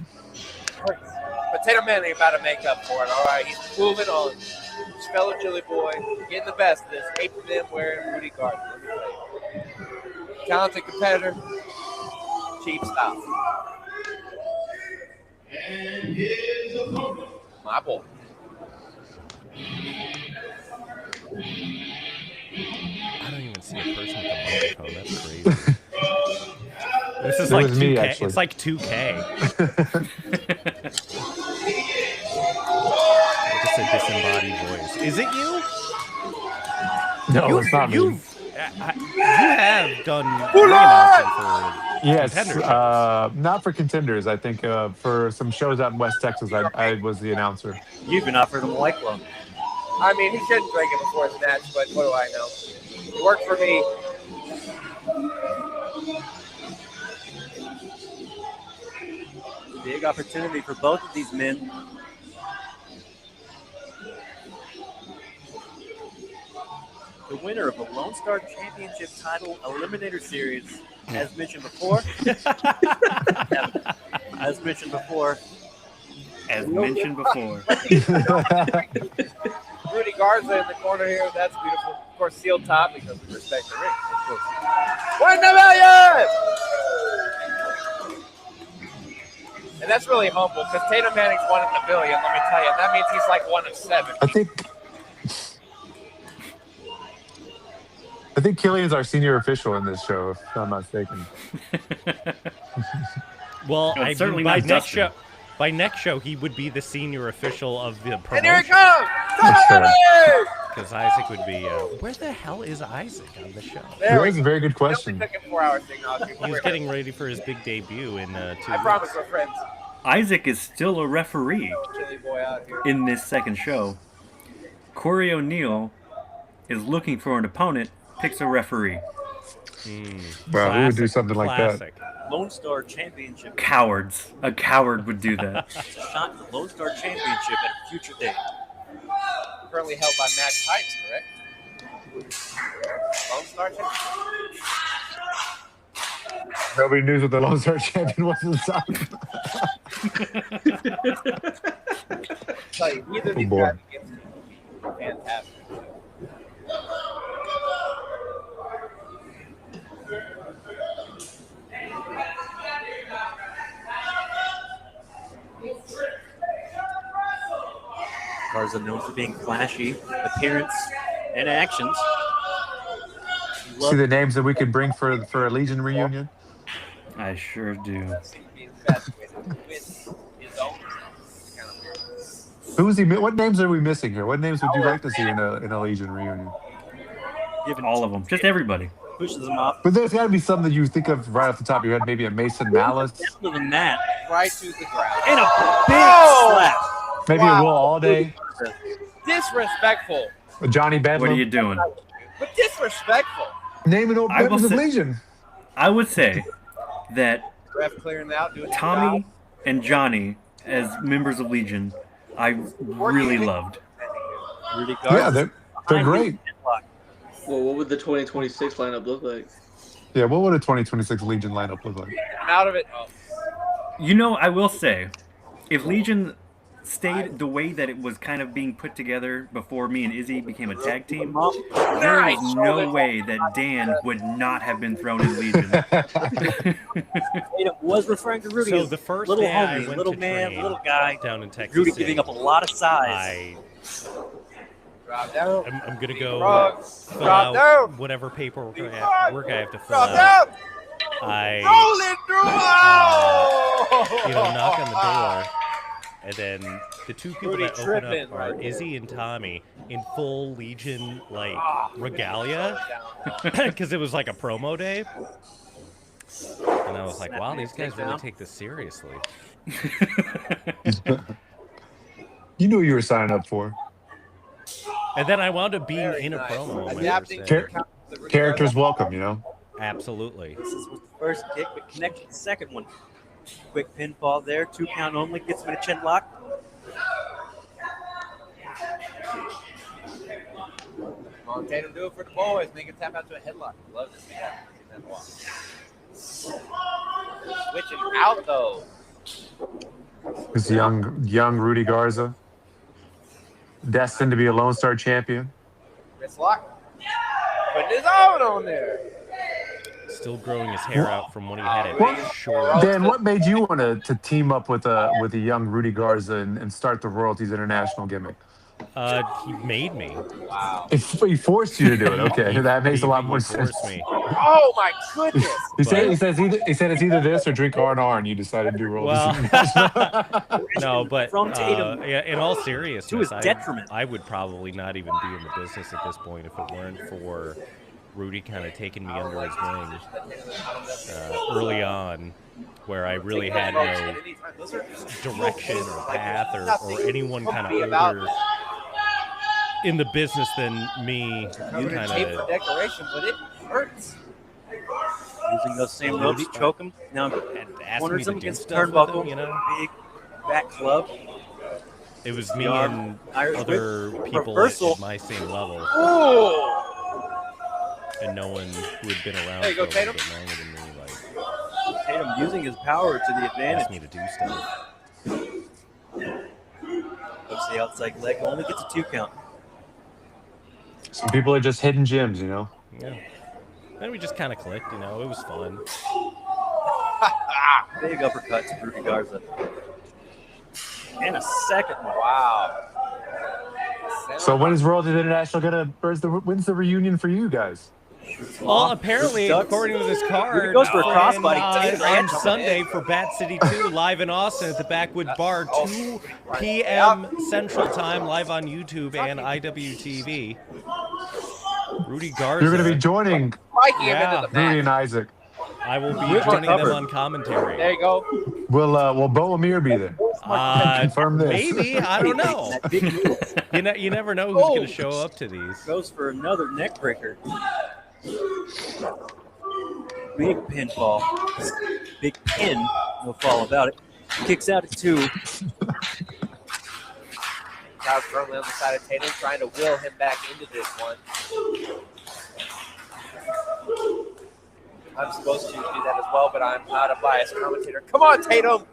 E: Potato Man ain't about to make up for it. All right, he's moving on. His fellow Chili boy getting the best of this. 8 for them wearing Rudy Garza. Talented competitor. Cheap stop.
H: And his opponent.
E: My boy.
A: I don't even see a person with a microphone. That's crazy. This is like 2K.
B: Me, actually.
A: It's like 2K. Just a disembodied voice. Is it you?
B: No, it's not me.
A: You have done ring announcing for
B: Yes,
A: Contender shows.
B: not for Contenders. I think for some shows out in West Texas, I was the announcer.
F: You've been offered a White Club.
E: I mean, he shouldn't drink it before his match, but what do I know? It worked for me.
F: Big opportunity for both of these men. The winner of the Lone Star Championship title Eliminator Series, as mentioned before. As mentioned before.
E: Rudy Garza in the corner here. That's beautiful. Of course, sealed top because we respect the ring. Of course. 1 million! And that's really humble because Tatum Manning's 1 in a billion, let me tell you. That means he's like 1 of 7.
B: I think Killian's our senior official in this show, if I'm not mistaken.
A: Well,
D: certainly not
A: next
D: Dustin.
A: By next show, he would be the senior official of the promotion.
E: And here it comes!
A: Because Isaac would be. Where the hell is Isaac on the show?
B: That's a very good question.
E: It only took him 4 hours to acknowledge me.
A: He was getting ready for his big debut in 2 weeks.
E: I promise we're friends.
D: Isaac is still a referee
E: Chili boy out here.
D: in this second show. Corey O'Neill is looking for an opponent, picks a referee.
B: Wow, we would do something like
A: classic.
F: Lone Star Championship.
D: Cowards. A coward would do that.
F: It's a shot at the Lone Star Championship at a future date.
E: Currently held by Max Pipes, correct? Lone Star Championship.
B: Nobody knew what the Lone Star Champion was inside.
E: Tell you, neither of these
B: boy.
E: guys against me. Fantastic.
F: Garza known for being flashy, appearance, and actions.
B: See the names that we could bring for a Legion reunion?
D: I sure do.
B: Who is he? What names are we missing here? What names would you like to see in a Legion reunion?
D: All of them. Just everybody.
F: Pushes them off.
B: But there's got to be some that you think of right off the top of your head. Maybe a Mason Malice.
F: Other than that,
E: Right to the ground.
F: and a big slap.
B: Maybe
E: Wow.
B: a Will Allday.
E: Disrespectful.
B: A Johnny Bedlam.
D: What are you doing?
E: But disrespectful.
B: Naming old
D: I will
B: members of
D: say-
B: Legion.
D: I would say that
E: Ref clearing out, doing his
D: Tommy
E: job.
D: and Johnny, as members of Legion, I really loved.
F: Rudy
B: Yeah,
F: Garza.
B: they're great.
I: Well, what would the 2026 lineup look like?
B: Yeah, what would a 2026 Legion lineup look like?
E: I'm out of it. Oh.
D: You know, I will say, if Legion stayed the way that it was kind of being put together before me and Izzy became a tag team, there is no way that Dan would not have been thrown in Legion.
F: Tatum was referring to Rudy
A: So
F: as
A: the first
F: little
A: day I
F: homie,
A: went
F: little
A: to
F: man,
A: train
F: little guy.
A: down in Texas
F: Rudy
A: City,
F: giving up a lot of size.
E: Drop down.
A: I'm gonna go
E: Drop
A: fill
E: down.
A: out whatever paperwork I have to fill
E: Drop
A: out.
E: down.
A: I
E: Roll it through. Oh!
A: knock on the door, and then the two people
E: Rudy
A: that open
E: tripping
A: up are
E: right
A: Izzy and Tommy in full Legion regalia, because it was like a promo day. And I was like, wow, these guys really take this seriously.
B: You knew what you were signing up for.
A: And then I wound up being
E: Very
A: in a
E: nice.
A: promo. on my
E: Adapting
A: first
E: to
A: day.
E: the count of the Rudy
B: Characters
E: Garza.
B: welcome, you know?
A: Absolutely.
F: This was the first kick, but connected the second one. Quick pinfall there, 2 count only, gets him in a chin lock.
E: Come on, Tatum, do it for the boys. Make it tap out to a headlock. Love to see that. Switching out though.
B: This young Rudy Garza, destined to be a Lone Star champion.
E: Wrist lock. Putting his own on there.
A: Still growing his hair out from when he had it
B: What?
A: short.
B: Dan, what made you want to team up with a young Rudy Garza and start the Royalties International gimmick?
A: He made me.
E: Wow.
B: He forced you to do it. Okay, that makes a lot more
A: He
B: sense.
A: forced me.
E: Oh my goodness.
B: He said it's either this or drink R&R, and you decided to do Royalties.
A: Well, no, but
F: From Tatum.
A: yeah, in all seriousness,
F: To his detriment.
A: I would probably not even be in the business at this point if it weren't for Rudy kind of taking me under his wing early on, where I really had no direction or path or anyone kind of older in the business than me.
E: You can tape for decoration, but it hurts.
F: Using those same ropes to choke him. Now
A: asked
F: corners
A: me to
F: him
A: do
F: against
A: stuff with
F: turnbuckle.
A: him, you know?
F: Big back club.
A: It was me
F: Yarn,
A: and
F: Irish
A: other
F: whip,
A: people
F: reversal.
A: at my same level,
E: Ooh.
A: and no one who had been around
E: There you
A: for
E: go,
A: a little
E: Tatum.
A: bit longer than me
F: Tatum using his power to the
A: asked
F: advantage.
A: me to do stuff.
F: Hooks the outside leg, only gets a 2 count.
B: Some people are just hidden gems, you know.
A: Yeah. Then we just kind of clicked, you know. It was fun.
F: Big uppercut to Rudy Garza. And a second one.
E: Wow.
B: So when is Royalties International when's the reunion for you guys?
A: Well, apparently, according to this card,
F: Rudy goes for a crossbody.
A: on Sunday for Bat City 2, live in Austin at the Backwoods Bar, 2 p.m. Central Time, live on YouTube and IWTV. Rudy Garza.
B: You're going to be joining
E: Spiking him into the
B: Rudy
E: mat.
B: and Isaac.
A: I will be joining them on commentary.
E: There you go.
B: Will Bo Amir be there? Confirm this.
A: Maybe. I don't know. You never know who's going to show up to these.
F: Goes for another neck breaker. Big pinfall. Big pin. No fall about it. Kicks out at 2.
E: Crowd firmly on the side of Tatum, trying to will him back into this one. I'm supposed to do that as well, but I'm not a biased commentator. Come on, Tatum!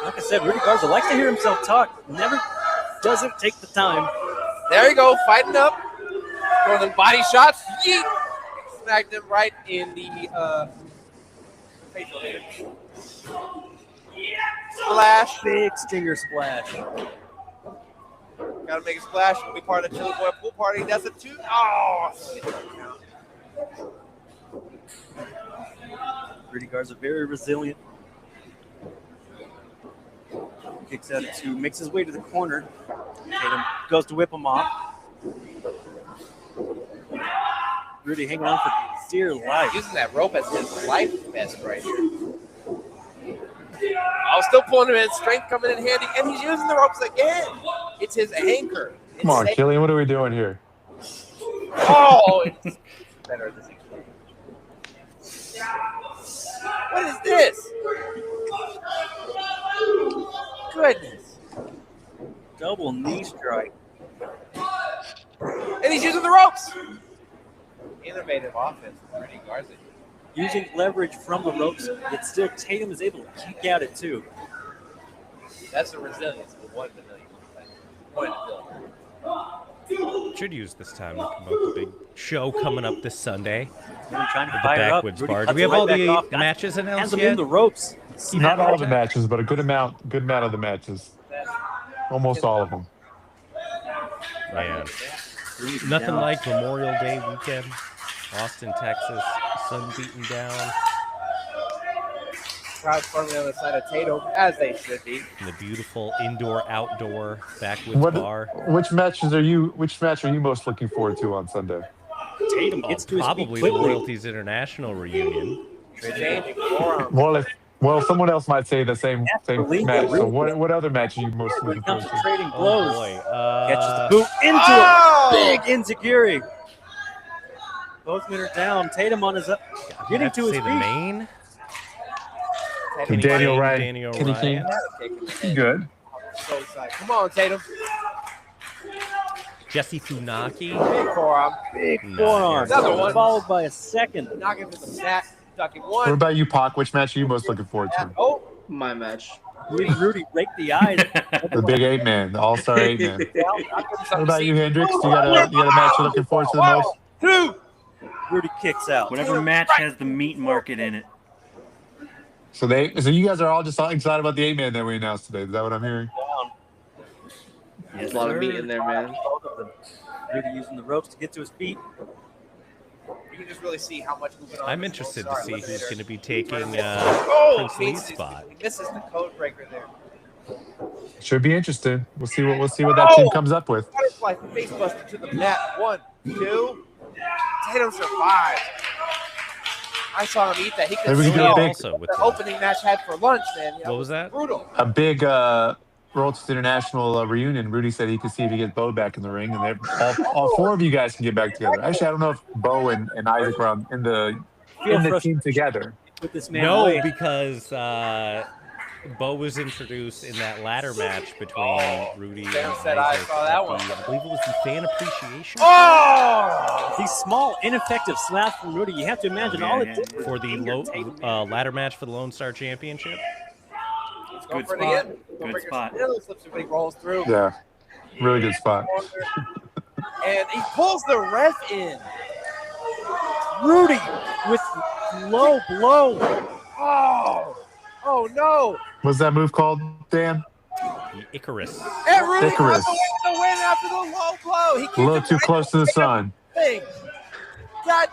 F: Like I said, Rudy Garza likes to hear himself talk. Never doesn't take the time.
E: There you go, fighting up. Throwing them body shots. Yeet! Smacked him right in the facial area. Splash.
F: Big stinger splash.
E: Gotta make a splash. We'll be part of the Chili Boy pool party. That's a 2. Oh!
F: Rudy Garza very resilient. Kicks out at 2, makes his way to the corner. Tatum goes to whip him off. Rudy hanging on for dear life.
E: Using that rope as his life vest right here. Oh, still pulling him in. Strength coming in handy, and he's using the ropes again. It's his anchor.
B: Come on, Killian, what are we doing here?
E: Oh, it's better this exchange. What is this? Goodness.
F: Double knee strike.
E: And he's using the ropes. Innovative offense from Rudy Garza.
F: Using leverage from the ropes, but still Tatum is able to kick out at 2.
E: That's the resilience of the 1 million.
A: Should use this time to promote the big show coming up this Sunday.
F: Rudy trying to
A: At the
F: fire up.
A: Backwoods
F: Rudy
A: Bar. Do
F: cuts
A: we have
F: right
A: all
F: back
A: the
F: off.
A: matches
F: Hands
A: announced
F: him
A: yet?
F: in the ropes.
B: Not all the matches, but a good amount of the matches. Almost all of them.
A: Man. Nothing like Memorial Day weekend. Austin, Texas. Sun beating down.
E: Crowd firmly on the side of Tatum, as they should be.
A: In the beautiful indoor-outdoor Backwoods Bar.
B: Which match are you most looking forward to on Sunday?
F: Tatum gets to his feet
A: Probably the
F: quickly.
A: Royalties International reunion.
E: Changing forearm.
B: Well, someone else might say the same
F: Absolutely.
B: match. So what other match are you most looking forward to?
F: Concentrating
A: Oh,
F: blows.
A: boy.
F: Catches the boot into it. Big enziguri. Both men are down. Tatum on his up. Getting to his
A: the
F: feet.
A: main.
B: Daniel Ryan.
A: Daniel
B: Kenny
A: Ryan.
B: King. Good.
E: So excited. Come on, Tatum.
A: Jesse Funaki.
E: Big forearm.
F: Big
A: Nice.
F: forearm.
E: Another one.
F: Followed by a second.
E: Knocking to the mat. Ducking
B: What
E: 1.
B: about you, Pac? Which match are you most looking forward to?
E: Oh,
I: My match.
F: Rudy raked the eyes.
B: The big 8-man, the All-Star 8-man. What about you, Hendrix? You got a match you're looking forward to the most?
E: 2.
F: Rudy kicks out.
D: Whatever match has the meat market in it.
B: So you guys are all just excited about the 8-man that we announced today. Is that what I'm hearing?
I: There's a lot of meat in there, man.
F: Both of them. Rudy using the ropes to get to his feet.
E: You can just really see how much movement on.
A: I'm
E: this
A: interested to
E: All-Star
A: see who's
E: eliminator.
A: going to be taking
E: Oh,
A: Prince Lee's
E: misses.
A: spot.
E: He misses the code breaker there.
B: Should be interesting. We'll see what that team comes up with.
E: Butterfly face buster to the mat. 1, 2. Tatum survives. I saw him eat that. He could
B: Maybe we
E: see
B: can do a big-
A: Also with
E: the opening match had for lunch, man. You know,
A: What was that?
E: Brutal.
B: A big Royalties International reunion. Rudy said he could see if he gets Bo back in the ring, and all 4 of you guys can get back together. Actually, I don't know if Bo and Isaac were in the team together.
F: With this man
A: No,
F: away.
A: because Bo was introduced in that ladder match between Rudy and
E: Sam said I
A: Isaac
E: saw
A: at
E: that
A: the-
E: one.
A: I believe it was the fan appreciation
E: Oh!
F: These small, ineffective slaps from Rudy, you have to imagine all it did was
A: for the
F: anger Tatum.
A: ladder match for the Lone Star Championship.
E: He's going
D: Good
E: for it
D: spot.
E: again.
D: Good spot.
E: Slips it when he rolls through.
B: Yeah, really good spot.
E: And he pulls the ref in.
F: Rudy with low blow.
E: Oh! Oh no!
B: What's that move called, Dan?
A: The Icarus.
E: And Rudy
B: Icarus.
E: runs away with the win after the low blow. He
B: A little too close to the sun.
E: Thing. That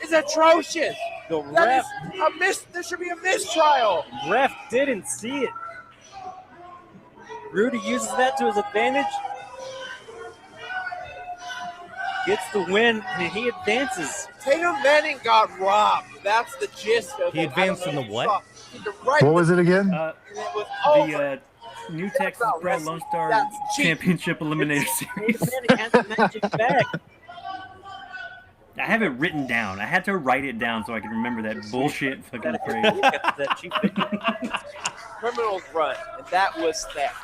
E: is atrocious.
F: The
E: That
F: ref,
E: is a miss. There should be a mistrial.
F: ref didn't see it. Rudy uses that to his advantage. Gets the win, and he advances.
E: Tatum Manning got robbed. That's the gist of it.
A: He advanced in the what?
B: What was it again?
D: The New Texas Pro Lone Star Championship Eliminator Series.
F: Manning has the magic back.
D: I have it written down. I had to write it down so I could remember that bullshit fucking phrase.
F: That cheap
E: Criminals run, and that was theft.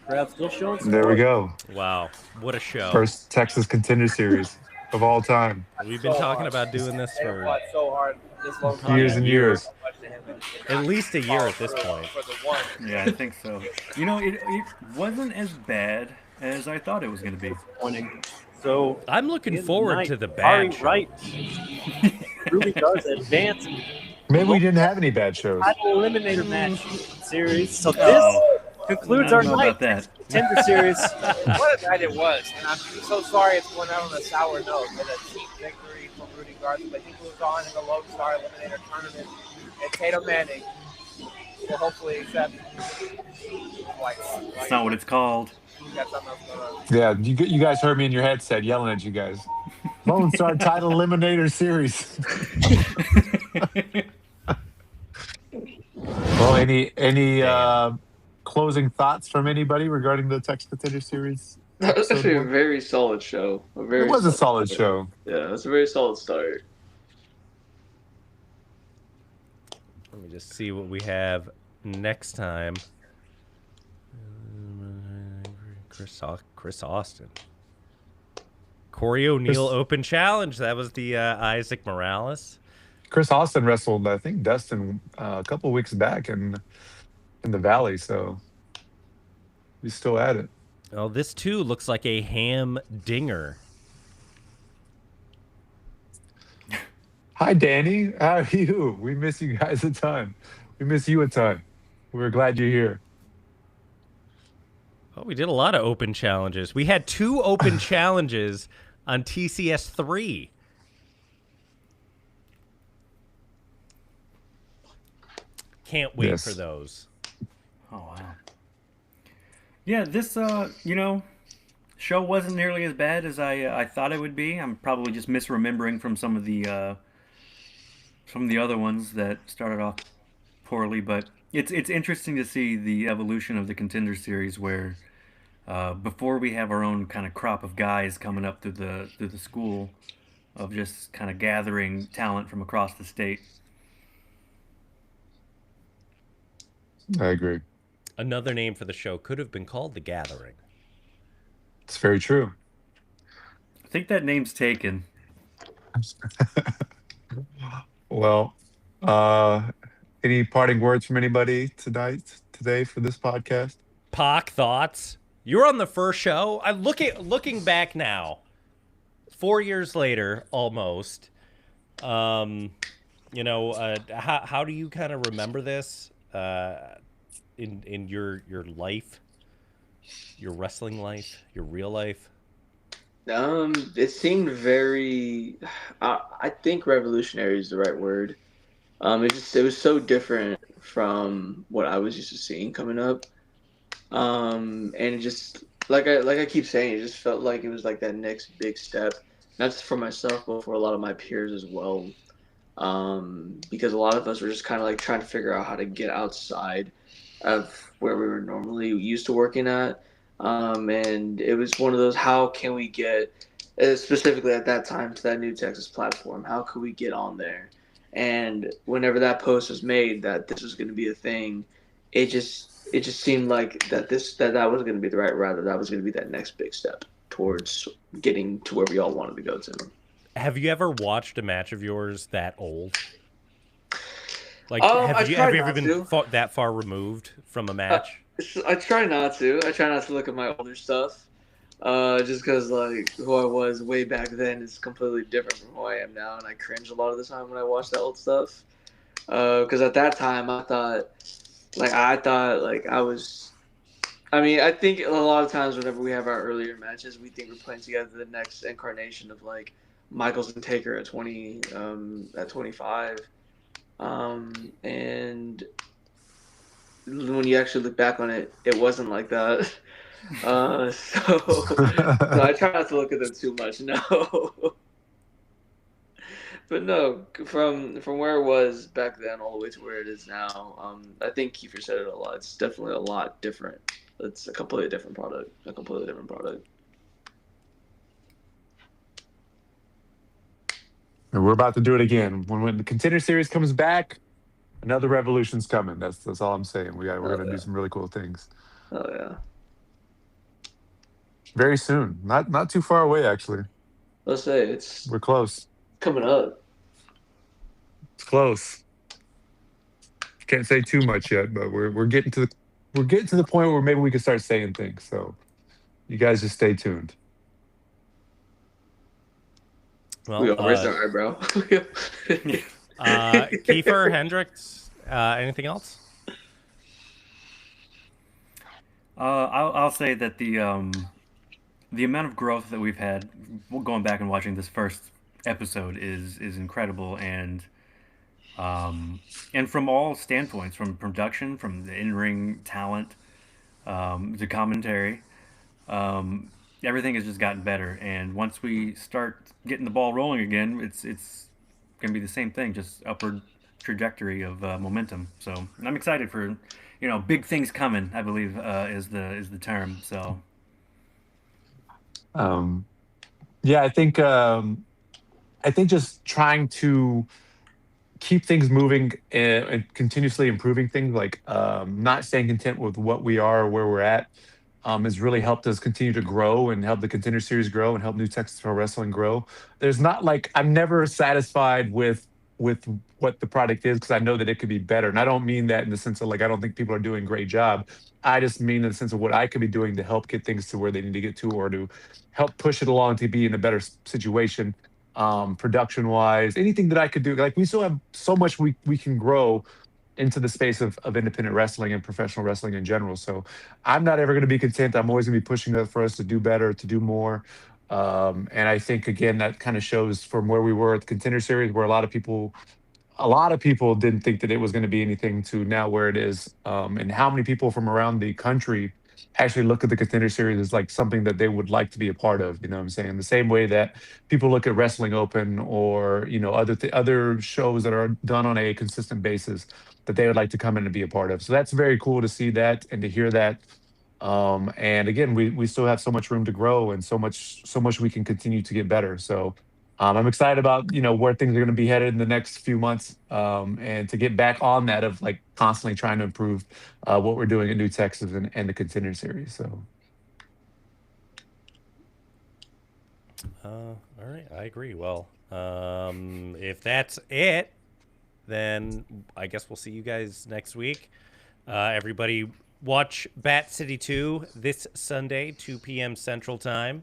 F: Crowd still showing support.
B: There we go.
A: Wow, what a show!
B: First Texas Contender Series of all time.
A: We've been talking about doing this
E: They
A: for
E: fought so hard this long time.
B: Years and years.
A: at least a year at this point.
E: For the one.
D: Yeah, I think so. You know, it wasn't as bad as I thought it was going to be.
F: So
A: I'm looking forward to the
F: Ari
A: bad show.
F: Wright really does advance.
B: Maybe we didn't have any bad shows.
F: Title Eliminator match series. So this concludes our night. Contender Series.
E: What a night it was. And I'm so sorry it's going out on a sour note, but a cheap victory from Rudy Garza. But he moves on in the Lone Star Eliminator tournament. And Tatum Manning will hopefully accept.
D: That's not what it's called.
E: You got something else going on.
B: Yeah, you guys heard me in your headset yelling at you guys. Lone Star Title Eliminator Series. Well, any closing thoughts from anybody regarding the Texas Contender Series?
I: That was actually a very solid show.
B: It was a solid show.
I: Yeah, it was a very solid start.
A: Let me just see what we have next time. Chris Austin. Corey O'Neal Open Challenge. That was the Isaac Morales.
B: Chris Austin wrestled, I think, Dustin a couple weeks back in the Valley, so he's still at it.
A: Oh, this too looks like a ham dinger.
B: Hi, Danny. How are you? We miss you guys a ton. We miss you a ton. We're glad you're here.
A: Oh, we did a lot of open challenges. We had 2 open challenges on TCS 3. Can't wait for those.
D: Oh, wow. Yeah, this, show wasn't nearly as bad as I thought it would be. I'm probably just misremembering from some of the other ones that started off poorly, but it's interesting to see the evolution of the Contender Series where before we have our own kind of crop of guys coming up through the school of just kind of gathering talent from across the state.
B: I agree.
A: Another name for the show could have been called The Gathering.
B: It's very true.
D: I think that name's taken.
B: Well, any parting words from anybody today for this podcast?
A: Pac, thoughts? You're on the first show. I'm looking back now, 4 years later, almost. How do you kind of remember this in your life, your wrestling life, your real life?
I: It seemed very. I think revolutionary is the right word. It was so different from what I was used to seeing coming up. And it just like I keep saying, it just felt like it was like that next big step, not just for myself, but for a lot of my peers as well. Because a lot of us were just kind of like trying to figure out how to get outside of where we were normally used to working at. And it was one of those, how can we get, specifically at that time, to that New Texas platform? How could we get on there? And whenever that post was made that this was going to be a thing, it just seemed like that was going to be the right route. That was going to be that next big step towards getting to where we all wanted to go to.
A: Have you ever watched a match of yours that old? Like, have you ever been that far removed from a match?
I: I try not to. I try not to look at my older stuff, just because like who I was way back then is completely different from who I am now, and I cringe a lot of the time when I watch that old stuff. Because at that time I thought Like I thought, like I was. I mean, I think a lot of times whenever we have our earlier matches, we think we're putting together the next incarnation of like Michaels and Taker at 25. And when you actually look back on it, it wasn't like that. So I try not to look at them too much. No, but no, from where it was back then all the way to where it is now. I think Kiefer said it a lot. It's definitely a lot different. It's a completely different product. A completely different product.
B: And we're about to do it again. When the Contender Series comes back, another revolution's coming. That's all I'm saying. We're gonna do some really cool things
I: Oh yeah.
B: very soon. Not too far away, actually.
I: Let's say it's
B: We're close.
I: coming up.
B: It's close. Can't say too much yet, but we're getting to the point where maybe we can start saying things. So you guys just stay tuned.
A: Well,
I: We always are, bro.
A: Kiefer, Hendrix, anything else?
D: I'll say that the amount of growth that we've had going back and watching this first episode is incredible, and from all standpoints, from production, from the in-ring talent, to commentary, everything has just gotten better. And once we start getting the ball rolling again, it's gonna be the same thing, just upward trajectory of momentum. So I'm excited for, big things coming. I believe is the term. So
B: Yeah, I think just trying to keep things moving and continuously improving things, like not staying content with what we are or where we're at, has really helped us continue to grow and help the Contender Series grow and help New Texas Pro Wrestling grow. There's not like I'm never satisfied with what the product is, because I know that it could be better. And I don't mean that in the sense of like I don't think people are doing a great job. I just mean in the sense of what I could be doing to help get things to where they need to get to, or to help push it along to be in a better situation, production wise, anything that I could do. Like we still have so much we can grow into the space of independent wrestling and professional wrestling in general. So I'm not ever going to be content. I'm always going to be pushing for us to do better, to do more. And I think again that kind of shows from where we were at the Contender Series, where a lot of people didn't think that it was going to be anything, to now where it is, and how many people from around the country actually look at the Contender Series as like something that they would like to be a part of. You know what I'm saying? The same way that people look at Wrestling Open, or other shows that are done on a consistent basis, that they would like to come in and be a part of. So that's very cool to see that and to hear that. And again, we still have so much room to grow, and so much we can continue to get better. So I'm excited about where things are going to be headed in the next few months, and to get back on that of like constantly trying to improve what we're doing in New Texas and the Contender Series. So
A: All right, I agree. Well, if that's it, then I guess we'll see you guys next week. Everybody, watch Bat City 2 this Sunday, 2 p.m. Central Time,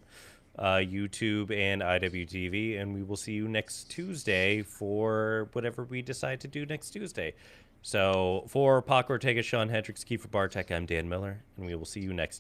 A: YouTube and IWTV, and we will see you next Tuesday for whatever we decide to do next Tuesday. So for Pac Ortega, Shawn Hendrix, Kiefer Bartek, I'm Dan Miller, and we will see you next time.